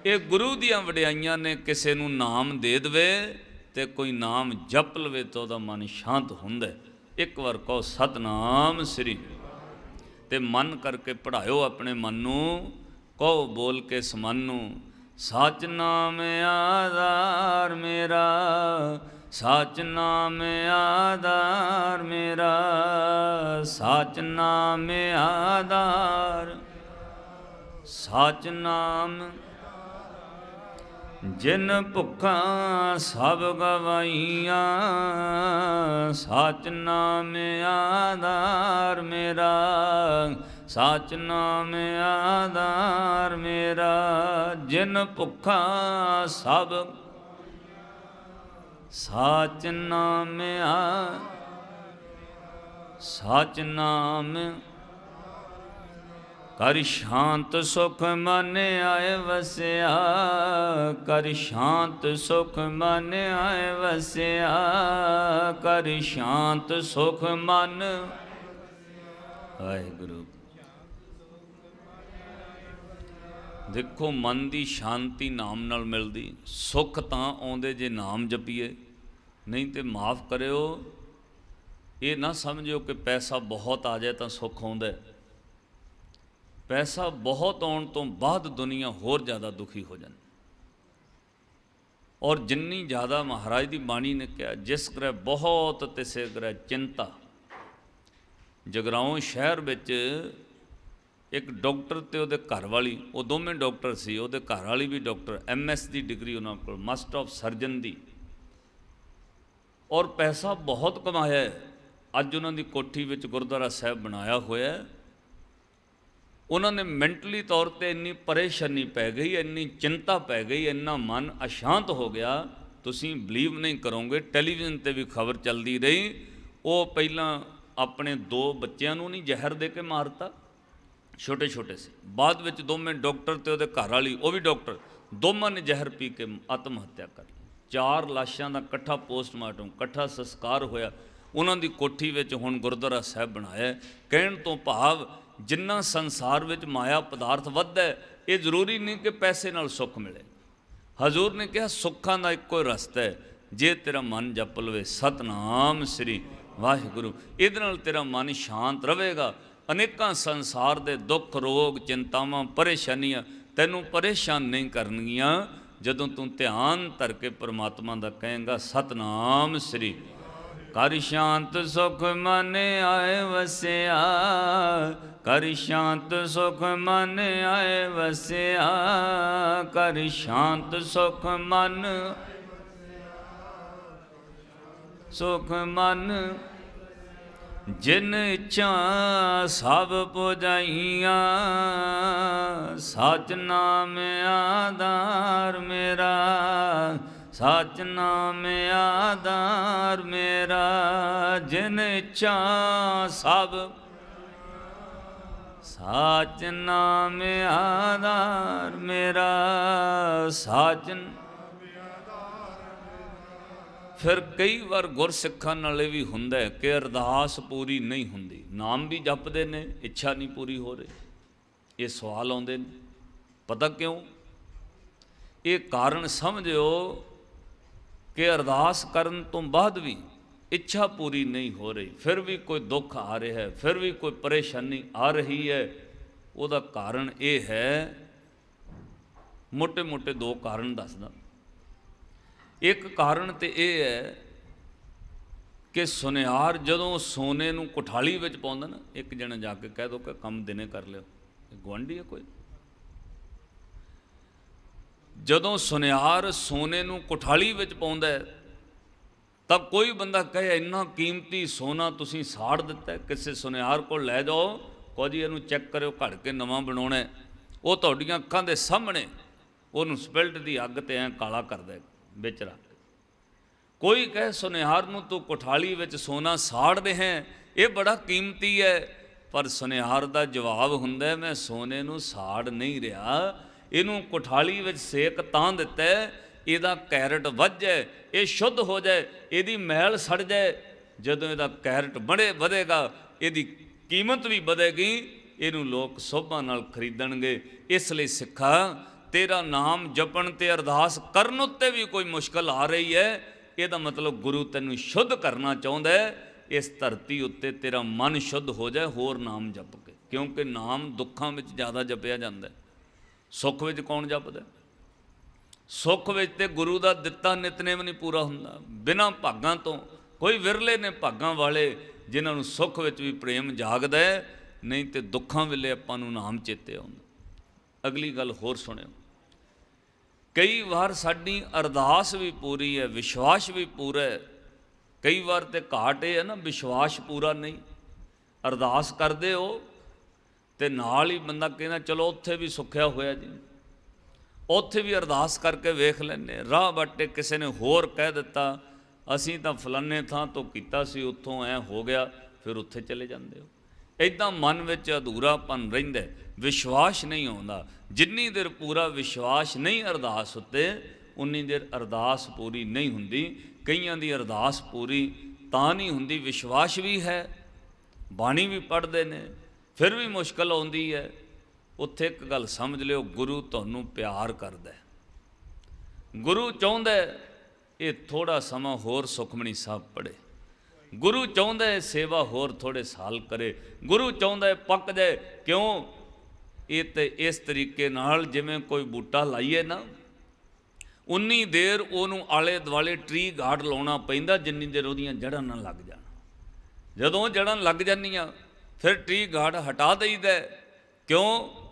ये गुरु दियां वडियाइयां ने किसी नूं नाम दे देवे ते कोई नाम जप लवे तो वह मन शांत हुंदा है। एक बार कहो सतनाम श्री। ते मन करके पढ़ाओ अपने मन नूं, कहो बोल के इस मन नूं, सच नाम आधार मेरा, सच नाम आधार मेरा, सच नाम आधार, सच नाम जिन भुखा सब गवाइयां, सच नाम आधार मेरा, सच नाम आधार मेरा, जिन भुखा सब, सच नाम सच नाम, कर शांत सुख मन आए वसिया, कर शांत सुख मन आए वसिया, कर शांत सुख मन। वाहिगुरू। देखो मन की शांति नाम नाल मिलदी, सुख तां आउंदे जे नाम जपीए, नहीं तो माफ़ करियो ये ना समझो कि पैसा बहुत आ जाए तो सुख आउंदा है। पैसा बहुत आने तो बाद दुनिया होर ज़्यादा दुखी हो जाती। और जिन्नी ज़्यादा महाराज की बाणी ने कहा, जिस ग्रह बहुत तिसे ग्रह चिंता। जगराओं शहर विच एक डॉक्टर ते उहदे घर वाली, वो दोवें डॉक्टर सी, उहदे घर वाली भी डॉक्टर, MS की डिग्री उन्होंने कोल, मास्टर ऑफ सर्जन दी, और पैसा बहुत कमाया है। अज उन्होंने कोठी विच गुरुद्वारा साहब बनाया होया है। उन्होंने मैंटली तौर पर इन्नी परेशानी पै गई, इन्नी चिंता पै गई, इन्ना मन अशांत हो गया, तुसीं बिलीव नहीं करोगे। टैलीविजन पर भी खबर चलती रही, वो पहला अपने 2 बच्चों को नहीं जहर दे के मारता, छोटे छोटे से। बाद में दोवें डॉक्टर तो उहदे घर वाली, वो भी डॉक्टर, दोवां ने जहर पी के आत्म हत्या कर ली। 4 लाशां का कट्ठा पोस्टमार्टम, कट्ठा संस्कार होया। उन्हां दी कोठी विच हुण गुरुद्वारा साहब बनाया। कहण तो भाव जिन्ना संसार विच माया पदार्थ वधदा है, ये जरूरी नहीं कि पैसे नाल सुख मिले। हजूर ने कहा सुखां दा इक्को रस्ता है, जे तेरा मन जप लवे सतनाम श्री वाहिगुरु, इहदे नाल तेरा मन शांत रहेगा। अनेकां संसार दे दुख रोग चिंतावां परेशानियां तैनूं परेशान नहीं करनगियां, जदों तूं ध्यान धर के परमात्मा दा कहेंगा सतनाम श्री। कर शांत सुख मन आए वसिया, कर शांत सुख मन आए वसिया, कर शांत सुख मन, सुख मन जिन इच्छा सब पुजाइयां, सच नाम आधार मेरा, सच नाम आधार मेरा, जिन इच्छा सब, सच नाम आधार मेरा, सच। फिर कई बार गुरसिखां नाल भी हुंदा है कि अरदास पूरी नहीं हुंदी, नाम भी जपदे ने, इच्छा नहीं पूरी हो रही। ये सवाल आउंदे ने, पता क्यों? ये कारण समझो कि अरदास करन तो बाद भी इच्छा पूरी नहीं हो रही, फिर भी कोई दुख आ रहा है, फिर भी कोई परेशानी आ रही है। उसदा कारण ये है, मोटे मोटे 2 कारण दसदा। एक कारण तो यह है कि सुनियार जदों सोने नूं कुठाली विच पाउंदा ना, एक जने जाके कह दो कि काम दिने कर लियो, गुआंढी है कोई, जदों सुनियार सोने नूं कुठाली विच पाउंदा है तब कोई बंदा कहे इन्ना कीमती सोना तुसीं साड़ दिता है, किसी सुनियार को लै जाओ, कहो जी इहनूं चैक करो घड़ के नवां बनाउणा है, वो तुहाडीआं अक्खां दे सामणे उहनूं स्पिल्ट दी अग ते ऐं काला कर दे बिच रख। कोई कहे सुनिहार नूं तू कुठाली विच सोना साड़ रहे हैं, ये बड़ा कीमती है, पर सुनिहार दा जवाब हुंदा है मैं सोने नूं साड़ नहीं रहा, इनू कुठाली विच सेक तां दिता है, इहदा कैरट वध जाए, ये शुद्ध हो जाए, इहदी मैल सड़ जाए। जदों इहदा कैरट बढ़े वधेगा, इहदी कीमत भी वधेगी, इनू लोग सोभा नाल खरीदणगे। इसलिए सिखा तेरा नाम जपण ते अरदास करन उत्ते भी कोई मुश्किल आ रही है, यदा मतलब गुरु तैनूं शुद्ध करना चाहुंदा है। इस धरती उत्ते तेरा मन शुद्ध हो जाए होर नाम जप के, क्योंकि नाम दुखां विच ज़्यादा जपिया जाता है, सुख विच कौन जपदा? सुख विच ते गुरु दा दिता नितनेम नहीं पूरा हुंदा। बिना भागां तो कोई विरले ने भागां वाले जिन्हां नूं सुख विच भी प्रेम जागदा है, नहीं तो दुखां वेले आपां नूं नाम चेते आउंदा। अगली गल होर सुणिओ, कई बार साडी अरदास भी पूरी है, विश्वास भी पूरा है, कई बार तो घाट है ना विश्वास पूरा नहीं। अरदास करते हो तो नाल ही बंदा कहना चलो उत्थे भी सुखिया होया जी, उत्थे भी अरदास करके वेख लैने, राह बाटे किसी ने होर कह दिता असी तो फलाने थां तो कीता सी, उत्थों ऐ हो गया, फिर उत्थे चले जाते हो। इदां मन विच अधूरापन रहिंदा, विश्वास नहीं आउंदा। जिन्नी देर पूरा विश्वास नहीं अरदास उत्ते, उन्नी देर अरदास पूरी नहीं हुंदी। कईयां दी अरदास पूरी तां नहीं हुंदी, विश्वास भी है, बाणी भी पढ़ते ने, फिर भी मुश्किल आउंदी है। उत्थे एक गल समझ लिओ, गुरु तुहानूं प्यार करदा है। गुरु चाहुंदा है ये थोड़ा समा होर सुखमणी साहब पढ़े, गुरु चाहुंदा है सेवा होर थोड़े साल करे, गुरु चाहुंदा है पक जाए। क्यों? ये तो इस तरीके नाल जिवें कोई बूटा लाइए ना, उन्नी देर उहनूं आले दुआले ट्री गार्ड लाउणा पैंदा जिन्नी देर उहदियां जड़ां ना लग जाण। जदों जड़ां लग जांदियां फिर ट्री गार्ड हटा दईदा। क्यों?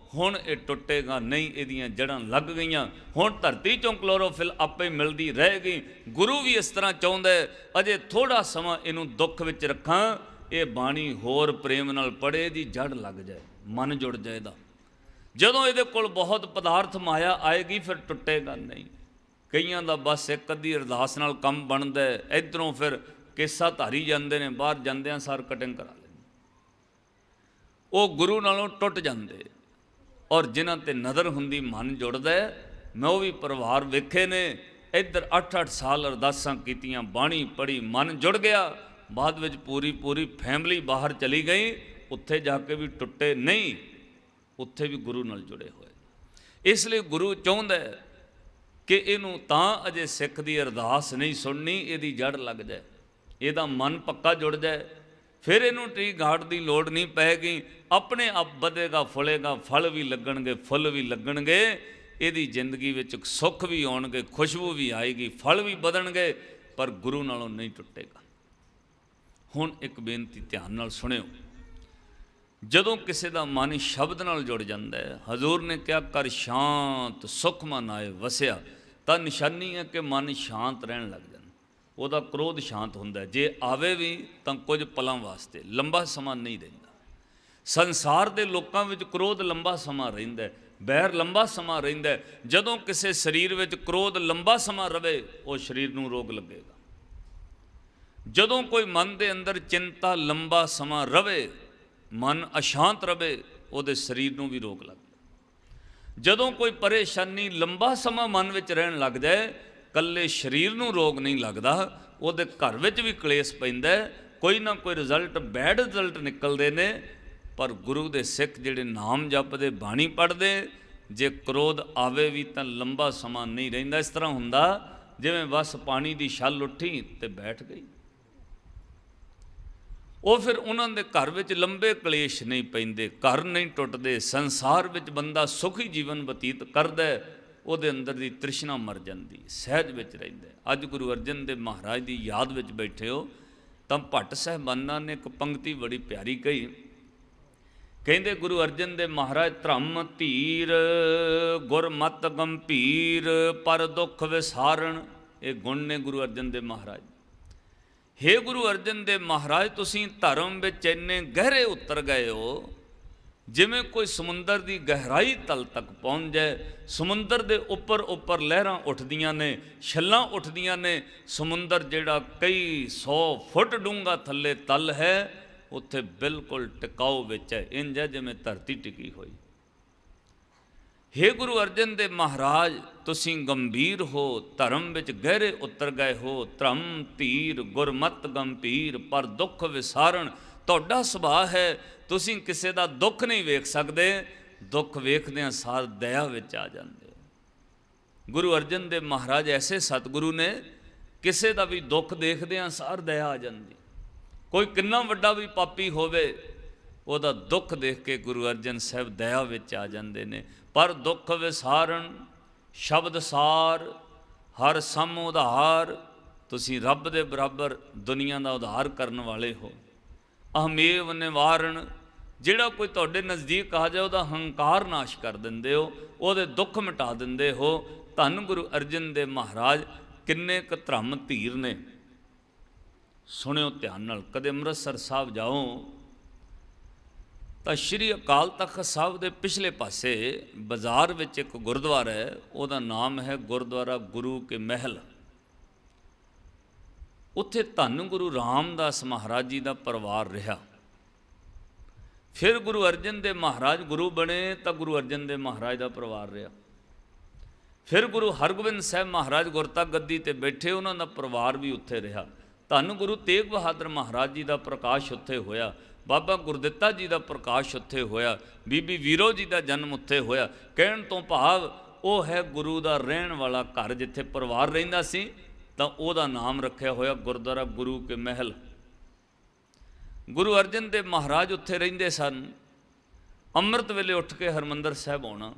हुण ये टुटेगा नहीं, इहदियां जड़ां लग गईयां, हुण धरती चों क्लोरोफिल आपे मिलदी रहेगी। गुरु भी इस तरह चाहुंदा है, अजे थोड़ा समा इहनूं दुख विच रखां, ये बाणी होर प्रेम नाल पढ़े, दी जड़ लग जाए, मन जुड़ जाए दा। जदों इहदे कोल बहुत पदार्थ माया आएगी फिर टुटेगा नहीं। कईयां दा बस एक अद्धी अरदास नाल काम बनदा है, इधरों फिर केसा धारी जांदे ने, बाहर जांदियां सार कटिंग करा लैंदे, वो गुरु नालों टुट जांदे। और जिन्हां ते नज़र हुंदी मन जुड़दा है, मैं वो भी परिवार वेखे ने, इधर 8-8 साल अरदासां कीतियां, बाणी पढ़ी, मन जुड़ गया, बाद विच पूरी पूरी फैमिली बाहर चली गई, उत्थे जाके भी टुटे नहीं, उत्थे भी गुरु नाल जुड़े होए। इसलिए गुरु चाहुंदा है कि इनू तां अजे सिख दी अरदास नहीं सुननी, इहदी जड़ लग जाए, इहदा मन पक्का जुड़ जाए, फिर इनू ट्री गार्ड की लोड़ नहीं पैगी, अपने आप बधेगा फुलेगा, फल भी लगणगे फुल भी लगणगे, इहदी जिंदगी विच सुख भी आउणगे, खुशबू भी आएगी, फल भी बधणगे, पर गुरु नालों नहीं टुटेगा। हुण एक बेनती ध्यान नाल सुणिओ, जदों किसी का मन शब्द नाल जुड़ जाता है, हजूर ने क्या कर शांत सुख मन आए वसिया, तो निशानी है कि मन शांत रहन लग जाता, ਉਹਦਾ क्रोध शांत ਹੁੰਦਾ। जे आवे भी तो कुछ पलों वास्ते, लंबा समा नहीं रहिंदा। संसार के लोगों में क्रोध लंबा समा रहिंदा है, बैर लंबा समा रहिंदा है। जदों किसी शरीर में क्रोध लंबा समा रवे, वो शरीर नूं रोग लगेगा। जदों कोई मन के अंदर चिंता लंबा समा रवे, मन अशांत रवे, वो शरीर नूं भी रोग लगदा। जदों कोई परेशानी लंबा समा मन में रहन लग जाए, कल्ले शरीर नूं रोग नहीं लगता, वो घर विच भी कलेश पैंदा, कोई ना कोई रिजल्ट बैड रिजल्ट निकलते हैं। पर गुरु के सिख जिहड़े नाम जपदे बाणी पढ़ते, जे क्रोध आवे भी तो लंबा समा नहीं रहिंदा। इस तरह हुंदा जिवें बस पानी की छल उठी तो बैठ गई, वो फिर उन्होंने घर विच लंबे कलेश नहीं पैंदे, घर नहीं टुटदे, संसार विच बंदा सुखी जीवन बतीत करदा, ਉਹਦੇ अंदर की तृष्णा मर जाती, सहज विच रहिंदा। अज गुरु अर्जन देव महाराज की याद विच बैठे हो तो भट्ट साहिबाना ने एक पंक्ति बड़ी प्यारी कही, कहते गुरु अर्जन देव महाराज धर्म धीर गुरमत गंभीर पर दुख विसारण, ये गुण ने गुरु अर्जन देव महाराज। हे गुरु अर्जन देव महाराज, तुसीं धर्म विच इन्ने गहरे उतर गए हो, जिमें कोई समुंदर की गहराई तल तक पहुँच जाए। समुंदर के उपर उपर लहरां उठदियां ने, छल्लां उठदियां ने, समुंदर जिहड़ा कई 100 फुट डूंगा थल्ले तल है, उत्थे बिल्कुल टिकाऊ विच है, इंज है जिमें धरती टिकी हुई। हे गुरु अर्जन देव महाराज, तुसीं गंभीर हो, धर्म विच गहरे उतर गए हो, धर्म धीर गुरमत गंभीर पर दुख विसारण, तुहाडा सुभाव है तुसीं किसी का दुख नहीं वेख सकते, दुख वेखदियां सार दया विच आ जांदे हो। गुरु अर्जन देव महाराज ऐसे सतगुरु ने, किसी का भी दुख देखदियां सार दया आ जाती। कोई कितना वड्डा भी पापी होवे, ਉਹਦਾ दुख देख के गुरु अर्जन साहब दया विच आ जाते ने। पर दुख विसारण शब्द सार हर सम उधार, तुसीं रब दे बराबर दुनिया का उधार करने वाले हो। अहमेव निवारण, जिहड़ा कोई तुहाडे नज़दीक आ जाए उहदा हंकार नाश कर दिंदे हो, उहदे दुख मिटा दिंदे हो। धन गुरु अर्जन देव महाराज किन्ने क धर्म धीर ने। सुनियो ध्यान नाल, कदे अमृतसर साहब जाओ तो श्री अकाल तख्त साहब के पिछले पासे बाजार विच एक गुरुद्वारा है, उहदा नाम है गुरुद्वारा गुरु के महल। उत्थे धन गुरु रामदास महाराज जी का परिवार रहा। फिर गुरु अर्जन देव महाराज गुरु बने तो गुरु अर्जन देव महाराज का परिवार रहा। फिर गुरु हरगोबिंद साहब महाराज गुरता गद्दी ते बैठे, उन्होंने परिवार भी उत्थे रहा। धन गुरु तेग बहादुर महाराज जी का प्रकाश उत्थे होया, बाबा गुरदित्ता जी का प्रकाश उत्थे होया, बीबी वीरो जी का जन्म उत्थे होया। कहण तो भाव वो है गुरु का रहन वाला घर, जिथे परिवार रहिंदा सी, तो उहदा नाम रखा होया गुरुद्वारा गुरु के महल। गुरु अर्जन देव महाराज उत्थे रहिंदे सन। ਅੰਮ੍ਰਿਤ ਵੇਲੇ ਉੱਠ ਕੇ ਹਰਿਮੰਦਰ ਸਾਹਿਬ ਆਉਣਾ,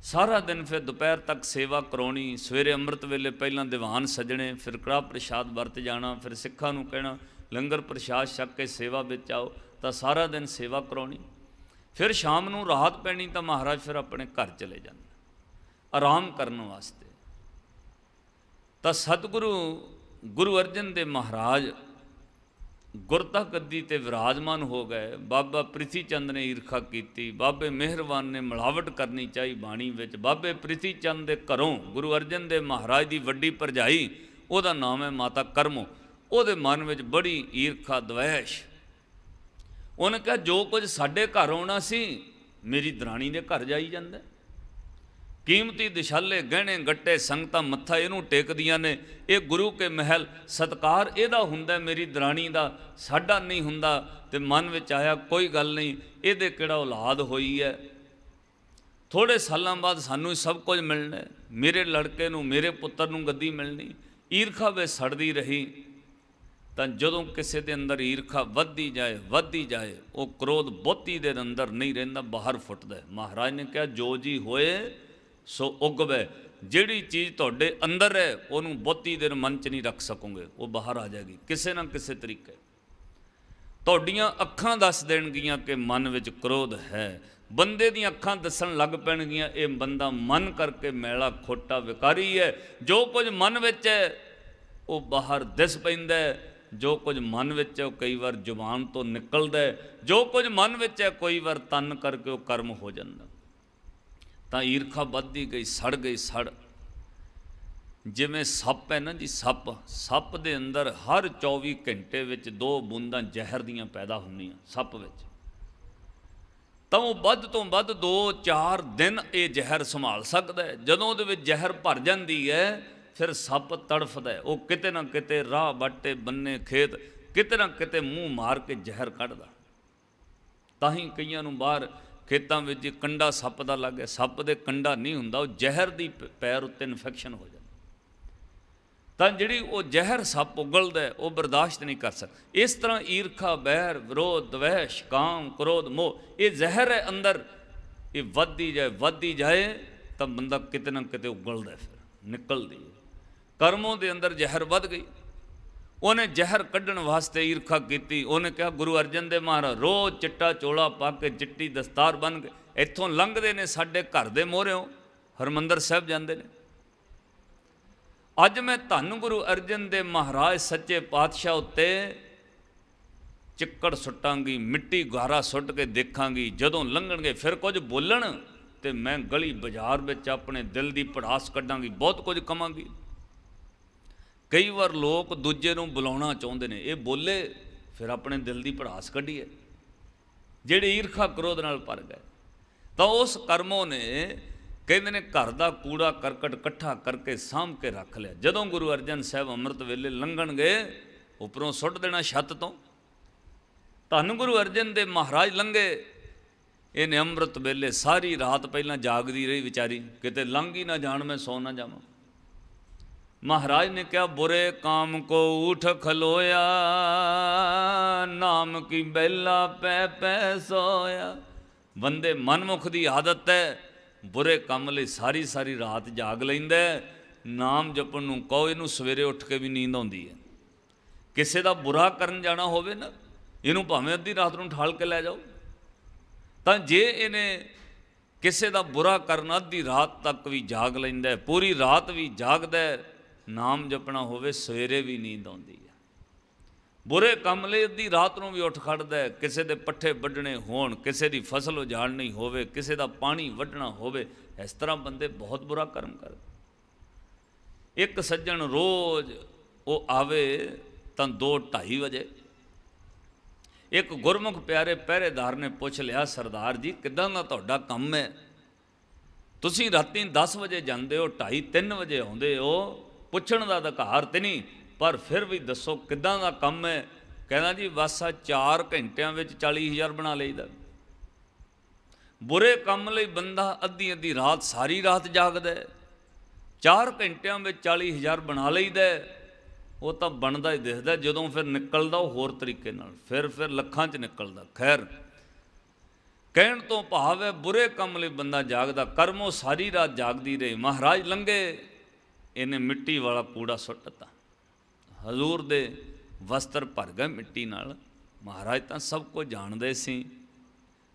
ਸਾਰਾ ਦਿਨ ਫਿਰ ਦੁਪਹਿਰ ਤੱਕ ਸੇਵਾ ਕਰਾਉਣੀ, ਸਵੇਰੇ ਅੰਮ੍ਰਿਤ ਵੇਲੇ ਪਹਿਲਾਂ ਦੀਵਾਨ ਸਜਣੇ, ਫਿਰ ਕੜਾਹ ਪ੍ਰਸ਼ਾਦ ਵਰਤ ਜਾਣਾ, ਫਿਰ ਸਿੱਖਾਂ ਨੂੰ ਕਹਿਣਾ ਲੰਗਰ ਪ੍ਰਸ਼ਾਦ ਛਕ ਕੇ ਸੇਵਾ ਵਿੱਚ ਆਓ, ਤਾਂ ਸਾਰਾ ਦਿਨ ਸੇਵਾ ਕਰਾਉਣੀ। ਫਿਰ ਸ਼ਾਮ ਨੂੰ ਰਾਤ ਪੈਣੀ ਤਾਂ ਮਹਾਰਾਜ ਫਿਰ ਆਪਣੇ ਘਰ ਚਲੇ ਜਾਂਦੇ ਆਰਾਮ ਕਰਨ ਵਾਸਤੇ। ਤਾਂ ਸਤਿਗੁਰੂ ਗੁਰੂ ਅਰਜਨ ਦੇਵ ਮਹਾਰਾਜ ਗੁਰਤਾ ਗੱਦੀ ਤੇ ਵਿਰਾਜਮਾਨ ਹੋ ਗਏ। ਬਾਬਾ ਪ੍ਰਿਥੀ ਚੰਦ ਨੇ ਈਰਖਾ ਕੀਤੀ, ਬਾਬੇ ਮਿਹਰਬਾਨ ਨੇ ਮਿਲਾਵਟ ਕਰਨੀ ਚਾਹੀ ਬਾਣੀ ਵਿੱਚ। ਬਾਬੇ ਪ੍ਰਿਥੀ ਚੰਦ ਦੇ ਘਰੋਂ ਗੁਰੂ ਅਰਜਨ ਦੇਵ ਮਹਾਰਾਜ ਦੀ ਵੱਡੀ ਭਰਜਾਈ, ਉਹਦਾ ਨਾਮ ਹੈ ਮਾਤਾ ਕਰਮੋ, ਉਹਦੇ ਮਨ ਵਿੱਚ ਬੜੀ ਈਰਖਾ ਦਵੈਸ਼। ਉਹਨੇ ਕਿਹਾ ਜੋ ਕੁਝ ਸਾਡੇ ਘਰ ਆਉਣਾ ਸੀ ਮੇਰੀ ਦਰਾਣੀ ਦੇ ਘਰ ਜਾਈ ਜਾਂਦਾ। ਕੀਮਤੀ ਦਿਸ਼ਾਲੇ ਗਹਿਣੇ ਗੱਟੇ ਸੰਗਤਾਂ ਮੱਥਾ ਇਹਨੂੰ ਟੇਕਦੀਆਂ ਨੇ, ਇਹ ਗੁਰੂ ਕੇ ਮਹਿਲ, ਸਤਕਾਰ ਇਹਦਾ ਹੁੰਦਾ ਮੇਰੀ ਦਰਾਣੀ ਦਾ, ਸਾਡਾ ਨਹੀਂ ਹੁੰਦਾ। ਤੇ ਮਨ ਵਿੱਚ ਆਇਆ ਕੋਈ ਗੱਲ ਨਹੀਂ, ਇਹਦੇ ਕਿਹੜਾ ਔਲਾਦ ਹੋਈ ਹੈ, ਥੋੜ੍ਹੇ ਸਾਲਾਂ ਬਾਅਦ ਸਾਨੂੰ ਹੀ ਸਭ ਕੁਝ ਮਿਲਣਾ, ਮੇਰੇ ਲੜਕੇ ਨੂੰ ਮੇਰੇ ਪੁੱਤਰ ਨੂੰ ਗੱਦੀ ਮਿਲਣੀ। ਈਰਖਾ ਵਿੱਚ ਸੜਦੀ ਰਹੀ। ਤਾਂ ਜਦੋਂ ਕਿਸੇ ਦੇ ਅੰਦਰ ਈਰਖਾ ਵੱਧਦੀ ਜਾਏ ਉਹ ਕ੍ਰੋਧ ਬਹੁਤੀ ਦੇ ਅੰਦਰ ਨਹੀਂ ਰਹਿੰਦਾ, ਬਾਹਰ ਫੁੱਟਦਾ। ਮਹਾਰਾਜ ਨੇ ਕਿਹਾ ਜੋ ਜੀ ਹੋਏ ਸੋ ਉਗਵੇ, ਜਿਹੜੀ ਚੀਜ਼ ਤੁਹਾਡੇ ਅੰਦਰ ਹੈ ਉਹਨੂੰ ਬਹੁਤੀ ਦੇਰ ਮਨ 'ਚ ਨਹੀਂ ਰੱਖ ਸਕੋਗੇ, ਉਹ ਬਾਹਰ ਆ ਜਾਏਗੀ ਕਿਸੇ ਨਾ ਕਿਸੇ ਤਰੀਕੇ। ਤੁਹਾਡੀਆਂ ਅੱਖਾਂ ਦੱਸ ਦੇਣਗੀਆਂ ਕਿ ਮਨ ਵਿੱਚ ਕ੍ਰੋਧ ਹੈ। ਬੰਦੇ ਦੀਆਂ ਅੱਖਾਂ ਦੱਸਣ ਲੱਗ ਪੈਣਗੀਆਂ ਇਹ ਬੰਦਾ ਮਨ ਕਰਕੇ ਮੈਲਾ ਖੋਟਾ ਵਿਕਾਰੀ ਹੈ। ਜੋ ਕੁਝ ਮਨ ਵਿੱਚ ਹੈ ਉਹ ਬਾਹਰ ਦਿਸ ਪੈਂਦਾ ਹੈ, ਜੋ ਕੁਝ ਮਨ ਵਿੱਚ ਹੈ ਉਹ ਕਈ ਵਾਰ ਜ਼ੁਬਾਨ ਤੋਂ ਨਿਕਲਦਾ ਹੈ, ਜੋ ਕੁਝ ਮਨ ਵਿੱਚ ਹੈ ਕੋਈ ਵਾਰ ਤਨ ਕਰਕੇ ਉਹ ਕਰਮ ਹੋ ਜਾਂਦਾ। ਤਾਂ ਈਰਖਾ ਵੱਧਦੀ ਗਈ, ਸੜ ਗਈ ਸੜ। ਜਿਵੇਂ ਸੱਪ ਹੈ ਨਾ ਜੀ, ਸੱਪ ਦੇ ਅੰਦਰ ਹਰ 24 ਘੰਟੇ ਵਿੱਚ 2 ਬੂੰਦਾਂ ਜ਼ਹਿਰ ਦੀਆਂ ਪੈਦਾ ਹੁੰਦੀਆਂ ਸੱਪ ਵਿੱਚ। ਤਾਂ ਉਹ ਵੱਧ ਤੋਂ ਵੱਧ 2-4 ਦਿਨ ਇਹ ਜ਼ਹਿਰ ਸੰਭਾਲ ਸਕਦਾ ਹੈ। ਜਦੋਂ ਉਹਦੇ ਵਿੱਚ ਜ਼ਹਿਰ ਭਰ ਜਾਂਦੀ ਹੈ ਫਿਰ ਸੱਪ ਤੜਫਦਾ, ਉਹ ਕਿਤੇ ਨਾ ਕਿਤੇ ਰਾਹ ਬਾਟੇ ਬੰਨੇ ਖੇਤ ਕਿਤੇ ਨਾ ਕਿਤੇ ਮੂੰਹ ਮਾਰ ਕੇ ਜ਼ਹਿਰ ਕੱਢਦਾ। ਤਾਂ ਹੀ ਕਈਆਂ ਨੂੰ ਬਾਹਰ ਖੇਤਾਂ ਵਿੱਚ ਕੰਡਾ ਸੱਪ ਦਾ ਲੱਗ ਗਿਆ, ਸੱਪ ਦੇ ਕੰਡਾ ਨਹੀਂ ਹੁੰਦਾ, ਉਹ ਜ਼ਹਿਰ ਦੀ ਪੈਰ ਉੱਤੇ ਇਨਫੈਕਸ਼ਨ ਹੋ ਜਾਂਦੀ। ਤਾਂ ਜਿਹੜੀ ਉਹ ਜ਼ਹਿਰ ਸੱਪ ਉਗਲਦਾ ਉਹ ਬਰਦਾਸ਼ਤ ਨਹੀਂ ਕਰ ਸਕਦਾ। ਇਸ ਤਰ੍ਹਾਂ ਈਰਖਾ, ਬੈਰ, ਵਿਰੋਧ, ਦਵੈਸ਼, ਕਾਮ, ਕ੍ਰੋਧ, ਮੋਹ, ਇਹ ਜ਼ਹਿਰ ਹੈ ਅੰਦਰ। ਇਹ ਵੱਧਦੀ ਜਾਏ ਤਾਂ ਬੰਦਾ ਕਿਤੇ ਨਾ ਕਿਤੇ ਉਗਲਦਾ, ਫਿਰ ਨਿਕਲਦੀ ਹੈ। ਕਰਮੋਂ ਦੇ ਅੰਦਰ ਜ਼ਹਿਰ ਵੱਧ ਗਈ। ਉਹਨੇ ਜ਼ਹਿਰ ਕੱਢਣ ਵਾਸਤੇ ਈਰਖਾ ਕੀਤੀ। ਉਹਨੇ ਕਿਹਾ ਗੁਰੂ ਅਰਜਨ ਦੇਵ ਮਹਾਰਾਜ ਰੋਜ਼ ਚਿੱਟਾ ਚੋਲਾ ਪਾ ਕੇ ਚਿੱਟੀ ਦਸਤਾਰ ਬੰਨ੍ਹ ਕੇ ਇੱਥੋਂ ਲੰਘਦੇ ਨੇ, ਸਾਡੇ ਘਰ ਦੇ ਮੋਹਰਿਓਂ ਹਰਿਮੰਦਰ ਸਾਹਿਬ ਜਾਂਦੇ ਨੇ। ਅੱਜ ਮੈਂ ਧੰਨ ਗੁਰੂ ਅਰਜਨ ਦੇਵ ਮਹਾਰਾਜ ਸੱਚੇ ਪਾਤਸ਼ਾਹ ਉੱਤੇ ਚਿੱਕੜ ਸੁੱਟਾਂਗੀ, ਮਿੱਟੀ ਗਾਰਾ ਸੁੱਟ ਕੇ ਦੇਖਾਂਗੀ। ਜਦੋਂ ਲੰਘਣਗੇ ਫਿਰ ਕੁਝ ਬੋਲਣ ਤੇ ਮੈਂ ਗਲੀ ਬਾਜ਼ਾਰ ਵਿੱਚ ਆਪਣੇ ਦਿਲ ਦੀ ਭੜਾਸ ਕੱਢਾਂਗੀ, ਬਹੁਤ ਕੁਝ ਕਵਾਂਗੀ। ਕਈ ਵਾਰ ਲੋਕ ਦੂਜੇ ਨੂੰ ਬੁਲਾਉਣਾ ਚਾਹੁੰਦੇ ਨੇ, ਇਹ ਬੋਲੇ ਫਿਰ ਆਪਣੇ ਦਿਲ ਦੀ ਭੜਾਸ ਕੱਢੀਏ। ਜਿਹੜੇ ਈਰਖਾ ਕ੍ਰੋਧ ਨਾਲ ਭਰ ਗਏ ਤਾਂ ਉਸ ਕਰਮੋਂ ਨੇ ਕਹਿੰਦੇ ਨੇ ਘਰ ਦਾ ਕੂੜਾ ਕਰਕਟ ਇਕੱਠਾ ਕਰਕੇ ਸਾਂਭ ਕੇ ਰੱਖ ਲਿਆ। ਜਦੋਂ ਗੁਰੂ ਅਰਜਨ ਸਾਹਿਬ ਅੰਮ੍ਰਿਤ ਵੇਲੇ ਲੰਘਣਗੇ ਉੱਪਰੋਂ ਸੁੱਟ ਦੇਣਾ ਛੱਤ ਤੋਂ। ਧੰਨ ਗੁਰੂ ਅਰਜਨ ਦੇਵ ਮਹਾਰਾਜ ਲੰਘੇ, ਇਹਨੇ ਅੰਮ੍ਰਿਤ ਵੇਲੇ ਸਾਰੀ ਰਾਤ ਪਹਿਲਾਂ ਜਾਗਦੀ ਰਹੀ ਵਿਚਾਰੀ, ਕਿਤੇ ਲੰਘ ਹੀ ਨਾ ਜਾਣ, ਮੈਂ ਸੌ ਨਾ ਜਾਵਾਂ। ਮਹਾਰਾਜ ਨੇ ਕਿਹਾ ਬੁਰੇ ਕਾਮ ਕੋ ਉਠ ਖਲੋਇਆ, ਨਾਮ ਕੀ ਬੈਲਾ ਪੈ ਪੈ ਸੋਇਆ। ਬੰਦੇ ਮਨਮੁਖ ਦੀ ਆਦਤ ਹੈ, ਬੁਰੇ ਕੰਮ ਲਈ ਸਾਰੀ ਸਾਰੀ ਰਾਤ ਜਾਗ ਲੈਂਦਾ। ਨਾਮ ਜਪਣ ਨੂੰ ਕਹੋ, ਇਹਨੂੰ ਸਵੇਰੇ ਉੱਠ ਕੇ ਵੀ ਨੀਂਦ ਆਉਂਦੀ ਹੈ। ਕਿਸੇ ਦਾ ਬੁਰਾ ਕਰਨ ਜਾਣਾ ਹੋਵੇ ਨਾ, ਇਹਨੂੰ ਭਾਵੇਂ ਅੱਧੀ ਰਾਤ ਨੂੰ ਠਾਲ ਕੇ ਲੈ ਜਾਓ। ਤਾਂ ਜੇ ਇਹਨੇ ਕਿਸੇ ਦਾ ਬੁਰਾ ਕਰਨ ਅੱਧੀ ਰਾਤ ਤੱਕ ਵੀ ਜਾਗ ਲੈਂਦਾ, ਪੂਰੀ ਰਾਤ ਵੀ ਜਾਗਦਾ, ਨਾਮ ਜਪਣਾ ਹੋਵੇ ਸਵੇਰੇ ਵੀ ਨੀਂਦ ਆਉਂਦੀ ਹੈ। ਬੁਰੇ ਕੰਮ ਲਈ ਅੱਧੀ ਰਾਤ ਨੂੰ ਵੀ ਉੱਠ ਖੜਦਾ। ਕਿਸੇ ਦੇ ਪੱਠੇ ਵੱਢਣੇ ਹੋਣ, ਕਿਸੇ ਦੀ ਫਸਲ ਉਜਾੜਨੀ ਹੋਵੇ, ਕਿਸੇ ਦਾ ਪਾਣੀ ਵੱਢਣਾ ਹੋਵੇ, ਇਸ ਤਰ੍ਹਾਂ ਬੰਦੇ ਬਹੁਤ ਬੁਰਾ ਕਰਮ ਕਰਦੇ। ਇੱਕ ਸੱਜਣ ਰੋਜ਼ ਉਹ ਆਵੇ ਤਾਂ 2-2:30 ਵਜੇ ਇੱਕ ਗੁਰਮੁਖ ਪਿਆਰੇ ਪਹਿਰੇਦਾਰ ਨੇ ਪੁੱਛ ਲਿਆ, ਸਰਦਾਰ ਜੀ ਕਿੱਦਾਂ ਦਾ ਤੁਹਾਡਾ ਕੰਮ ਹੈ? ਤੁਸੀਂ ਰਾਤੀ 10 ਵਜੇ ਜਾਂਦੇ ਹੋ, 2:30-3 ਵਜੇ ਆਉਂਦੇ ਹੋ, ਪੁੱਛਣ ਦਾ ਅਧਿਕਾਰ ਤੇ ਨਹੀਂ, ਪਰ ਫਿਰ ਵੀ ਦੱਸੋ ਕਿੱਦਾਂ ਦਾ ਕੰਮ ਹੈ? ਕਹਿੰਦਾ ਜੀ ਬਸ 4 ਘੰਟਿਆਂ ਵਿੱਚ 40,000 ਬਣਾ ਲਈਦਾ। ਬੁਰੇ ਕੰਮ ਲਈ ਬੰਦਾ ਅੱਧੀ ਰਾਤ ਸਾਰੀ ਰਾਤ ਜਾਗਦਾ, 4 ਘੰਟਿਆਂ ਵਿੱਚ 40,000 ਬਣਾ ਲਈਦਾ। ਉਹ ਤਾਂ ਬਣਦਾ ਹੀ ਦਿਖਦਾ, ਜਦੋਂ ਫਿਰ ਨਿਕਲਦਾ ਉਹ ਹੋਰ ਤਰੀਕੇ ਨਾਲ, ਫਿਰ ਲੱਖਾਂ 'ਚ ਨਿਕਲਦਾ। ਖੈਰ ਕਹਿਣ ਤੋਂ ਭਾਵ ਹੈ ਬੁਰੇ ਕੰਮ ਲਈ ਬੰਦਾ ਜਾਗਦਾ, ਕਰਮੋਂ ਸਾਰੀ ਰਾਤ ਜਾਗਦੀ ਰਹੀ। ਮਹਾਰਾਜ ਲੰਘੇ, ਇਹਨੇ ਮਿੱਟੀ ਵਾਲਾ ਕੂੜਾ ਸੁੱਟ ਦਿੱਤਾ। ਹਜ਼ੂਰ ਦੇ ਵਸਤਰ ਭਰ ਗਏ ਮਿੱਟੀ ਨਾਲ। ਮਹਾਰਾਜ ਤਾਂ ਸਭ ਕੁਝ ਜਾਣਦੇ ਸੀ।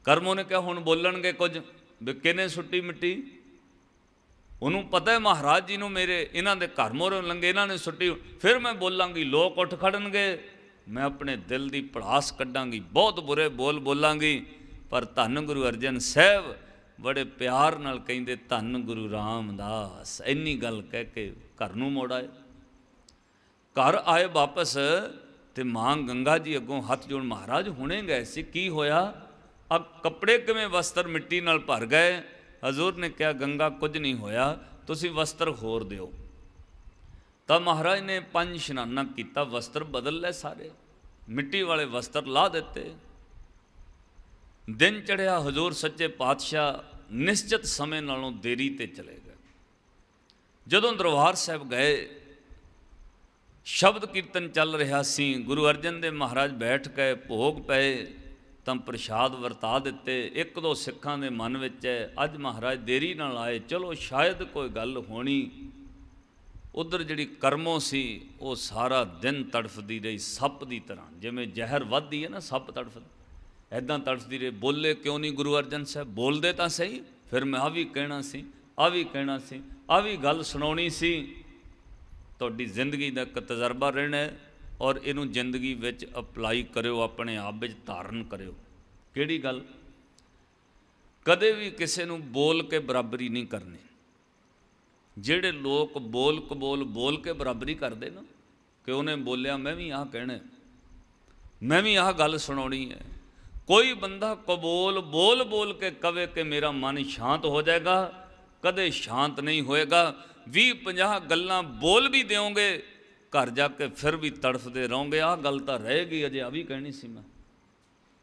ਕਰਮੋਂ ਨੇ ਕਿਹਾ ਹੁਣ ਬੋਲਣਗੇ ਕੁਝ ਵੀ ਕਿਹਨੇ ਸੁੱਟੀ ਮਿੱਟੀ। ਉਹਨੂੰ ਪਤਾ ਹੈ ਮਹਾਰਾਜ ਜੀ ਨੂੰ ਮੇਰੇ ਇਹਨਾਂ ਦੇ ਘਰ ਮੋਹਰੋਂ ਲੰਘੇ ਇਹਨਾਂ ਨੇ ਸੁੱਟੀ, ਫਿਰ ਮੈਂ ਬੋਲਾਂਗੀ, ਲੋਕ ਉੱਠ ਖੜਨਗੇ, ਮੈਂ ਆਪਣੇ ਦਿਲ ਦੀ ਭੜਾਸ ਕੱਢਾਂਗੀ, ਬਹੁਤ ਬੁਰੇ ਬੋਲ ਬੋਲਾਂਗੀ। ਪਰ ਧੰਨ ਗੁਰੂ ਅਰਜਨ ਸਾਹਿਬ ਬੜੇ ਪਿਆਰ ਨਾਲ ਕਹਿੰਦੇ ਧੰਨ ਗੁਰੂ ਰਾਮਦਾਸ। ਇੰਨੀ ਗੱਲ ਕਹਿ ਕੇ ਘਰ ਨੂੰ ਮੋੜ ਆਏ। ਘਰ ਆਏ ਵਾਪਸ ਤੇ ਮਾਂ ਗੰਗਾ ਜੀ ਅੱਗੋਂ ਹੱਥ ਜੋੜ, ਮਹਾਰਾਜ ਹੁਣੇ ਗਏ ਸੀ, ਕੀ ਹੋਇਆ? ਆ ਕੱਪੜੇ ਕਿਵੇਂ ਵਸਤਰ ਮਿੱਟੀ ਨਾਲ ਭਰ ਗਏ? ਹਜ਼ੂਰ ਨੇ ਕਿਹਾ ਗੰਗਾ ਕੁਝ ਨਹੀਂ ਹੋਇਆ, ਤੁਸੀਂ ਵਸਤਰ ਹੋਰ ਦਿਓ। ਤਾਂ ਮਹਾਰਾਜ ਨੇ 5 ਇਸ਼ਨਾਨਾ ਕੀਤਾ, ਵਸਤਰ ਬਦਲ ਲਏ ਸਾਰੇ, ਮਿੱਟੀ ਵਾਲੇ ਵਸਤਰ ਲਾ ਦਿੱਤੇ। ਦਿਨ ਚੜ੍ਹਿਆ, ਹਜ਼ੂਰ ਸੱਚੇ ਪਾਤਸ਼ਾਹ ਨਿਸ਼ਚਿਤ ਸਮੇਂ ਨਾਲੋਂ ਦੇਰੀ ਤੇ ਚਲੇ ਗਏ। ਜਦੋਂ ਦਰਬਾਰ ਸਾਹਿਬ ਗਏ, ਸ਼ਬਦ ਕੀਰਤਨ ਚੱਲ ਰਿਹਾ ਸੀ, ਗੁਰੂ ਅਰਜਨ ਦੇਵ ਮਹਾਰਾਜ ਬੈਠ ਕੇ ਭੋਗ ਪਏ ਤਾਂ ਪ੍ਰਸ਼ਾਦ ਵਰਤਾ ਦਿੱਤੇ। ਇੱਕ ਦੋ ਸਿੱਖਾਂ ਦੇ ਮਨ ਵਿੱਚ ਹੈ ਅੱਜ ਮਹਾਰਾਜ ਦੇਰੀ ਨਾਲ ਆਏ, ਚਲੋ ਸ਼ਾਇਦ ਕੋਈ ਗੱਲ ਹੋਣੀ। ਉਧਰ ਜਿਹੜੀ ਕਰਮੋਂ ਸੀ ਉਹ ਸਾਰਾ ਦਿਨ ਤੜਫਦੀ ਰਹੀ ਸੱਪ ਦੀ ਤਰ੍ਹਾਂ, ਜਿਵੇਂ ਜ਼ਹਿਰ ਵੱਧਦੀ ਹੈ ਨਾ ਸੱਪ ਤੜਫਦਾ, ਐਦਾਂ ਤੜਫਦੀ ਰਹੀ। ਬੋਲੇ ਕਿਉਂ ਨਹੀਂ ਗੁਰੂ ਅਰਜਨ ਸਾਹਿਬ? ਬੋਲਦੇ ਤਾਂ ਸਹੀ, ਫਿਰ ਮੈਂ ਆ ਵੀ ਕਹਿਣਾ ਸੀ, ਆ ਵੀ ਕਹਿਣਾ ਸੀ, ਆ ਵੀ ਗੱਲ ਸੁਣਾਉਣੀ ਸੀ। ਤੁਹਾਡੀ ਜ਼ਿੰਦਗੀ ਦਾ ਇੱਕ ਤਜਰਬਾ ਰਹਿਣਾ ਹੈ ਔਰ ਇਹਨੂੰ ਜ਼ਿੰਦਗੀ ਵਿੱਚ ਅਪਲਾਈ ਕਰਿਓ, ਆਪਣੇ ਆਪ ਵਿੱਚ ਧਾਰਨ ਕਰਿਓ। ਕਿਹੜੀ ਗੱਲ? ਕਦੇ ਵੀ ਕਿਸੇ ਨੂੰ ਬੋਲ ਕੇ ਬਰਾਬਰੀ ਨਹੀਂ ਕਰਨੀ। ਜਿਹੜੇ ਲੋਕ ਬੋਲ ਕਬੋਲ ਬੋਲ ਕੇ ਬਰਾਬਰੀ ਕਰਦੇ ਨਾ, ਕਿ ਉਹਨੇ ਬੋਲਿਆ ਮੈਂ ਵੀ ਆਹ ਕਹਿਣਾ, ਮੈਂ ਵੀ ਆਹ ਗੱਲ ਸੁਣਾਉਣੀ ਹੈ। ਕੋਈ ਬੰਦਾ ਕਬੋਲ ਬੋਲ ਬੋਲ ਕੇ ਕਵੇ ਕਿ ਮੇਰਾ ਮਨ ਸ਼ਾਂਤ ਹੋ ਜਾਏਗਾ, ਕਦੇ ਸ਼ਾਂਤ ਨਹੀਂ ਹੋਏਗਾ। 20-50 ਗੱਲਾਂ ਬੋਲ ਵੀ ਦਿਓਗੇ, ਘਰ ਜਾ ਕੇ ਫਿਰ ਵੀ ਤੜਫਦੇ ਰਹੋਗੇ। ਆਹ ਗੱਲ ਤਾਂ ਰਹੇਗੀ, ਅਜੇ ਆ ਵੀ ਕਹਿਣੀ ਸੀ ਮੈਂ।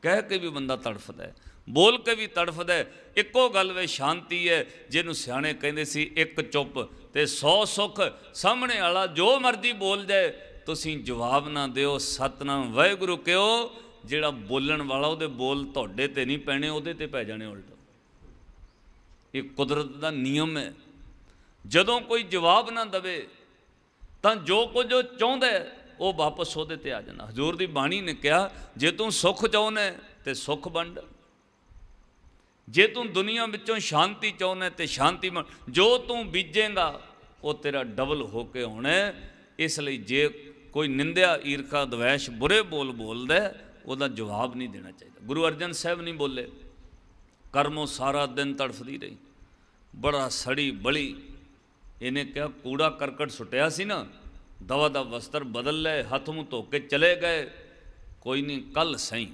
ਕਹਿ ਕੇ ਵੀ ਬੰਦਾ ਤੜਫਦਾ, ਬੋਲ ਕੇ ਵੀ ਤੜਫਦਾ। ਇੱਕੋ ਗੱਲ ਵੇ ਸ਼ਾਂਤੀ ਹੈ, ਜਿਹਨੂੰ ਸਿਆਣੇ ਕਹਿੰਦੇ ਸੀ ਇੱਕ ਚੁੱਪ ਤੇ 100 ਸੁੱਖ। ਸਾਹਮਣੇ ਵਾਲਾ ਜੋ ਮਰਜ਼ੀ ਬੋਲ ਜਾਏ, ਤੁਸੀਂ ਜਵਾਬ ਨਾ ਦਿਓ, ਸਤਨਾਮ ਵਾਹਿਗੁਰੂ ਕਿਉਂ। ਜਿਹੜਾ ਬੋਲਣ ਵਾਲਾ ਉਹਦੇ ਬੋਲ ਤੁਹਾਡੇ ਤੇ ਨਹੀਂ ਪੈਣੇ, ਉਹਦੇ ਤੇ ਪੈ ਜਾਣੇ ਉਲਟ। ਇਹ ਕੁਦਰਤ ਦਾ ਨਿਯਮ ਹੈ। ਜਦੋਂ ਕੋਈ ਜਵਾਬ ਨਾ ਦੇਵੇ ਤਾਂ ਜੋ ਕੁਝ ਉਹ ਚਾਹੁੰਦਾ ਉਹ ਵਾਪਸ ਉਹਦੇ ਤੇ ਆ ਜਾਂਦਾ। ਹਜ਼ੂਰ ਦੀ ਬਾਣੀ ਨੇ ਕਿਹਾ ਜੇ ਤੂੰ ਸੁੱਖ ਚਾਹੁੰਦਾ ਤੇ ਸੁੱਖ ਵੰਡ, ਜੇ ਤੂੰ ਦੁਨੀਆ ਵਿੱਚੋਂ ਸ਼ਾਂਤੀ ਚਾਹੁੰਦਾ ਤੇ ਸ਼ਾਂਤੀ ਵੰਡ। ਜੋ ਤੂੰ ਬੀਜੇਂਗਾ ਉਹ ਤੇਰਾ ਡਬਲ ਹੋ ਕੇ ਹੋਣਾ। ਇਸ ਲਈ ਜੇ ਕੋਈ ਨਿੰਦਿਆ ਈਰਖਾ ਦਵੈਸ਼ ਬੁਰੇ ਬੋਲ ਬੋਲਦਾ, ਉਹਦਾ ਜਵਾਬ ਨਹੀਂ ਦੇਣਾ ਚਾਹੀਦਾ। ਗੁਰੂ ਅਰਜਨ ਸਾਹਿਬ ਨਹੀਂ ਬੋਲੇ, ਕਰਮੋਂ ਸਾਰਾ ਦਿਨ ਤੜਫਦੀ ਰਹੀ, ਬੜਾ ਸੜੀ ਬਲੀ। ਇਹਨੇ ਕਿਹਾ ਕੂੜਾ ਕਰਕਟ ਸੁੱਟਿਆ ਸੀ ਨਾ, ਦਵਾ ਦਾ ਵਸਤਰ ਬਦਲ ਲਏ, ਹੱਥ ਮੂੰਹ ਧੋ ਕੇ ਚਲੇ ਗਏ, ਕੋਈ ਨਹੀਂ ਕੱਲ ਸਹੀ।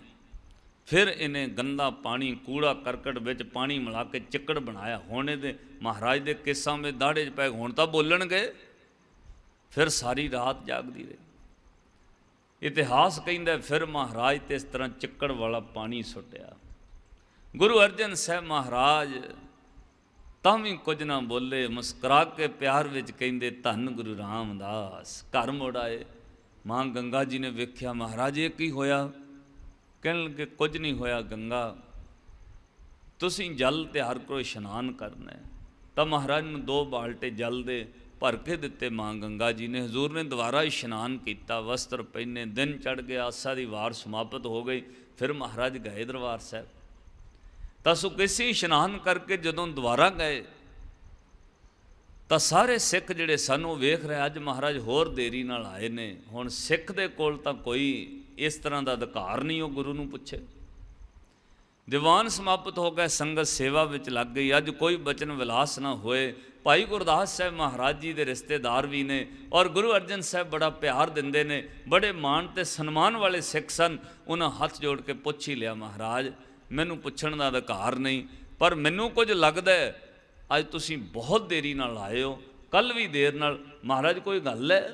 ਫਿਰ ਇਹਨੇ ਗੰਦਾ ਪਾਣੀ ਕੂੜਾ ਕਰਕਟ ਵਿੱਚ ਪਾਣੀ ਮਿਲਾ ਕੇ ਚਿੱਕੜ ਬਣਾਇਆ। ਹੁਣ ਇਹਦੇ ਮਹਾਰਾਜ ਦੇ ਕੇਸਾਂ ਵਿੱਚ ਦਾੜੇ 'ਚ ਪੈ, ਹੁਣ ਤਾਂ ਬੋਲਣਗੇ। ਫਿਰ ਸਾਰੀ ਰਾਤ ਜਾਗਦੀ ਰਹੀ। ਇਤਿਹਾਸ ਕਹਿੰਦਾ ਫਿਰ ਮਹਾਰਾਜ ਤੇ ਇਸ ਤਰ੍ਹਾਂ ਚਿੱਕੜ ਵਾਲਾ ਪਾਣੀ ਸੁੱਟਿਆ। ਗੁਰੂ ਅਰਜਨ ਸਾਹਿਬ ਮਹਾਰਾਜ ਤਾਂ ਵੀ ਕੁਝ ਨਾ ਬੋਲੇ, ਮੁਸਕਰਾ ਕੇ ਪਿਆਰ ਵਿੱਚ ਕਹਿੰਦੇ ਧੰਨ ਗੁਰੂ ਰਾਮਦਾਸ। ਘਰ ਮੁੜ ਆਏ। ਮਾਂ ਗੰਗਾ ਜੀ ਨੇ ਵੇਖਿਆ ਮਹਾਰਾਜ ਇਹ ਕੀ ਹੋਇਆ? ਕਹਿਣ ਲੱਗੇ ਕੁਝ ਨਹੀਂ ਹੋਇਆ ਗੰਗਾ, ਤੁਸੀਂ ਜਲ ਤਿਆਰ ਕਰੋ, ਇਸ਼ਨਾਨ ਕਰਨਾ। ਤਾਂ ਮਹਾਰਾਜ ਨੂੰ 2 ਬਾਲਟੇ ਜਲ ਦੇ ਭਰ ਕੇ ਦਿੱਤੇ ਮਾਂ ਗੰਗਾ ਜੀ ਨੇ। ਹਜ਼ੂਰ ਨੇ ਦੁਬਾਰਾ ਇਸ਼ਨਾਨ ਕੀਤਾ, ਵਸਤਰ ਪਹਿਨੇ, ਦਿਨ ਚੜ੍ਹ ਗਿਆ, ਆਸਾ ਦੀ ਵਾਰ ਸਮਾਪਤ ਹੋ ਗਈ। ਫਿਰ ਮਹਾਰਾਜ ਗਏ ਦਰਬਾਰ ਸਾਹਿਬ। ਤਾਂ ਸੁਕੇਸੀ ਇਸ਼ਨਾਨ ਕਰਕੇ ਜਦੋਂ ਦੁਬਾਰਾ ਗਏ ਤਾਂ ਸਾਰੇ ਸਿੱਖ ਜਿਹੜੇ ਸਨ ਉਹ ਵੇਖ ਰਹੇ ਅੱਜ ਮਹਾਰਾਜ ਹੋਰ ਦੇਰੀ ਨਾਲ ਆਏ ਨੇ। ਹੁਣ ਸਿੱਖ ਦੇ ਕੋਲ ਤਾਂ ਕੋਈ ਇਸ ਤਰ੍ਹਾਂ ਦਾ ਅਧਿਕਾਰ ਨਹੀਂ ਉਹ ਗੁਰੂ ਨੂੰ ਪੁੱਛੇ। ਦੀਵਾਨ ਸਮਾਪਤ ਹੋ ਗਏ, ਸੰਗਤ ਸੇਵਾ ਵਿੱਚ ਲੱਗ ਗਈ। ਅੱਜ ਕੋਈ ਬਚਨ ਵਿਲਾਸ ਨਾ ਹੋਏ। ਭਾਈ ਗੁਰਦਾਸ ਸਾਹਿਬ ਮਹਾਰਾਜ ਜੀ ਦੇ ਰਿਸ਼ਤੇਦਾਰ ਵੀ ਨੇ ਔਰ ਗੁਰੂ ਅਰਜਨ ਸਾਹਿਬ ਬੜਾ ਪਿਆਰ ਦਿੰਦੇ ਨੇ, ਬੜੇ ਮਾਣ ਤੇ ਸਨਮਾਨ ਵਾਲੇ ਸਿੱਖ ਸਨ। ਉਹਨਾਂ ਹੱਥ ਜੋੜ ਕੇ ਪੁੱਛ ਹੀ ਲਿਆ ਮਹਾਰਾਜ ਮੈਨੂੰ ਪੁੱਛਣ ਦਾ ਅਧਿਕਾਰ ਨਹੀਂ, ਪਰ ਮੈਨੂੰ ਕੁਝ ਲੱਗਦਾ ਅੱਜ ਤੁਸੀਂ ਬਹੁਤ ਦੇਰੀ ਨਾਲ ਆਏ ਹੋ, ਕੱਲ੍ਹ ਵੀ ਦੇਰ ਨਾਲ। ਮਹਾਰਾਜ ਕੋਈ ਗੱਲ ਹੈ?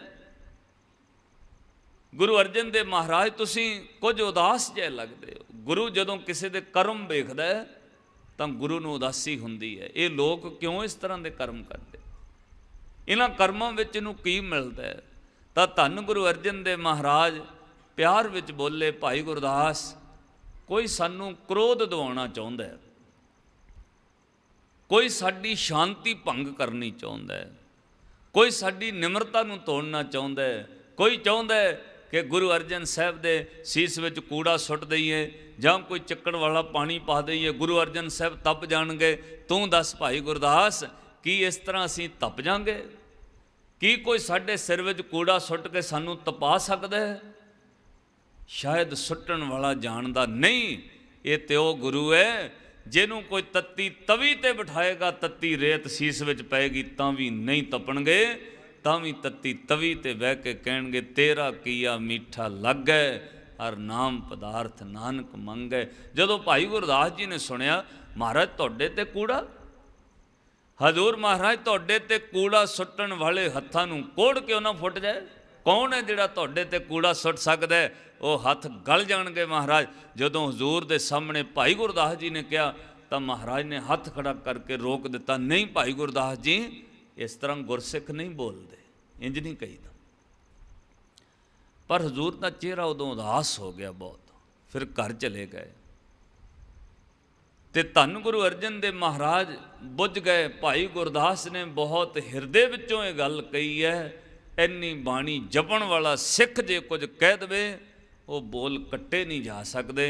ਗੁਰੂ ਅਰਜਨ ਦੇਵ ਮਹਾਰਾਜ ਤੁਸੀਂ ਕੁਝ ਉਦਾਸ ਜਿਹੇ ਲੱਗਦੇ ਹੋ। ਗੁਰੂ ਜਦੋਂ ਕਿਸੇ ਦੇ ਕਰਮ ਵੇਖਦਾ ਤਾਂ ਗੁਰੂ ਨੂੰ ਉਦਾਸੀ ਹੁੰਦੀ ਹੈ। ਇਹ ਲੋਕ ਕਿਉਂ ਇਸ ਤਰ੍ਹਾਂ ਦੇ ਕਰਮ ਕਰਦੇ? ਇਹਨਾਂ ਕਰਮਾਂ ਵਿੱਚ ਇਹਨੂੰ ਕੀ ਮਿਲਦਾ? ਤਾਂ ਧੰਨ ਗੁਰੂ ਅਰਜਨ ਦੇਵ ਮਹਾਰਾਜ ਪਿਆਰ ਵਿੱਚ ਬੋਲੇ ਭਾਈ ਗੁਰਦਾਸ कोई सानू क्रोध दिवाउणा चाहुंदा है, कोई साडी शांति भंग करनी चाहुंदा है, कोई साडी निमरता नूं तोड़ना चाहुंदा है, कोई चाहुंदा है कि गुरु अर्जन साहब दे सीस विच कूड़ा सुट दईए जां कोई चिक्कड़ वाला पानी पा दईए, गुरु अर्जन साहब तप जाणगे। तूं दस भाई गुरदास, की इस तरह असीं तप जांगे? की कोई साडे सिर विच कूड़ा सुट के सानू तपा सकदा है? शायद सुट्टण वाला जाणदा नहीं। ये ते ओ गुरु है जिन्हों कोई तत्ती तवी ते बिठाएगा, तत्ती रेत सीस विच पैगी तां भी नहीं तपणगे, तां भी तत्ती तवी ते बह के कहणगे तेरा किया मीठा लागै, हर नाम पदार्थ नानक मंगै। जदों भाई गुरदास जी ने सुनिया महाराज तुहाडे ते कूड़ा, हजूर महाराज तुहाडे ते कूड़ा सुट्टण वाले हत्थां नूं कोड़ क्यों ना फुट जाए? कौन है जिहड़ा तुहाडे ते कूड़ा सुट सकदा है? वो हथ गल जाणगे महाराज। जदों हजूर दे सामने भाई गुरदास जी ने कहा तो महाराज ने हथ खड़ा करके रोक दिता, नहीं भाई गुरदास जी इस तरह गुरसिख नहीं बोलते, इंज नहीं कहीदा। पर हजूर का चेहरा उदों उदास हो गया बहुत, फिर घर चले गए। ते धन गुरु अर्जन देव महाराज बुझ गए। भाई गुरदास ने बहुत हिरदे विचों ये गल कही है, इन्नी बाणी जपण वाला सिख जे कुछ कह दे वो बोल कट्टे नहीं जा सकते।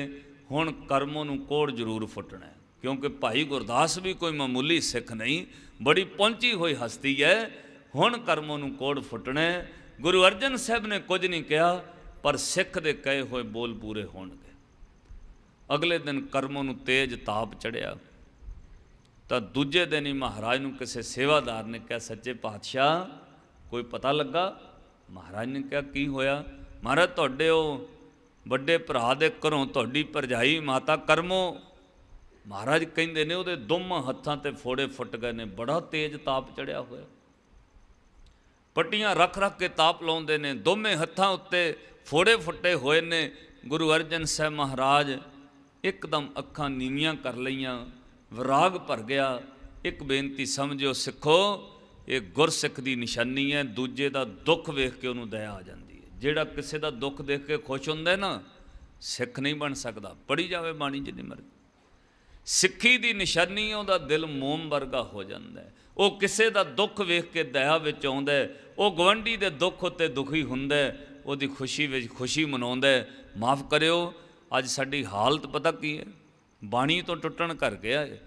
हुण कर्मों नूं कोड़ जरूर फुटना है, क्योंकि भाई गुरदास भी कोई मामूली सिख नहीं, बड़ी पहुंची हुई हस्ती है। हुण कर्मों नूं कोड़ फुटना है। गुरु अर्जन साहब ने कुछ नहीं कहा, पर सिख दे कहे हुए बोल पूरे होणगे। अगले दिन कर्मों नूं तेज ताप चढ़िया, तो दूजे दिन ही महाराज नूं किसी सेवादार ने कहा सच्चे पातशाह कोई पता लगा? महाराज ने कहा की होया? महाराज तुहाडे वड्डे भरा दे घरों तुहाडी भरजाई माता करमो, महाराज कहिंदे ने उहदे दोवां हत्थां ते फोड़े फुट गए ने, बड़ा तेज ताप चढ़िया होया। पट्टियां रख रख के ताप लाउंदे ने, दोवें हत्थां उत्ते फोड़े फुटे हुए ने। गुरु अर्जन साहब महाराज एकदम अखां नीवियां कर लईयां, विराग भर गया। एक बेनती समझो सिखो, ये गुरसिख की निशानी है, दूजे का दुख वेख के उन्होंने दया आ जाती है। जिहड़ा किसी का दुख देख के खुश हुंदा है ना, सिख नहीं बन सकता, पढ़ी जावे बाणी जिन्नी मर्जी। सिक्खी की निशानी उहदा दिल मोम वर्गा हो जाता है। वो किसी का दुख वेख के दया विच आउंदा है, वो गवंडी के दुख उत्ते दुखी हुंदा है, उहदी खुशी विच खुशी मनाउंदा है। माफ़ करियो अज साडी हालत पता की है? बाणी तो टुटण कर गया है।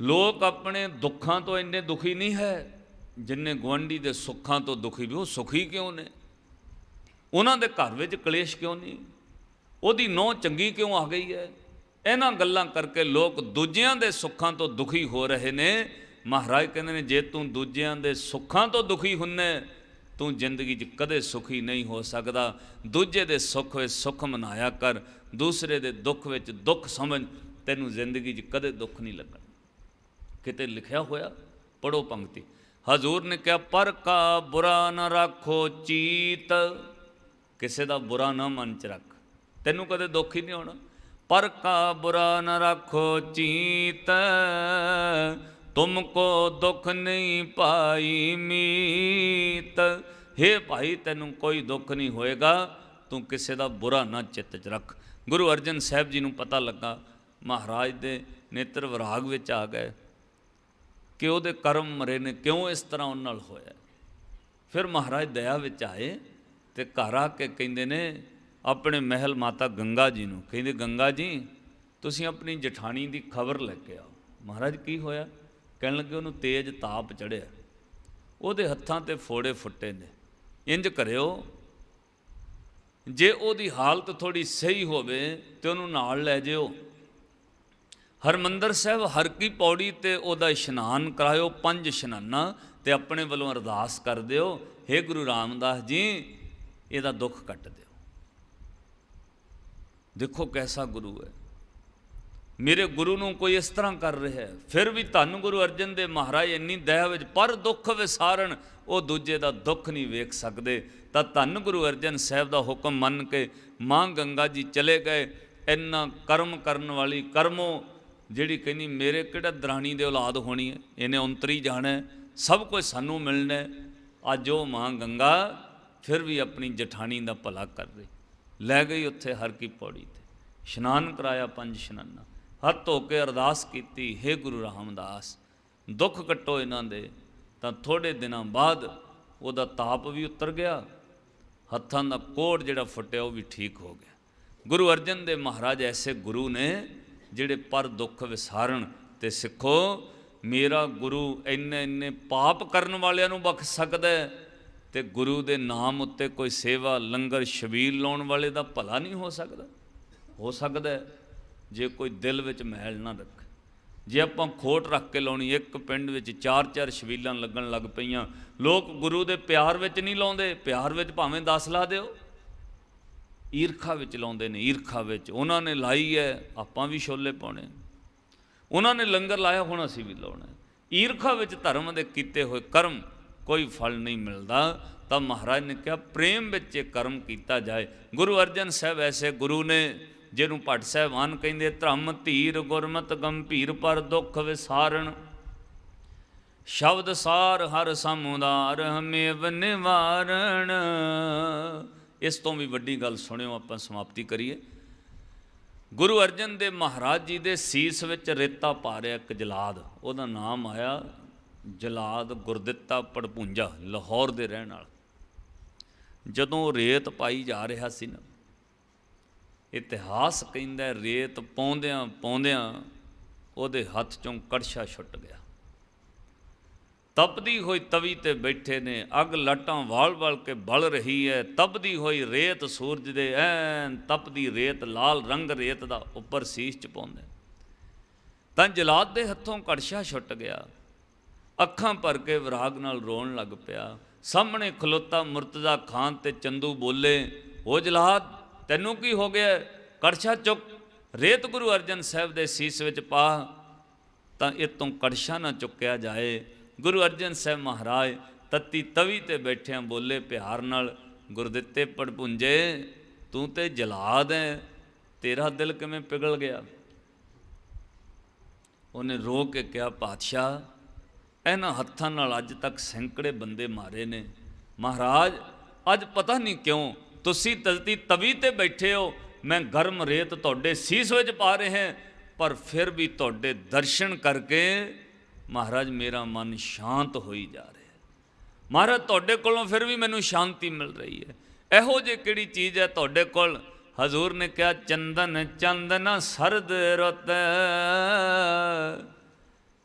लोग अपने दुखों तो इन्ने दुखी नहीं है जिन्ने गुआढ़ी के सुखों तो दुखी भी। वो सुखी क्यों ने? उन्हां दे घर विच कलेश क्यों नहीं? उहदी नौं चंगी क्यों आ गई है? इन्हां गल्लां करके लोग दूजियां दे सुखों तो दुखी हो रहे ने। महाराज कहते हैं जे तू दूजियां दे सुखों तो दुखी हुन्ने, तू जिंदगी च कदे सुखी नहीं हो सकता। दूजे दे सुख विच सुख मनाया कर, दूसरे दे दुख विच दुख समझ, तैनूं जिंदगी च कदे दुख नहीं लगना। किते लिखा होया, पढ़ो पंक्ति। हजूर ने कहा पर का बुरा न रखो चीत, किसी का बुरा ना मन च रख, तैनूं कदे दुख ही नहीं होना। पर का बुरा न रखो चीत, तुमको दुख नहीं पाई मीत। हे भाई तैनूं कोई दुख नहीं होएगा, तू किसी का बुरा ना चित्त च रख। गुरु अर्जन साहब जी नूं पता लगा, महाराज दे नेत्र विराग विच आ गए कि उहदे कर्म मरे ने, क्यों इस तरह उन्हां नाल होया। फिर महाराज दया विच आए ते घर आके कहिंदे ने अपने महल माता गंगा जी नूं, कहिंदे गंगा जी तुसीं अपनी जठानी की खबर लैके आओ। महाराज की होया? कहण लगे उहनूं तेज ताप चढ़िया, उहदे हत्थां ते फोड़े फुटे ने। इंज करियो जे उहदी हालत थोड़ी सही होवे ते उहनूं नाल लै जिओ। हरमंदर साहब हर की पौड़ी ते उहदा इशनान कराओ, 5 इशनाना ते अपने वालों अरदास कर दिओ, हे गुरु रामदास जी इहदा दुख कट दिओ। देखो कैसा गुरु है, मेरे गुरु नूं कोई इस तरह कर रहा है। फिर भी धन गुरु अर्जन देव महाराज इन्नी दया विच पर दुख विसारण, वो दूजे का दुख नहीं वेख सकते। तो धन गुरु अर्जन साहब का हुक्म मन के माँ गंगा जी चले गए। इन्ना कर्म करन वाली कर्मों जिहड़ी कहनी मेरे किहड़ा दराणी दे औलाद होनी है, इन्हें उंतरी जाना है, सब कुछ सानू मिलना है। अज वो माँ गंगा फिर भी अपनी जठानी का भला कर रही, लै गई उत्थे हर की पौड़ी ते। इशनान कराया 5 इशनाना, हथ धो के अरदास की, हे गुरु रामदास दुख कट्टो इन्हां दे। तां थोड़े दिनां बाद उहदा ताप भी उतर गया, हत्थां दा कोड़ जिहड़ा फुटिया वो भी ठीक हो गया। गुरु अर्जन देव महाराज ऐसे गुरु ने जिहड़े पर दुख विसारण। ते सिखो मेरा गुरु इन्ने इन्ने पाप करन वालियां नूं बख्श सकदा है, ते गुरु दे नाम उत्ते कोई सेवा लंगर छबील लाउण वाले दा भला नहीं हो सकदा। हो सकदा है जे कोई दिल विच मैल ना रखे। जे आपां खोट रख के लाउणी, एक पिंड विच 4-4 छबीलां लगन लग पईयां, लोग गुरु दे प्यार विच नहीं लाउंदे, प्यार विच भावें 10 ला दिओ, ईरखा विच लाउंदे ने। ईरखा विच उन्हां ने लाई है, आपां भी छोले पाउणे, उन्हां ने लंगर लाया हुण असीं भी लाउणा। ईरखा विच धर्म दे कीते होए कर्म कोई फल नहीं मिलता। तो महाराज ने कहा प्रेम विच कर्म कीता जाए। गुरु अर्जन साहब ऐसे गुरु ने जिन्हों भट्ट साहबान कहिंदे, धर्म धीर गुरमत गंभीर पर दुख विसारण, शब्द सार हर समुदार हमें निवारण। इस तो भी वड्डी गल सुनियो, आपां समाप्ति करिए। गुरु अर्जन देव महाराज जी दे सीस विच रेता पा रहा एक जलाद, उहदा नाम आया जलाद गुरदित्ता पड़भुंजा, लाहौर दे रहण वाला। जदों रेत पाई जा रहा सी ना, इतिहास कहिंदा रेत पाउंदियां पाउंदियां उहदे हथ चों कड़छा छुट गया। तपदी हुई तवी ते बैठे ने, अग लटां वाल वाल के बल रही है। तपदी हुई रेत सूरज दे ऐन तपदी रेत, लाल रंग रेत दा उपर सीस च पाउंदे। तां जलाद दे हथों कड़छा छुट गया, अखां भर के विराग नाल रोण लग पिया। सामने खलोता मुर्तज़ा खान ते चंदू बोले, ओ जलाद तैनूं की हो गया? कड़छा चुक, रेत गुरु अर्जन साहब दे सीस विच पा, तां इतों कड़छा ना चुक्या जाए। गुरु अर्जन साहब महाराज तत्ती तवी ते बैठिया बोले प्यार नाल, गुरदित्ते पड़भुंजे तू ते जलाद है, तेरा दिल किवें पिघल गया? उन्हें रो के कहा, पातशाह इन्हां हत्थां नाल अज तक सैकड़े बंदे मारे ने, महाराज अज पता नहीं क्यों तुसी तलती तवी ते बैठे हो, मैं गर्म रेत तुहाडे सीस विच पा रहे हैं, पर फिर भी तुहाडे दर्शन करके महाराज मेरा मन शांत होई जा रहा है। महाराज तुहाडे कोलों फिर भी मैनूं शांति मिल रही है। इहो जी किहड़ी चीज़ है तुहाडे कोल? हजूर ने कहा, चंदन चंदना सरद रुत,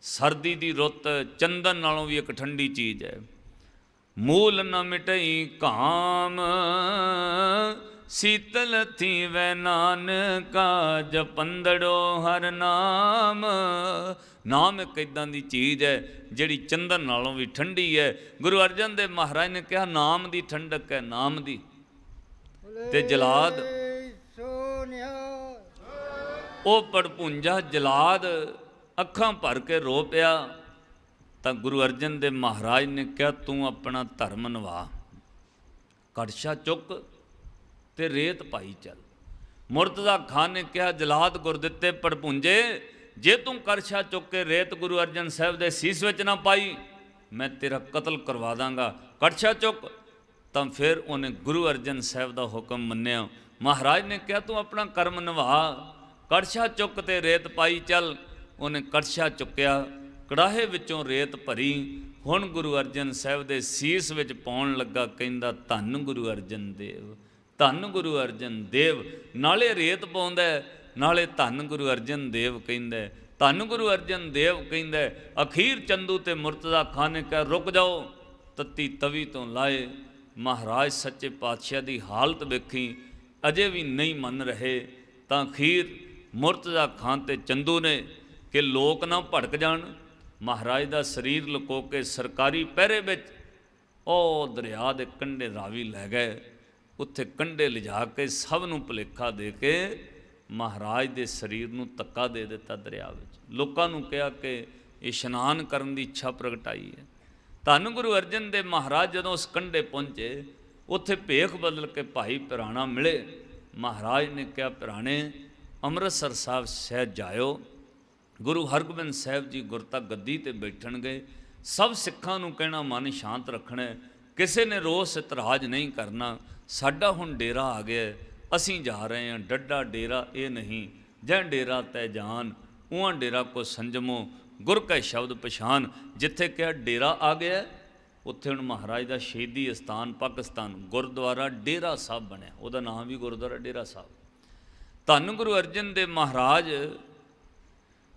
सर्दी दी रुत चंदन नालों भी एक ठंडी चीज़ है। मूल न मिटई काम, शीतल थी वै नानका, जपंदड़ो हर नाम। नाम एक इदां दी चीज़ है जिहड़ी चंदन नालों भी ठंडी है। गुरु अर्जन देव महाराज ने कहा नाम दी ठंडक है, नाम दी। ते जलाद ओ पड़भुंजा जलाद अखां भर के रो पिया। तो गुरु अर्जन देव महाराज ने कहा तू अपना धर्म निभा, कड़छा चुक ते रेत पाई चल। मुर्तज़ा खान ने कहा, जलाद गुरदित्ते पड़भुंजे जे तू कड़छा चुक के रेत गुरु अर्जन साहब दे सीस विच ना पाई, मैं तेरा कतल करवा दांगा, कड़छा चुक। तो फिर उन्हें गुरु अर्जन साहब का हुक्म मन्निया। महाराज ने कहा तू अपना कर्म निभा, कड़छा चुक ते रेत पाई चल। उन्हें कड़छा चुक्या, कड़ाहे विचों रेत भरी, हुण गुरु अर्जन साहब दे सीस विच पाउण लगा। कहंदा धन गुरु अर्जन देव, धन गुरु अर्जन देव। नाले रेत पाउंदा नाले धन गुरु अर्जन देव कहंदा, धन गुरु अर्जन देव कहंदा। अखीर चंदू ते मुर्तज़ा खान ने कहा रुक जाओ, तत्ती तवी तो लाए। महाराज सच्चे पातशाह की हालत वेखी, अजे भी नहीं मन रहे। तां अखीर मुर्तज़ा खान ते चंदू ने कि लोग ना भड़क जाण, महाराज का शरीर लुको के सरकारी पहरे विच ओ दरिया के कंढे रावी लै गए। उत्थे कंढे लिजा के सब नूं भुलेखा दे के महाराज के शरीर नूं धक्का दे दिता दरिया विच। लोकां नूं कहा कि इशनान करन दी इच्छा प्रगटाई है। धन गुरु अर्जन देव महाराज जदों उस कंढे पहुँचे, उत्थे भेख बदल के भाई पिराणा मिले। महाराज ने कहा पिराणे अमृतसर साहब सहज जायो। गुरु हरगोबिंद साहब जी गुरता गद्दी ते बैठण गए। सब सिखां नूं कहना मन शांत रखना है, किसी ने रोस इतराज नहीं करना। साडा हुण डेरा आ गया, असीं जा रहे हैं डड्डा डेरा ये नहीं, जै डेरा तै जान उहाँ डेरा को संजमो, गुर कै शब्द पछान। जिथे क्या डेरा आ गया उत्थे हुण महाराज का शहीदी अस्थान पाकिस्तान गुरुद्वारा डेरा साहब बनया, उहदा नाम भी गुरुद्वारा डेरा साहब। धन गुरु अर्जन देव महाराज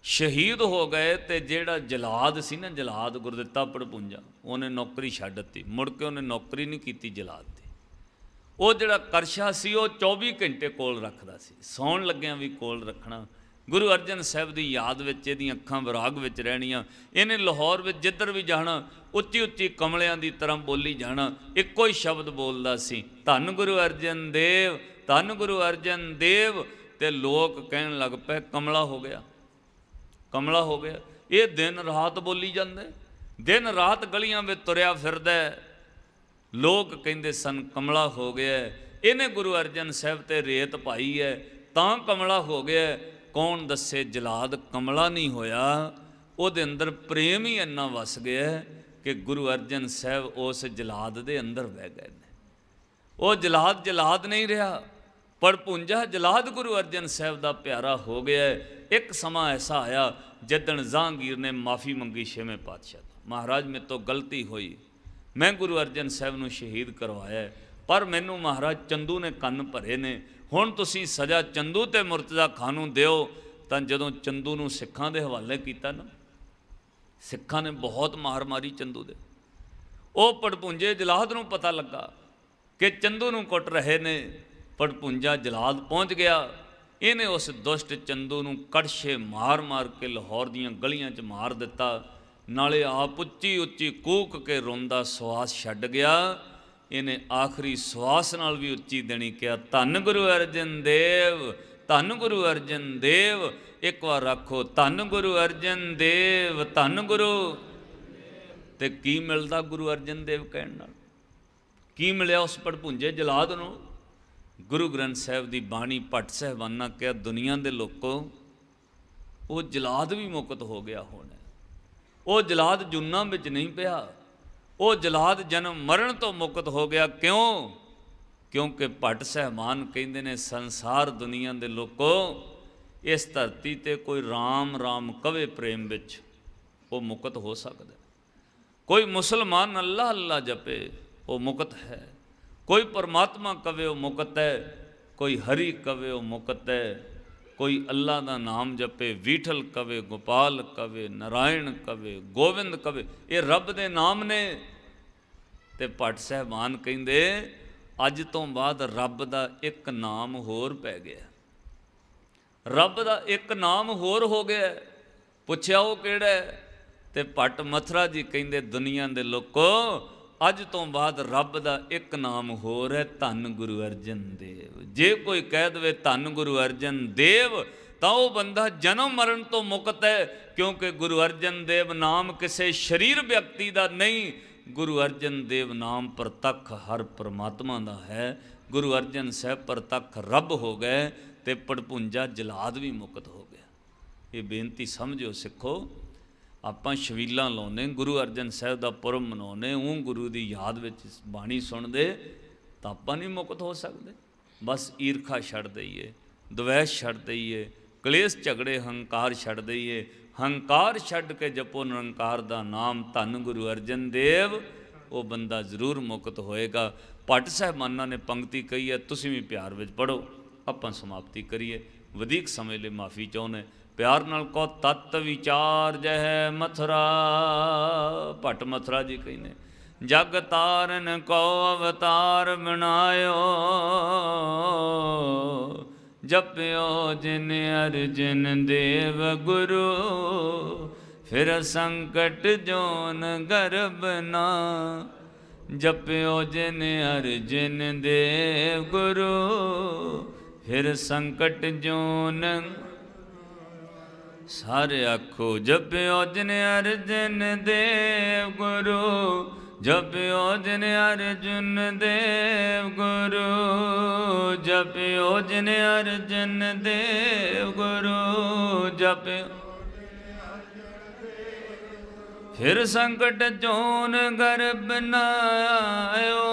शहीद हो गए तो जिहड़ा जलाद सी ना, जलाद गुरदित्ता पड़पूंजा, उन्हें नौकरी छड्ड दित्ती, मुड़ के उन्हें नौकरी नहीं की जलाद दी। वो जिहड़ा करशा सी वो 24 घंटे कोल रखदा सी, सौण लग्गियां भी कोल रखना। गुरु अर्जन साहब की याद विच इहदियां अखां विराग विच रहणियां। इहने लाहौर विच जिधर भी जाना उच्ची उच्ची कमलियां की तरह बोली जाना, इक्को ही शब्द बोलदा सी, धन गुरु अर्जन देव, धन गुरु अर्जन देव। ते लोग कहण लग पे कमला हो गया, कमला हो गया। ये दिन रात बोली जाते, दिन रात गलियां में तुरया फिरदा, लोग कहते सन कमला हो गया। इन्हें गुरु अर्जन साहब ते रेत पाई है तां कमला हो गया। कौन दसे जलाद कमला नहीं होया, उहदे अंदर प्रेम ही इन्ना वस गया कि गुरु अर्जन साहब उस जलाद दे अंदर बह गए। वो जलाद जलाद नहीं रहा, पड़पूंजा जलाद गुरु अर्जन साहब का प्यारा हो गया। एक समा ऐसा आया जिदन जहांगीर ने माफ़ी मंगी छेवें पातशाह, महाराज मेरे तो गलती हुई, मैं गुरु अर्जन साहब नूं शहीद करवाया, पर मैनू महाराज चंदू ने कन्न भरे ने, हुण तुसीं सज़ा चंदू ते मुर्तज़ा खां नूं दिओ। तां जदों चंदू नूं सिखां दे हवाले कीता ना, सिखां ने बहुत मार मारी चंदू दे। वो पड़पूंजे जलाद नूं पता लगा कि चंदू नूं कुट रहे ने, पड़पूंजा जलाद पहुँच गया। इन्हें उस दुष्ट चंदू नूं कड़छे मार मार के लाहौर दीयां गलियां च मार दिता, नाले आप उच्ची उच्ची कूक के रोंदा सवास छड्ड गया। इन्हें आखिरी सवास नाल भी उच्ची देनी कहा, धन गुरु अर्जन देव, धन गुरु अर्जन देव। एक बार आखो धन गुरु अर्जन देव, धन गुरु। ते की मिलदा गुरु अर्जन देव कहण नाल, की मिलिया उस पड़पूंजे जलाद नूं? गुरु ग्रंथ साहब की बाणी भट्ट साहबाना कहा, दुनिया के लोगों वो जलाद भी मुक्त हो गया होना, वो जलाद जुन्ना में नहीं पिया, वो जलाद जन्म मरण तो मुक्त हो गया। क्यों? क्योंकि भट्ट साहबान कहते ने संसार दुनिया के लोगों इस धरती ते कोई राम राम कवे प्रेम विच वो मुक्त हो सकता, कोई मुसलमान अल्लाह अल्लाह जपे वो मुक्त है, कोई परमात्मा कवे वो मुक्त है, कोई हरि कवे वो मुक्त है, कोई अल्लाह का नाम जपे, विठल कवे, गोपाल कवे, नारायण कवे, गोविंद कवे, ये रब दे नाम ने। ते भट्ट साहबान कहंदे अज तो बाद रब का एक नाम होर पै गया, रब का एक नाम होर हो गया। पुछया वो किहड़ा है? ते भट्ट मथुरा जी कहंदे दुनिया के लोगों अज तो बाद रब का एक नाम होर है, धन गुरु अर्जन देव। जे कोई कह दे धन गुरु अर्जन देव तो वह बंदा जन्म मरण तो मुक्त है, क्योंकि गुरु अर्जन देव नाम किसी शरीर व्यक्ति का नहीं, गुरु अर्जन देव नाम प्रतख हर परमात्मा का है। गुरु अर्जन साहब प्रतख रब हो गए तो पड़पूंजा जलाद भी मुक्त हो गया। ये बेनती समझो सिखो, आपां छबीलां लाउने, गुरु अर्जन साहब का पुरब मनाउने, ऊँ गुरु की याद विच बाणी सुनते तो आपां नहीं मुक्त हो सकते। बस ईरखा छड्ड दईए, द्वैश छड्ड दईए, कलेश झगड़े हंकार छड्ड दईए, हंकार छड्ड के जपो निरंकार का नाम, धन गुरु अर्जन देव, वो बंदा जरूर मुक्त होएगा। भट्ट साहबाना ने पंक्ति कही है, तुसीं भी प्यार विच पढ़ो, आपां समाप्ति करिए, वधिक समय लिए माफ़ी चाहुंदे। प्यार नाल को तत्त विचार जह मथुरा, भट्ट मथुरा जी कहने जग तारन को अवतार बनायो, जप्यो जिन अर्जन देव गुरु, फिर संकट जोन गर्भ ना। जप्यो जिन अर्जन देव गुरु, फिर संकट जोन। सारे आखो जप्यो जिन अर्जन देव गुरु, जप्यो जिन अर्जन देव गुरु, जप्यो जिन अर्जन देव गुरु, जप्यो फिर संकट जोन गर्भ न आयो,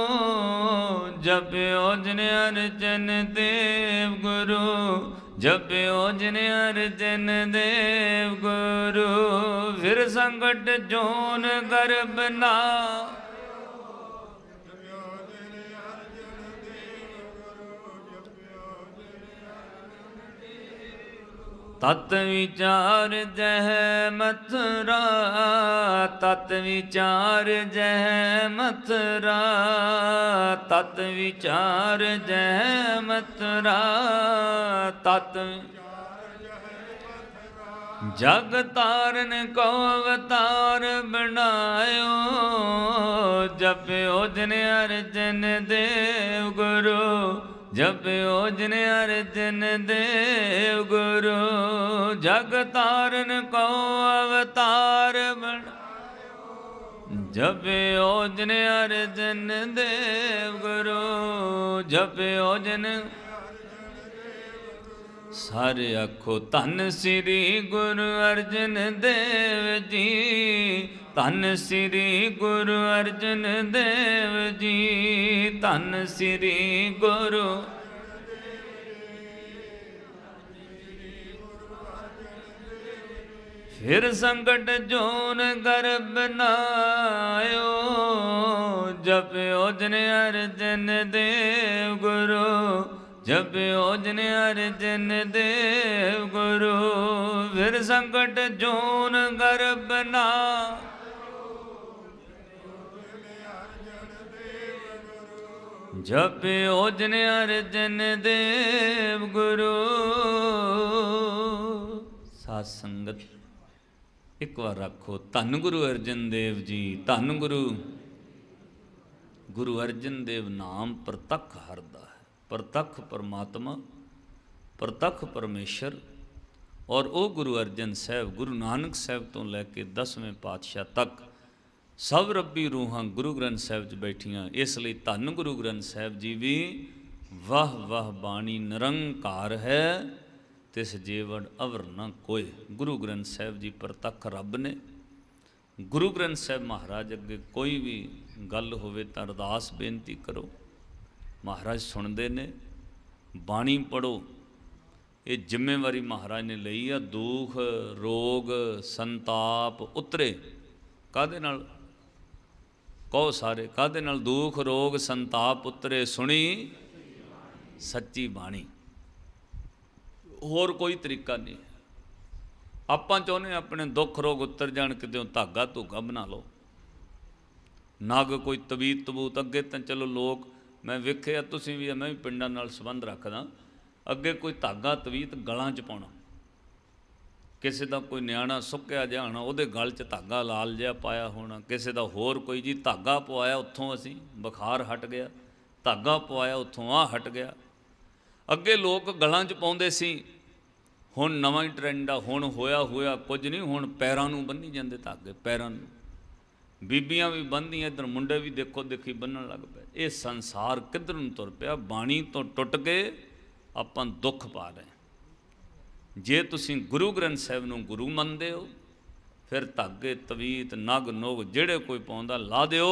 जप्यो जिन अर्जन देव गुरु, जप्यो जिन अर्जन देव गुरु। फिर संकट जोन गर्भ न तत् विचार जह मथुरा, तत् विचार जह मथुरा, तत् विचार जह मथुरा, तत् जग तारन को अवतार बनायो, जप्यो जिन अर्जन देव गुरु, जप्यो जिन अर्जन देव गुरु। जग तारन को अवतार बनायो, जप्यो जिन अर्जन देव गुरु, जप्यो जिन। सारे आखो धन श्री गुरु अर्जन देव जी, धन श्री गुरु अर्जन देव जी, धन श्री गुरु। फिर संकट जोन गर्भ न आयो, जप्यो जिन अर्जन देव गुरु, जप्यो जिन अर्जन देव गुरु। फिर संकट जोन गर्भ न, जप्यो जिन अर्जन देव गुरु। साध संगत एक बार आखो धन गुरु अर्जन देव जी, धन गुरु। गुरु अर्जन देव नाम प्रतख हरदा है, प्रतख परमात्मा, प्रतख परमेश्वर। और वो गुरु अर्जन साहब, गुरु नानक साहब तो लैके 10वें पातशाह तक सब रब्बी रूहां गुरु ग्रंथ साहब च बैठियां। इसलिए धन गुरु ग्रंथ साहब जी भी वाह वाह बाणी निरंकार है, तिस जेवड़ अवर न कोय। गुरु ग्रंथ साहब जी प्रतख रब ने। गुरु ग्रंथ साहब महाराज अगे कोई भी गल होवे तां अरदास बेनती करो, महाराज सुनते ने। बाणी पढ़ो, ये जिम्मेवारी महाराज ने लई आ। दुख रोग संताप उतरे कादे नाल, कहो सारे कादे नाल? दुख रोग संताप उतरे सुनी सच्ची बाणी। होर कोई तरीका नहीं। आपां चाहुंदे अपने दुख रोग उतर जाण, कितों धागा धूगा बना लो, नग कोई तबीत तबूत। अगे तो चलो लोग मैं वेखिया, तुसीं भी, मैं भी पिंडां नाल संबंध रखदा। अगे कोई धागा तवीत गलां च पाउणा, किसी का कोई न्याणा सुक्या जिहा होना, उहदे गल च धागा लाल जिहा पाया होना। किसी का होर कोई जी धागा पवाया, उत्थों असीं बुखार हट गया, धागा पवाया उत्थों आ हट गया। अगे लोग गलां च पाउंदे सी, हुण नवां ही ट्रेंड आ। हुण होया कुछ नहीं, हुण पैरां नूं बन्नी जांदे धागे, पैरां नूं। बीबियां भी बन्नदियां, इधर मुंडे भी देखो देखी बन्नण लग पए। ये संसार किधर नूं तुर पिया? बाणी तो टुट के आपां दुख पा रहे। जे तुसीं गुरु ग्रंथ साहिब नूं गुरु मनदे हो, फिर धागे तवीत नग नोग जिहड़े कोई पाउंदा ला दिओ।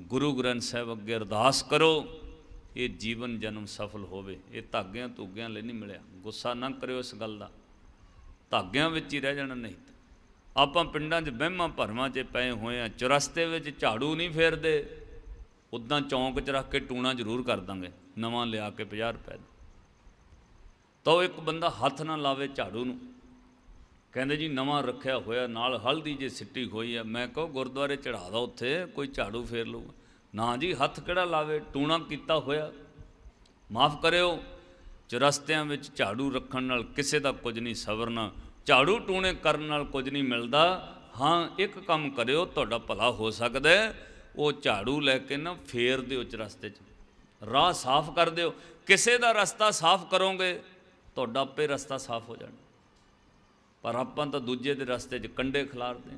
गुरु ग्रंथ साहिब अगे अरदास करो, ये जीवन जन्म सफल होवे। ये धागियां धूगियां ले नहीं मिलिया। गुस्सा ना करियो इस गल दा, धागियां विच ही रह जाना। नहीं आपां पिंडां 'च वहमां भरमां 'च पए होए आ। चौरस्ते विच झाड़ू नहीं फेरदे, उदां चौंक 'च रख के टूणा जरूर कर दांगे नवां लिया के 50 रुपए दा। तो एक बंदा हथ ना लावे झाड़ू नूं, कहंदे जी नवां रखिया होया, नाल हल्दी जे सिੱਟੀ होई है। मैं कहो गुरुद्वारे चढ़ा दो, उत्थे कोई झाड़ू फेर लूगा। ना जी, हथ किहड़ा लावे, टूणा कीता होया। माफ़ करियो, चौरस्तियां विच झाड़ू रखण नाल किसे दा कुछ नहीं सवरना, झाड़ू टूणे करन नाल कुछ नहीं मिलदा। हाँ, एक काम करियो, तुहाडा भला हो सकदा है। वो झाड़ू लैके ना फेर दिओ चौरस्ते 'च, राह साफ कर दिओ। किसे दा रस्ता साफ करोगे तुहाडा आपे रस्ता साफ हो जाना। पर आपां तां दूजे दे रस्ते 'च कंडे खिलारदे।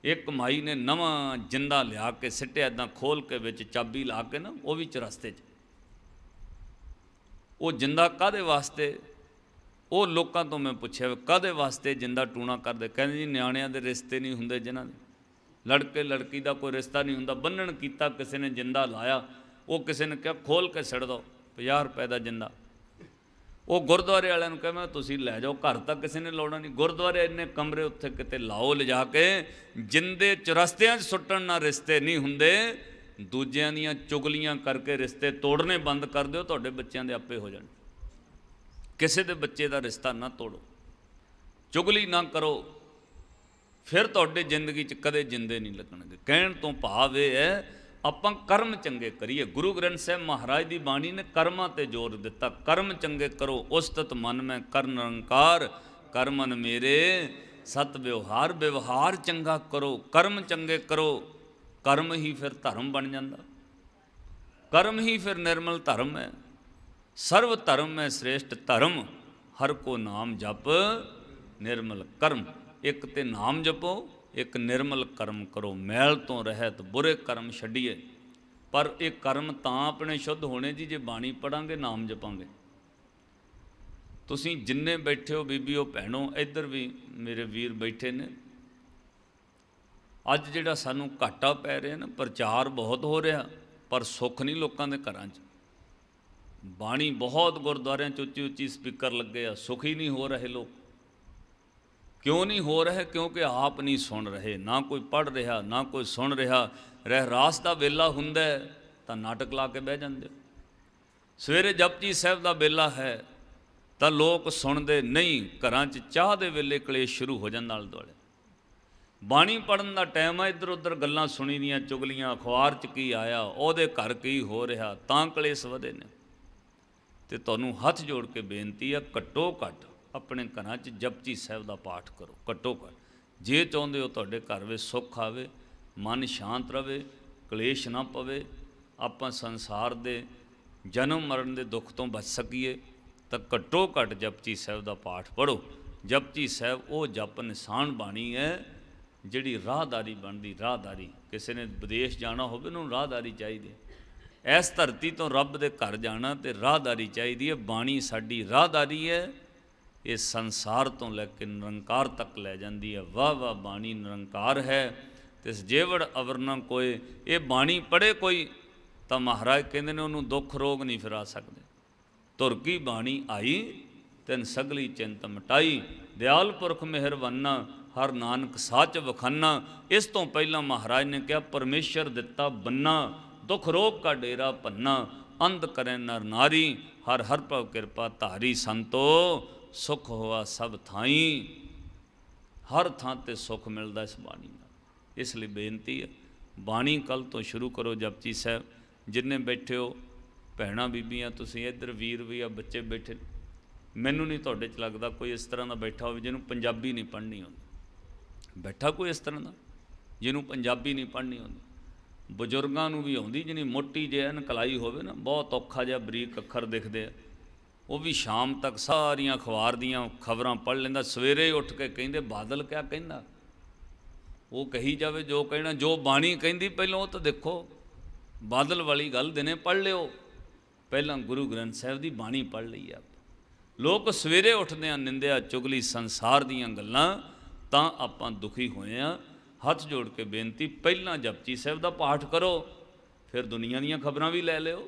एक माई ने नवां जिंदा लिया के सिੱਟਿਆ, इदां खोल के विच चाबी ला के ना, वो भी चौरस्ते 'च। वो जिंदा काहदे वास्ते? ਉਹ ਲੋਕਾਂ ਤੋਂ ਮੈਂ ਪੁੱਛਿਆ ਕਾਹਦੇ ਵਾਸਤੇ ਜਿੰਦਾ ਟੂਣਾ ਕਰਦੇ, ਕਹਿੰਦੇ ਜੀ ਨਿਆਣਿਆਂ ਦੇ ਰਿਸ਼ਤੇ ਨਹੀਂ ਹੁੰਦੇ ਜਿਨ੍ਹਾਂ ਦੇ, ਲੜਕੇ ਲੜਕੀ ਦਾ ਕੋਈ ਰਿਸ਼ਤਾ ਨਹੀਂ ਹੁੰਦਾ। ਬੰਨਣ ਕੀਤਾ ਕਿਸੇ ਨੇ ਜਿੰਦਾ ਲਾਇਆ, ਉਹ ਕਿਸੇ ਨੇ ਕਿਹਾ ਖੋਲ ਕੇ ਛੱਡ ਦਿਓ 50 ਰੁਪਏ ਦਾ ਜਿੰਦਾ। ਉਹ ਗੁਰਦੁਆਰੇ ਵਾਲਿਆਂ ਨੂੰ ਕਹਿੰਦਾ ਤੁਸੀਂ ਲੈ ਜਾਓ, ਘਰ ਤਾਂ ਕਿਸੇ ਨੇ ਲਾਉਣਾ ਨਹੀਂ। ਗੁਰਦੁਆਰੇ ਇੰਨੇ ਕਮਰੇ ਉੱਥੇ ਕਿਤੇ ਲਾਓ ਲਿਜਾ ਕੇ, ਜਿੰਦੇ ਚੁਰਸਤਿਆਂ 'ਚ ਸੁੱਟਣ ਨਾਲ ਰਿਸ਼ਤੇ ਨਹੀਂ ਹੁੰਦੇ। ਦੂਜਿਆਂ ਦੀਆਂ ਚੁਗਲੀਆਂ ਕਰਕੇ ਰਿਸ਼ਤੇ ਤੋੜਨੇ ਬੰਦ ਕਰ ਦਿਓ, ਤੁਹਾਡੇ ਬੱਚਿਆਂ ਦੇ ਆਪੇ ਹੋ ਜਾਣ। ਕਿਸੇ ਦੇ ਬੱਚੇ ਦਾ ਰਿਸ਼ਤਾ ਨਾ ਤੋੜੋ, ਚੁਗਲੀ ਨਾ ਕਰੋ, ਫਿਰ ਤੁਹਾਡੇ ਜ਼ਿੰਦਗੀ 'ਚ ਕਦੇ ਜਿੰਦੇ ਨਹੀਂ ਲੱਗਣਗੇ। ਕਹਿਣ ਤੋਂ ਭਾਵ ਇਹ ਹੈ ਆਪਾਂ ਕਰਮ ਚੰਗੇ ਕਰੀਏ। ਗੁਰੂ ਗ੍ਰੰਥ ਸਾਹਿਬ ਮਹਾਰਾਜ ਦੀ ਬਾਣੀ ਨੇ ਕਰਮਾਂ 'ਤੇ ਜ਼ੋਰ ਦਿੱਤਾ। ਕਰਮ ਚੰਗੇ ਕਰੋ, ਉਸਤਤ ਮਨ ਮੈਂ ਕਰ ਨਿਰੰਕਾਰ, ਕਰ ਮਨ ਮੇਰੇ ਸਤ ਵਿਵਹਾਰ। ਵਿਵਹਾਰ ਚੰਗਾ ਕਰੋ, ਕਰਮ ਚੰਗੇ ਕਰੋ, ਕਰਮ ਹੀ ਫਿਰ ਧਰਮ ਬਣ ਜਾਂਦਾ। ਕਰਮ ਹੀ ਫਿਰ ਨਿਰਮਲ ਧਰਮ ਹੈ। ਸਰਵ ਧਰਮ ਮੈਂ ਸ੍ਰੇਸ਼ਟ ਧਰਮ, ਹਰ ਕੋ ਨਾਮ ਜਪ ਨਿਰਮਲ ਕਰਮ। ਇੱਕ ਤੇ ਨਾਮ ਜਪੋ, ਇੱਕ ਨਿਰਮਲ ਕਰਮ ਕਰੋ। ਮੈਲ ਤੋਂ ਰਹਿਤ ਬੁਰੇ ਕਰਮ ਛੱਡੀਏ। ਪਰ ਇਹ ਕਰਮ ਤਾਂ ਆਪਣੇ ਸ਼ੁੱਧ ਹੋਣੇ ਜੀ ਜੇ ਬਾਣੀ ਪੜਾਂਗੇ, ਨਾਮ ਜਪਾਂਗੇ। ਤੁਸੀਂ ਜਿੰਨੇ ਬੈਠੇ ਹੋ ਬੀਬੀਓ ਭੈਣੋ, ਇੱਧਰ ਵੀ ਮੇਰੇ ਵੀਰ ਬੈਠੇ ਨੇ, ਅੱਜ ਜਿਹੜਾ ਸਾਨੂੰ ਘਾਟਾ ਪੈ ਰਿਹਾ ਨਾ, ਪ੍ਰਚਾਰ ਬਹੁਤ ਹੋ ਰਿਹਾ ਪਰ ਸੁੱਖ ਨਹੀਂ ਲੋਕਾਂ ਦੇ ਘਰਾਂ 'ਚ। ਬਾਣੀ ਬਹੁਤ ਗੁਰਦੁਆਰਿਆਂ 'ਚ ਉੱਚੀ ਉੱਚੀ ਸਪੀਕਰ ਲੱਗੇ ਆ, ਸੁਖੀ ਨਹੀਂ ਹੋ ਰਹੇ ਲੋਕ। ਕਿਉਂ ਨਹੀਂ ਹੋ ਰਹੇ? ਕਿਉਂਕਿ ਆਪ ਨਹੀਂ ਸੁਣ ਰਹੇ, ਨਾ ਕੋਈ ਪੜ੍ਹ ਰਿਹਾ ਨਾ ਕੋਈ ਸੁਣ ਰਿਹਾ। ਰਹਿਰਾਸ ਦਾ ਵੇਲਾ ਹੁੰਦਾ ਤਾਂ ਨਾਟਕ ਲਾ ਕੇ ਬਹਿ ਜਾਂਦੇ। ਸਵੇਰੇ ਜਪਜੀ ਸਾਹਿਬ ਦਾ ਵੇਲਾ ਹੈ ਤਾਂ ਲੋਕ ਸੁਣਦੇ ਨਹੀਂ, ਘਰਾਂ 'ਚ ਚਾਹ ਦੇ ਵੇਲੇ ਕਲੇਸ਼ ਸ਼ੁਰੂ ਹੋ ਜਾਂਦਾ ਆਲੇ ਦੁਆਲੇ। ਬਾਣੀ ਪੜ੍ਹਨ ਦਾ ਟਾਈਮ ਆ, ਇੱਧਰ ਉੱਧਰ ਗੱਲਾਂ ਸੁਣੀ ਦੀਆਂ, ਚੁਗਲੀਆਂ, ਅਖਬਾਰ 'ਚ ਕੀ ਆਇਆ, ਉਹਦੇ ਘਰ ਕੀ ਹੋ ਰਿਹਾ, ਤਾਂ ਕਲੇਸ਼ ਵਧੇ ਨੇ। ਤੇ ਤੁਹਾਨੂੰ ਹੱਥ ਜੋੜ ਕੇ ਬੇਨਤੀ ਆ, ਘੱਟੋ ਘੱਟ ਆਪਣੇ ਘਰਾਂ 'ਚ ਜਪਜੀ ਸਾਹਿਬ ਦਾ ਪਾਠ ਕਰੋ, ਘੱਟੋ ਘੱਟ। ਜੇ ਚਾਹੁੰਦੇ ਹੋ ਤੁਹਾਡੇ ਘਰ ਵਿੱਚ ਸੁੱਖ ਆਵੇ, ਮਨ ਸ਼ਾਂਤ ਰਵੇ, ਕਲੇਸ਼ ਨਾ ਪਵੇ, ਆਪਾਂ ਸੰਸਾਰ ਦੇ ਜਨਮ ਮਰਨ ਦੇ ਦੁੱਖ ਤੋਂ ਬਚ ਸਕੀਏ, ਤਾਂ ਘੱਟੋ ਘੱਟ ਜਪਜੀ ਸਾਹਿਬ ਦਾ ਪਾਠ ਪੜ੍ਹੋ। ਜਪਜੀ ਸਾਹਿਬ ਉਹ ਜਪ ਨਿਸ਼ਾਨ ਬਾਣੀ ਹੈ ਜਿਹੜੀ ਰਾਹਦਾਰੀ ਬਣਦੀ। ਰਾਹਦਾਰੀ, ਕਿਸੇ ਨੇ ਵਿਦੇਸ਼ ਜਾਣਾ ਹੋਵੇ ਉਹਨੂੰ ਰਾਹਦਾਰੀ ਚਾਹੀਦੀ ਹੈ। ਇਸ ਧਰਤੀ ਤੋਂ ਰੱਬ ਦੇ ਘਰ ਜਾਣਾ ਤੇ ਰਾਹਦਾਰੀ ਚਾਹੀਦੀ ਹੈ। ਬਾਣੀ ਸਾਡੀ ਰਾਹਦਾਰੀ ਹੈ, ਇਹ ਸੰਸਾਰ ਤੋਂ ਲੈ ਕੇ ਨਿਰੰਕਾਰ ਤੱਕ ਲੈ ਜਾਂਦੀ ਹੈ। ਵਾਹ ਵਾਹ ਬਾਣੀ ਨਿਰੰਕਾਰ ਹੈ। ਤੇ ਜੇਵੜ ਅਵਰ ਨਾ ਕੋਏ, ਇਹ ਬਾਣੀ ਪੜ੍ਹੇ ਕੋਈ ਤਾਂ ਮਹਾਰਾਜ ਕਹਿੰਦੇ ਨੇ ਉਹਨੂੰ ਦੁੱਖ ਰੋਗ ਨਹੀਂ ਫਿਰਾ ਸਕਦੇ। ਧੁਰ ਕੀ ਬਾਣੀ ਆਈ ਤੈਨ ਸਗਲੀ ਚਿੰਤ ਮਿਟਾਈ, ਦਿਆਲ ਪੁਰਖ ਮਿਹਰਬਾਨਾ, ਹਰ ਨਾਨਕ ਸਾਚ ਵਖਾਨਾ। ਇਸ ਤੋਂ ਪਹਿਲਾਂ ਮਹਾਰਾਜ ਨੇ ਕਿਹਾ ਪਰਮੇਸ਼ਰ ਦਿੱਤਾ ਬੰਨਾ, ਦੁੱਖ ਰੋਗ ਕਾ ਡੇਰਾ ਭੰਨਾ, ਅੰਧ ਕਰੇ ਨਰ ਨਾਰੀ, ਹਰ ਹਰ ਪ੍ਰਭ ਕਿਰਪਾ ਧਾਰੀ। ਸੰਤੋ ਸੁਖ ਹੋਆ ਸਭ ਥਾਈ, ਹਰ ਥਾਂ ਤੇ ਸੁੱਖ ਮਿਲਦਾ ਇਸ ਬਾਣੀ ਨਾਲ। ਇਸ ਲਈ ਬੇਨਤੀ ਹੈ, ਬਾਣੀ ਕੱਲ੍ਹ ਤੋਂ ਸ਼ੁਰੂ ਕਰੋ ਜਪਜੀ ਸਾਹਿਬ। ਜਿੰਨੇ ਬੈਠੇ ਹੋ ਭੈਣਾਂ ਬੀਬੀਆਂ, ਤੁਸੀਂ ਇੱਧਰ ਵੀਰ ਵੀ ਆ, ਬੱਚੇ ਬੈਠੇ, ਮੈਨੂੰ ਨਹੀਂ ਤੁਹਾਡੇ 'ਚ ਲੱਗਦਾ ਕੋਈ ਇਸ ਤਰ੍ਹਾਂ ਦਾ ਬੈਠਾ ਹੋਵੇ ਜਿਹਨੂੰ ਪੰਜਾਬੀ ਨਹੀਂ ਪੜ੍ਹਨੀ ਆਉਂਦੀ। ਬੈਠਾ ਕੋਈ ਇਸ ਤਰ੍ਹਾਂ ਦਾ ਜਿਹਨੂੰ ਪੰਜਾਬੀ ਨਹੀਂ ਪੜ੍ਹਨੀ ਆਉਂਦੀ। ਬਜ਼ੁਰਗਾਂ ਨੂੰ ਵੀ ਆਉਂਦੀ, ਜਿਹਨੀ ਮੋਟੀ ਜਿਹੀ ਨਕਲਾਈ ਹੋਵੇ ਨਾ, ਬਹੁਤ ਔਖਾ ਜਿਹਾ ਬਰੀਕ ਅੱਖਰ ਦਿਖਦੇ ਆ, ਉਹ ਵੀ ਸ਼ਾਮ ਤੱਕ ਸਾਰੀਆਂ ਅਖਬਾਰ ਦੀਆਂ ਖਬਰਾਂ ਪੜ੍ਹ ਲੈਂਦਾ। ਸਵੇਰੇ ਉੱਠ ਕੇ ਕਹਿੰਦੇ ਬਾਦਲ ਕਿਆ ਕਹਿੰਦਾ, ਉਹ ਕਹੀ ਜਾਵੇ ਜੋ ਕਹਿਣਾ। ਜੋ ਬਾਣੀ ਕਹਿੰਦੀ ਪਹਿਲਾਂ ਉਹ ਤਾਂ ਦੇਖੋ, ਬਾਦਲ ਵਾਲੀ ਗੱਲ ਦਿਨੇ ਪੜ੍ਹ ਲਿਓ, ਪਹਿਲਾਂ ਗੁਰੂ ਗ੍ਰੰਥ ਸਾਹਿਬ ਦੀ ਬਾਣੀ ਪੜ੍ਹ ਲਈ ਆਪ। ਲੋਕ ਸਵੇਰੇ ਉੱਠਦੇ ਆ ਨਿੰਦਿਆ ਚੁਗਲੀ ਸੰਸਾਰ ਦੀਆਂ ਗੱਲਾਂ, ਤਾਂ ਆਪਾਂ ਦੁਖੀ ਹੋਏ ਆ। ਹੱਥ ਜੋੜ ਕੇ ਬੇਨਤੀ, ਪਹਿਲਾਂ ਜਪਜੀ ਸਾਹਿਬ ਦਾ ਪਾਠ ਕਰੋ, ਫਿਰ ਦੁਨੀਆ ਦੀਆਂ ਖਬਰਾਂ ਵੀ ਲੈ ਲਿਓ।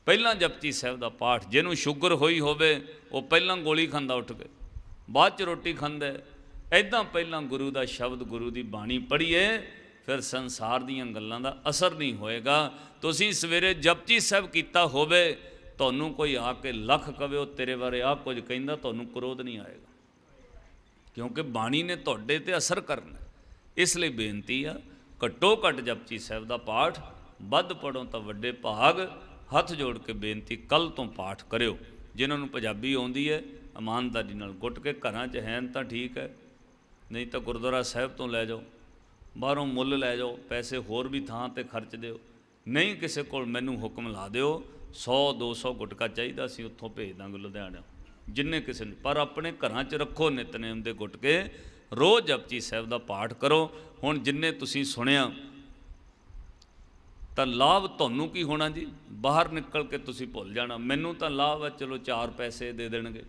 ਪਹਿਲਾਂ ਜਪਜੀ ਸਾਹਿਬ ਦਾ ਪਾਠ। ਜਿਹਨੂੰ ਸ਼ੂਗਰ ਹੋਈ ਹੋਵੇ ਉਹ ਪਹਿਲਾਂ ਗੋਲੀ ਖਾਂਦਾ ਉੱਠ ਕੇ, ਬਾਅਦ 'ਚ ਰੋਟੀ ਖਾਂਦਾ। ਇੱਦਾਂ ਪਹਿਲਾਂ ਗੁਰੂ ਦਾ ਸ਼ਬਦ, ਗੁਰੂ ਦੀ ਬਾਣੀ ਪੜ੍ਹੀਏ, ਫਿਰ ਸੰਸਾਰ ਦੀਆਂ ਗੱਲਾਂ ਦਾ ਅਸਰ ਨਹੀਂ ਹੋਏਗਾ। ਤੁਸੀਂ ਸਵੇਰੇ ਜਪਜੀ ਸਾਹਿਬ ਕੀਤਾ ਹੋਵੇ, ਤੁਹਾਨੂੰ ਕੋਈ ਆ ਕੇ ਲੱਖ ਕਵੇ ਉਹ ਤੇਰੇ ਬਾਰੇ ਆਹ ਕੁਝ ਕਹਿੰਦਾ, ਤੁਹਾਨੂੰ ਕ੍ਰੋਧ ਨਹੀਂ ਆਏਗਾ, ਕਿਉਂਕਿ ਬਾਣੀ ਨੇ ਤੁਹਾਡੇ 'ਤੇ ਅਸਰ ਕਰਨਾ। ਇਸ ਲਈ ਬੇਨਤੀ ਆ, ਘੱਟੋ ਘੱਟ ਜਪਜੀ ਸਾਹਿਬ ਦਾ ਪਾਠ, ਵੱਧ ਪੜ੍ਹੋ ਤਾਂ ਵੱਡੇ ਭਾਗ। ਹੱਥ ਜੋੜ ਕੇ ਬੇਨਤੀ, ਕੱਲ੍ਹ ਤੋਂ ਪਾਠ ਕਰਿਓ। ਜਿਨ੍ਹਾਂ ਨੂੰ ਪੰਜਾਬੀ ਆਉਂਦੀ ਹੈ ਇਮਾਨਦਾਰੀ ਨਾਲ ਗੁੱਟ ਕੇ ਘਰਾਂ 'ਚ ਹੈ ਤਾਂ ਠੀਕ ਹੈ, ਨਹੀਂ ਤਾਂ ਗੁਰਦੁਆਰਾ ਸਾਹਿਬ ਤੋਂ ਲੈ ਜਾਓ, ਬਾਹਰੋਂ ਮੁੱਲ ਲੈ ਜਾਓ, ਪੈਸੇ ਹੋਰ ਵੀ ਥਾਂ 'ਤੇ ਖਰਚ ਦਿਓ। ਨਹੀਂ ਕਿਸੇ ਕੋਲ ਮੈਨੂੰ ਹੁਕਮ ਲਾ ਦਿਓ, 100-200 ਗੁਟਕਾ ਚਾਹੀਦਾ, ਅਸੀਂ ਉੱਥੋਂ ਭੇਜ ਦਾਂਗੇ ਲੁਧਿਆਣੇ, ਜਿੰਨੇ ਕਿਸੇ ਨੂੰ। ਪਰ ਆਪਣੇ ਘਰਾਂ 'ਚ ਰੱਖੋ ਨਿਤਨੇਮ ਦੇ ਗੁਟਕੇ, ਰੋਜ਼ ਜਪਜੀ ਸਾਹਿਬ ਦਾ ਪਾਠ ਕਰੋ। ਹੁਣ ਜਿੰਨੇ ਤੁਸੀਂ ਸੁਣਿਆ ਤਾਂ ਲਾਭ ਤੁਹਾਨੂੰ ਕੀ ਹੋਣਾ ਜੀ? ਬਾਹਰ ਨਿਕਲ ਕੇ ਤੁਸੀਂ ਭੁੱਲ ਜਾਣਾ। ਮੈਨੂੰ ਤਾਂ ਲਾਭ ਹੈ, ਚਲੋ 4 ਪੈਸੇ ਦੇ ਦੇਣਗੇ,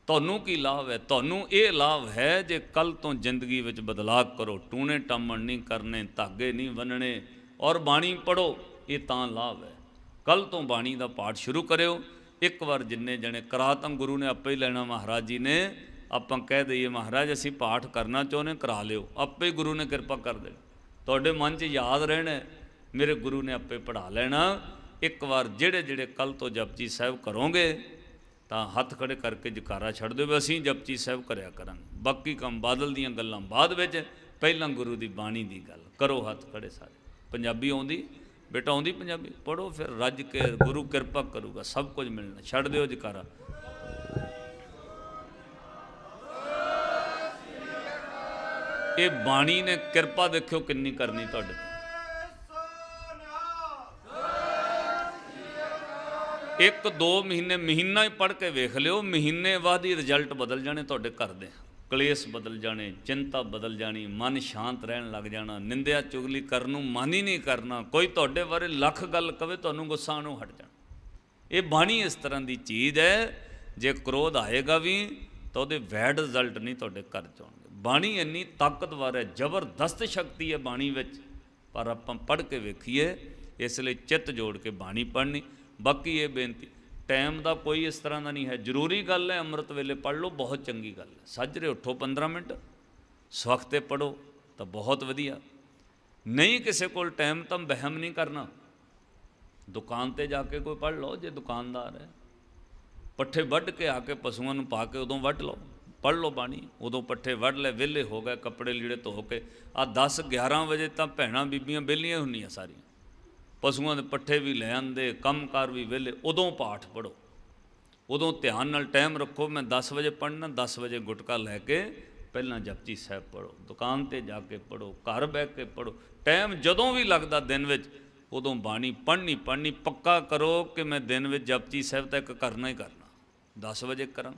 ਤੁਹਾਨੂੰ ਕੀ ਲਾਭ ਹੈ? ਤੁਹਾਨੂੰ ਇਹ ਲਾਭ ਹੈ ਜੇ ਕੱਲ ਤੋਂ ਜ਼ਿੰਦਗੀ ਵਿੱਚ ਬਦਲਾਅ ਕਰੋ, ਟੂਣੇ ਟਾਮਣ ਨਹੀਂ ਕਰਨੇ, ਧਾਗੇ ਨਹੀਂ ਬੰਨਣੇ ਔਰ ਬਾਣੀ ਪੜੋ, ਇਹ ਤਾਂ ਲਾਭ ਹੈ। ਕੱਲ ਤੋਂ ਬਾਣੀ ਦਾ ਪਾਠ ਸ਼ੁਰੂ ਕਰਿਓ। ਇੱਕ ਵਾਰ ਜਿੰਨੇ ਜਣੇ ਕਰਾ ਤਾਂ ਗੁਰੂ ਨੇ ਆਪੇ ਹੀ ਲੈਣਾ, ਮਹਾਰਾਜ ਜੀ ਨੇ। ਆਪਾਂ ਕਹਿ ਦਈਏ ਮਹਾਰਾਜ ਅਸੀਂ ਪਾਠ ਕਰਨਾ ਚਾਹੁੰਦੇ, ਕਰਾ ਲਿਓ, ਆਪੇ ਹੀ ਗੁਰੂ ਨੇ ਕਿਰਪਾ ਕਰ ਦੇਣੀ। ਤੁਹਾਡੇ ਮਨ 'ਚ ਯਾਦ ਰਹਿਣਾ ਮੇਰੇ ਗੁਰੂ ਨੇ ਆਪੇ ਪੜ੍ਹਾ ਲੈਣਾ। ਇੱਕ ਵਾਰ ਜਿਹੜੇ ਜਿਹੜੇ ਕੱਲ ਤੋਂ ਜਪਜੀ ਸਾਹਿਬ ਕਰੋਗੇ ਤਾਂ ਹੱਥ ਖੜੇ ਕਰਕੇ ਜਕਾਰਾ ਛੱਡ ਦਿਓ, ਅਸੀਂ ਜਪਜੀ ਸਾਹਿਬ ਕਰਿਆ ਕਰਾਂਗੇ। ਬਾਕੀ ਕੰਮ ਬਾਦਲ ਦੀਆਂ ਗੱਲਾਂ ਬਾਅਦ ਵਿੱਚ, ਪਹਿਲਾਂ ਗੁਰੂ ਦੀ ਬਾਣੀ ਦੀ ਗੱਲ ਕਰੋ। ਹੱਥ ਖੜੇ ਸਾਰੇ। ਪੰਜਾਬੀ ਆਉਂਦੀ ਬੇਟਾ? ਆਉਂਦੀ ਪੰਜਾਬੀ? ਪੜ੍ਹੋ ਫਿਰ ਰੱਜ ਕੇ, ਗੁਰੂ ਕਿਰਪਾ ਕਰੂਗਾ, ਸਭ ਕੁਝ ਮਿਲਣਾ। ਛੱਡ ਦਿਓ ਜਕਾਰਾ। ਇਹ ਬਾਣੀ ਨੇ ਕਿਰਪਾ ਦੇਖਿਓ ਕਿੰਨੀ ਕਰਨੀ ਤੁਹਾਡੇ ਤੇ। 1-2 ਮਹੀਨੇ, ਮਹੀਨਾ ਹੀ ਪੜ੍ਹ ਕੇ ਵੇਖ ਲਿਓ, ਮਹੀਨੇ ਬਾਅਦ ਹੀ ਰਿਜ਼ਲਟ ਬਦਲ ਜਾਣੇ ਤੁਹਾਡੇ ਘਰ ਦੇ। ਕਲੇਸ਼ ਬਦਲ ਜਾਣੇ, ਚਿੰਤਾ ਬਦਲ ਜਾਣੀ, ਮਨ ਸ਼ਾਂਤ ਰਹਿਣ ਲੱਗ ਜਾਣਾ, ਨਿੰਦਿਆ ਚੁਗਲੀ ਕਰਨ ਨੂੰ ਮਨ ਹੀ ਨਹੀਂ ਕਰਨਾ। ਕੋਈ ਤੁਹਾਡੇ ਬਾਰੇ ਲੱਖ ਗੱਲ ਕਵੇ, ਤੁਹਾਨੂੰ ਗੁੱਸਾ ਆਉਣੋਂ ਹਟ ਜਾਣਾ। ਇਹ ਬਾਣੀ ਇਸ ਤਰ੍ਹਾਂ ਦੀ ਚੀਜ਼ ਹੈ, ਜੇ ਕ੍ਰੋਧ ਆਏਗਾ ਵੀ ਤਾਂ ਉਹਦੇ ਵੈਡ ਰਿਜ਼ਲਟ ਨਹੀਂ ਤੁਹਾਡੇ ਘਰ 'ਚ ਆਉਣਗੇ। ਬਾਣੀ ਇੰਨੀ ਤਾਕਤਵਰ ਹੈ, ਜ਼ਬਰਦਸਤ ਸ਼ਕਤੀ ਹੈ ਬਾਣੀ ਵਿੱਚ, ਪਰ ਆਪਾਂ ਪੜ੍ਹ ਕੇ ਵੇਖੀਏ। ਇਸ ਲਈ ਚਿੱਤ ਜੋੜ ਕੇ ਬਾਣੀ ਪੜ੍ਹਨੀ। ਬਾਕੀ ਇਹ ਬੇਨਤੀ, ਟਾਈਮ ਦਾ ਕੋਈ ਇਸ ਤਰ੍ਹਾਂ ਦਾ ਨਹੀਂ ਹੈ, ਜ਼ਰੂਰੀ ਗੱਲ ਹੈ ਅੰਮ੍ਰਿਤ ਵੇਲੇ ਪੜ੍ਹ ਲਓ, ਬਹੁਤ ਚੰਗੀ ਗੱਲ ਹੈ। ਸਾਜਰੇ ਉੱਠੋ 15 ਮਿੰਟ, ਸਵਖਤੇ ਪੜ੍ਹੋ ਤਾਂ ਬਹੁਤ ਵਧੀਆ। ਨਹੀਂ ਕਿਸੇ ਕੋਲ ਟਾਈਮ ਤਾਂ ਵਹਿਮ ਨਹੀਂ ਕਰਨਾ, ਦੁਕਾਨ 'ਤੇ ਜਾ ਕੇ ਕੋਈ ਪੜ੍ਹ ਲਓ। ਜੇ ਦੁਕਾਨਦਾਰ ਹੈ, ਪੱਠੇ ਵੱਢ ਕੇ ਆ ਕੇ ਪਸ਼ੂਆਂ ਨੂੰ ਪਾ ਕੇ ਉਦੋਂ ਵੱਢ ਲਓ, ਪੜ੍ਹ ਲਓ ਬਾਣੀ। ਉਦੋਂ ਪੱਠੇ ਵੱਢ ਲੈ, ਵਿਹਲੇ ਹੋ ਗਏ, ਕੱਪੜੇ ਲੀੜੇ ਧੋ ਕੇ। ਆ 10-11 ਵਜੇ ਤਾਂ ਭੈਣਾਂ ਬੀਬੀਆਂ ਵਿਹਲੀਆਂ ਹੁੰਦੀਆਂ ਸਾਰੀਆਂ, ਪਸ਼ੂਆਂ ਦੇ ਪੱਠੇ ਵੀ ਲੈ ਆਉਂਦੇ, ਕੰਮਕਾਰ ਵੀ ਵਿਹਲੇ। ਉਦੋਂ ਪਾਠ ਪੜ੍ਹੋ, ਉਦੋਂ ਧਿਆਨ ਨਾਲ ਟਾਈਮ ਰੱਖੋ। ਮੈਂ 10 ਵਜੇ ਪੜ੍ਹਨਾ, 10 ਵਜੇ ਗੁਟਕਾ ਲੈ ਕੇ ਪਹਿਲਾਂ ਜਪਜੀ ਸਾਹਿਬ ਪੜ੍ਹੋ, ਦੁਕਾਨ 'ਤੇ ਜਾ ਕੇ ਪੜ੍ਹੋ, ਘਰ ਬਹਿ ਕੇ ਪੜ੍ਹੋ। ਟਾਈਮ ਜਦੋਂ ਵੀ ਲੱਗਦਾ ਦਿਨ ਵਿੱਚ, ਉਦੋਂ ਬਾਣੀ ਪੜ੍ਹਨੀ। ਪੱਕਾ ਕਰੋ ਕਿ ਮੈਂ ਦਿਨ ਵਿੱਚ ਜਪਜੀ ਸਾਹਿਬ ਤਾਂ ਇੱਕ ਕਰਨਾ ਹੀ ਕਰਨਾ। 10 ਵਜੇ ਕਰਾਂ,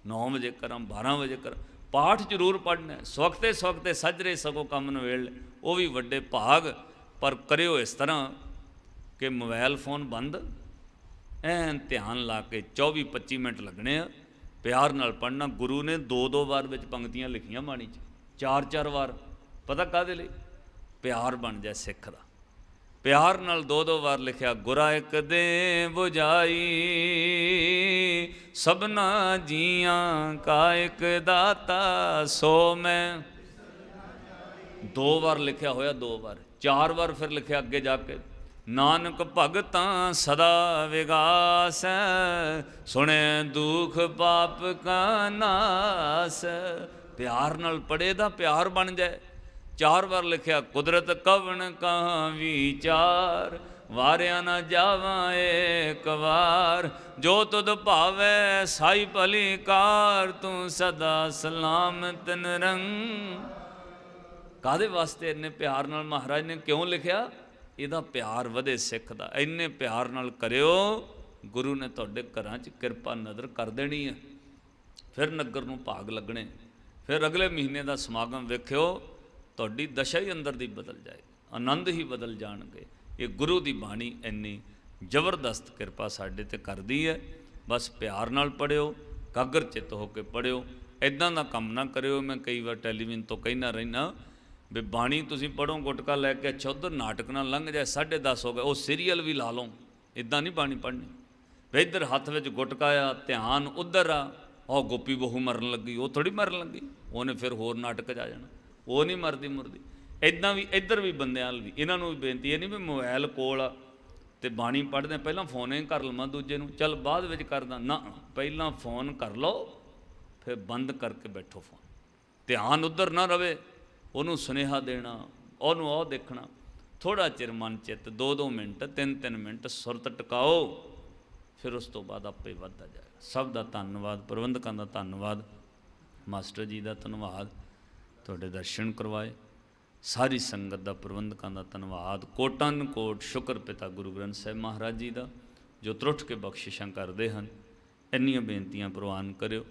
9 ਵਜੇ ਕਰਾਂ, 12 ਵਜੇ ਕਰਾਂ, ਪਾਠ ਜ਼ਰੂਰ ਪੜ੍ਹਨਾ। ਸਵਖਤੇ ਸੱਜਰੇ ਸਗੋਂ ਕੰਮ ਨਵੇੜ ਲੈ, ਉਹ ਵੀ ਵੱਡੇ ਭਾਗ। ਪਰ ਕਰਿਓ ਇਸ ਤਰ੍ਹਾਂ ਕਿ ਮੋਬਾਈਲ ਫੋਨ ਬੰਦ, ਐਨ ਧਿਆਨ ਲਾ ਕੇ 24-25 ਮਿੰਟ ਲੱਗਣੇ ਆ। ਪਿਆਰ ਨਾਲ ਪੜ੍ਹਨਾ। ਗੁਰੂ ਨੇ 2-2 ਵਾਰ ਵਿੱਚ ਪੰਕਤੀਆਂ ਲਿਖੀਆਂ ਬਾਣੀ 'ਚ, 4-4 ਵਾਰ। ਪਤਾ ਕਾਹਦੇ ਲਈ? ਪਿਆਰ ਬਣ ਜਾਏ ਸਿੱਖ ਦਾ। ਪਿਆਰ ਨਾਲ 2-2 ਵਾਰ ਲਿਖਿਆ। ਗੁਰਾ ਇੱਕ ਦੇ ਬੁਝਾਈ, ਸਭਨਾ ਜੀਆਂ ਕਾ ਇੱਕ ਦਾਤਾ, ਸੋ ਮੈਂ 2 ਵਾਰ ਲਿਖਿਆ ਹੋਇਆ, 2 ਵਾਰ। 4 ਵਾਰ ਫਿਰ ਲਿਖਿਆ ਅੱਗੇ ਜਾ ਕੇ, ਨਾਨਕ ਭਗਤਾਂ ਸਦਾ ਵਿਗਾਸ, ਸੁਣੇ ਦੁਖ ਪਾਪ ਕਾ ਨਾਸ। ਪਿਆਰ ਨਾਲ ਪੜ੍ਹੇ ਦਾ ਪਿਆਰ ਬਣ ਜਾਏ। 4 ਵਾਰ ਲਿਖਿਆ, ਕੁਦਰਤ ਕਵਣ ਕਾ ਵਿਚਾਰ, ਵਾਰਿਆ ਨਾ ਜਾਵਾਂ ਏਕ ਵਾਰ, ਜੋ ਤੁਧ ਭਾਵੈ ਸਾਈ ਭਲੀ ਕਾਰ, ਤੂੰ ਸਦਾ ਸਲਾਮਤ ਨਿਰੰਗ। ਕਾਹਦੇ ਵਾਸਤੇ ਇੰਨੇ ਪਿਆਰ ਨਾਲ ਮਹਾਰਾਜ ਨੇ ਕਿਉਂ ਲਿਖਿਆ? ਇਹਦਾ ਪਿਆਰ ਵਧੇ ਸਿੱਖ ਦਾ। ਇੰਨੇ ਪਿਆਰ ਨਾਲ ਕਰਿਓ, ਗੁਰੂ ਨੇ ਤੁਹਾਡੇ ਘਰਾਂ 'ਚ ਕਿਰਪਾ ਨਜ਼ਰ ਕਰ ਦੇਣੀ ਹੈ। ਫਿਰ ਨਗਰ ਨੂੰ ਭਾਗ ਲੱਗਣੇ। ਫਿਰ ਅਗਲੇ ਮਹੀਨੇ ਦਾ ਸਮਾਗਮ ਵੇਖਿਓ, ਤੁਹਾਡੀ ਦਸ਼ਾ ਹੀ ਅੰਦਰ ਦੀ ਬਦਲ ਜਾਏ, ਆਨੰਦ ਹੀ ਬਦਲ ਜਾਣਗੇ। ਇਹ ਗੁਰੂ ਦੀ ਬਾਣੀ ਇੰਨੀ ਜ਼ਬਰਦਸਤ ਕਿਰਪਾ ਸਾਡੇ 'ਤੇ ਕਰਦੀ ਹੈ। ਬਸ ਪਿਆਰ ਨਾਲ ਪੜ੍ਹਿਓ, ਕਾਗਰ ਚਿੱਤ ਹੋ ਕੇ ਪੜ੍ਹਿਓ। ਇੱਦਾਂ ਦਾ ਕੰਮ ਨਾ ਕਰਿਓ। ਮੈਂ ਕਈ ਵਾਰ ਟੈਲੀਵਿਜ਼ਨ ਤੋਂ ਕਹਿਣਾ ਰਹਿਣਾ ਵੀ ਬਾਣੀ ਤੁਸੀਂ ਪੜ੍ਹੋ, ਗੁਟਕਾ ਲੈ ਕੇ ਅੱਛਾ ਉੱਧਰ ਨਾਟਕ ਨਾਲ ਲੰਘ ਜਾਏ, 10:30 ਹੋ ਗਏ, ਉਹ ਸੀਰੀਅਲ ਵੀ ਲਾ ਲਓ। ਇੱਦਾਂ ਨਹੀਂ ਬਾਣੀ ਪੜ੍ਹਨੀ। ਵੀ ਇੱਧਰ ਹੱਥ ਵਿੱਚ ਗੁਟਕਾ ਆ, ਧਿਆਨ ਉੱਧਰ ਆ, ਉਹ ਗੋਪੀ ਬਹੂ ਮਰਨ ਲੱਗੀ, ਉਹ ਥੋੜ੍ਹੀ ਮਰਨ ਲੱਗੀ, ਉਹਨੇ ਫਿਰ ਹੋਰ ਨਾਟਕ 'ਚ ਆ ਜਾਣਾ, ਉਹ ਨਹੀਂ ਮਰਦੀ ਮੁਰਦੀ। ਇੱਦਾਂ ਵੀ ਇੱਧਰ ਵੀ ਬੰਦਿਆਂ ਵੀ, ਇਹਨਾਂ ਨੂੰ ਵੀ ਬੇਨਤੀ, ਇਹ ਨਹੀਂ ਵੀ ਮੋਬਾਈਲ ਕੋਲ ਆ ਅਤੇ ਬਾਣੀ ਪੜ੍ਹਦੇ ਪਹਿਲਾਂ ਫੋਨ ਹੀ ਕਰ ਲਵਾਂ ਦੂਜੇ ਨੂੰ, ਚੱਲ ਬਾਅਦ ਵਿੱਚ ਕਰਦਾ ਨਾ। ਪਹਿਲਾਂ ਫੋਨ ਕਰ ਲਓ, ਫਿਰ ਬੰਦ ਕਰਕੇ ਬੈਠੋ ਫੋਨ। ਧਿਆਨ ਉੱਧਰ ਨਾ ਰਵੇ, ਉਹਨੂੰ ਸੁਨੇਹਾ ਦੇਣਾ, ਉਹਨੂੰ ਉਹ ਦੇਖਣਾ। ਥੋੜ੍ਹਾ ਚਿਰ ਮਨ ਚਿੱਤ 2-2 ਮਿੰਟ 3-3 ਮਿੰਟ ਸੁਰਤ ਟਿਕਾਓ, ਫਿਰ ਉਸ ਤੋਂ ਬਾਅਦ ਆਪੇ ਵੱਧਦਾ ਜਾਏਗਾ। ਸਭ ਦਾ ਧੰਨਵਾਦ, ਪ੍ਰਬੰਧਕਾਂ ਦਾ ਧੰਨਵਾਦ, ਮਾਸਟਰ ਜੀ ਦਾ ਧੰਨਵਾਦ, ਤੁਹਾਡੇ ਦਰਸ਼ਨ ਕਰਵਾਏ। ਸਾਰੀ ਸੰਗਤ ਦਾ, ਪ੍ਰਬੰਧਕਾਂ ਦਾ ਧੰਨਵਾਦ। ਕੋਟਾਂ ਕੋਟ ਸ਼ੁਕਰ ਪਿਤਾ ਗੁਰੂ ਗ੍ਰੰਥ ਸਾਹਿਬ ਮਹਾਰਾਜ ਜੀ ਦਾ, ਜੋ ਤਰੁੱਠ ਕੇ ਬਖਸ਼ਿਸ਼ਾਂ ਕਰਦੇ ਹਨ। ਇੰਨੀਆਂ ਬੇਨਤੀਆਂ ਪ੍ਰਵਾਨ ਕਰਿਓ।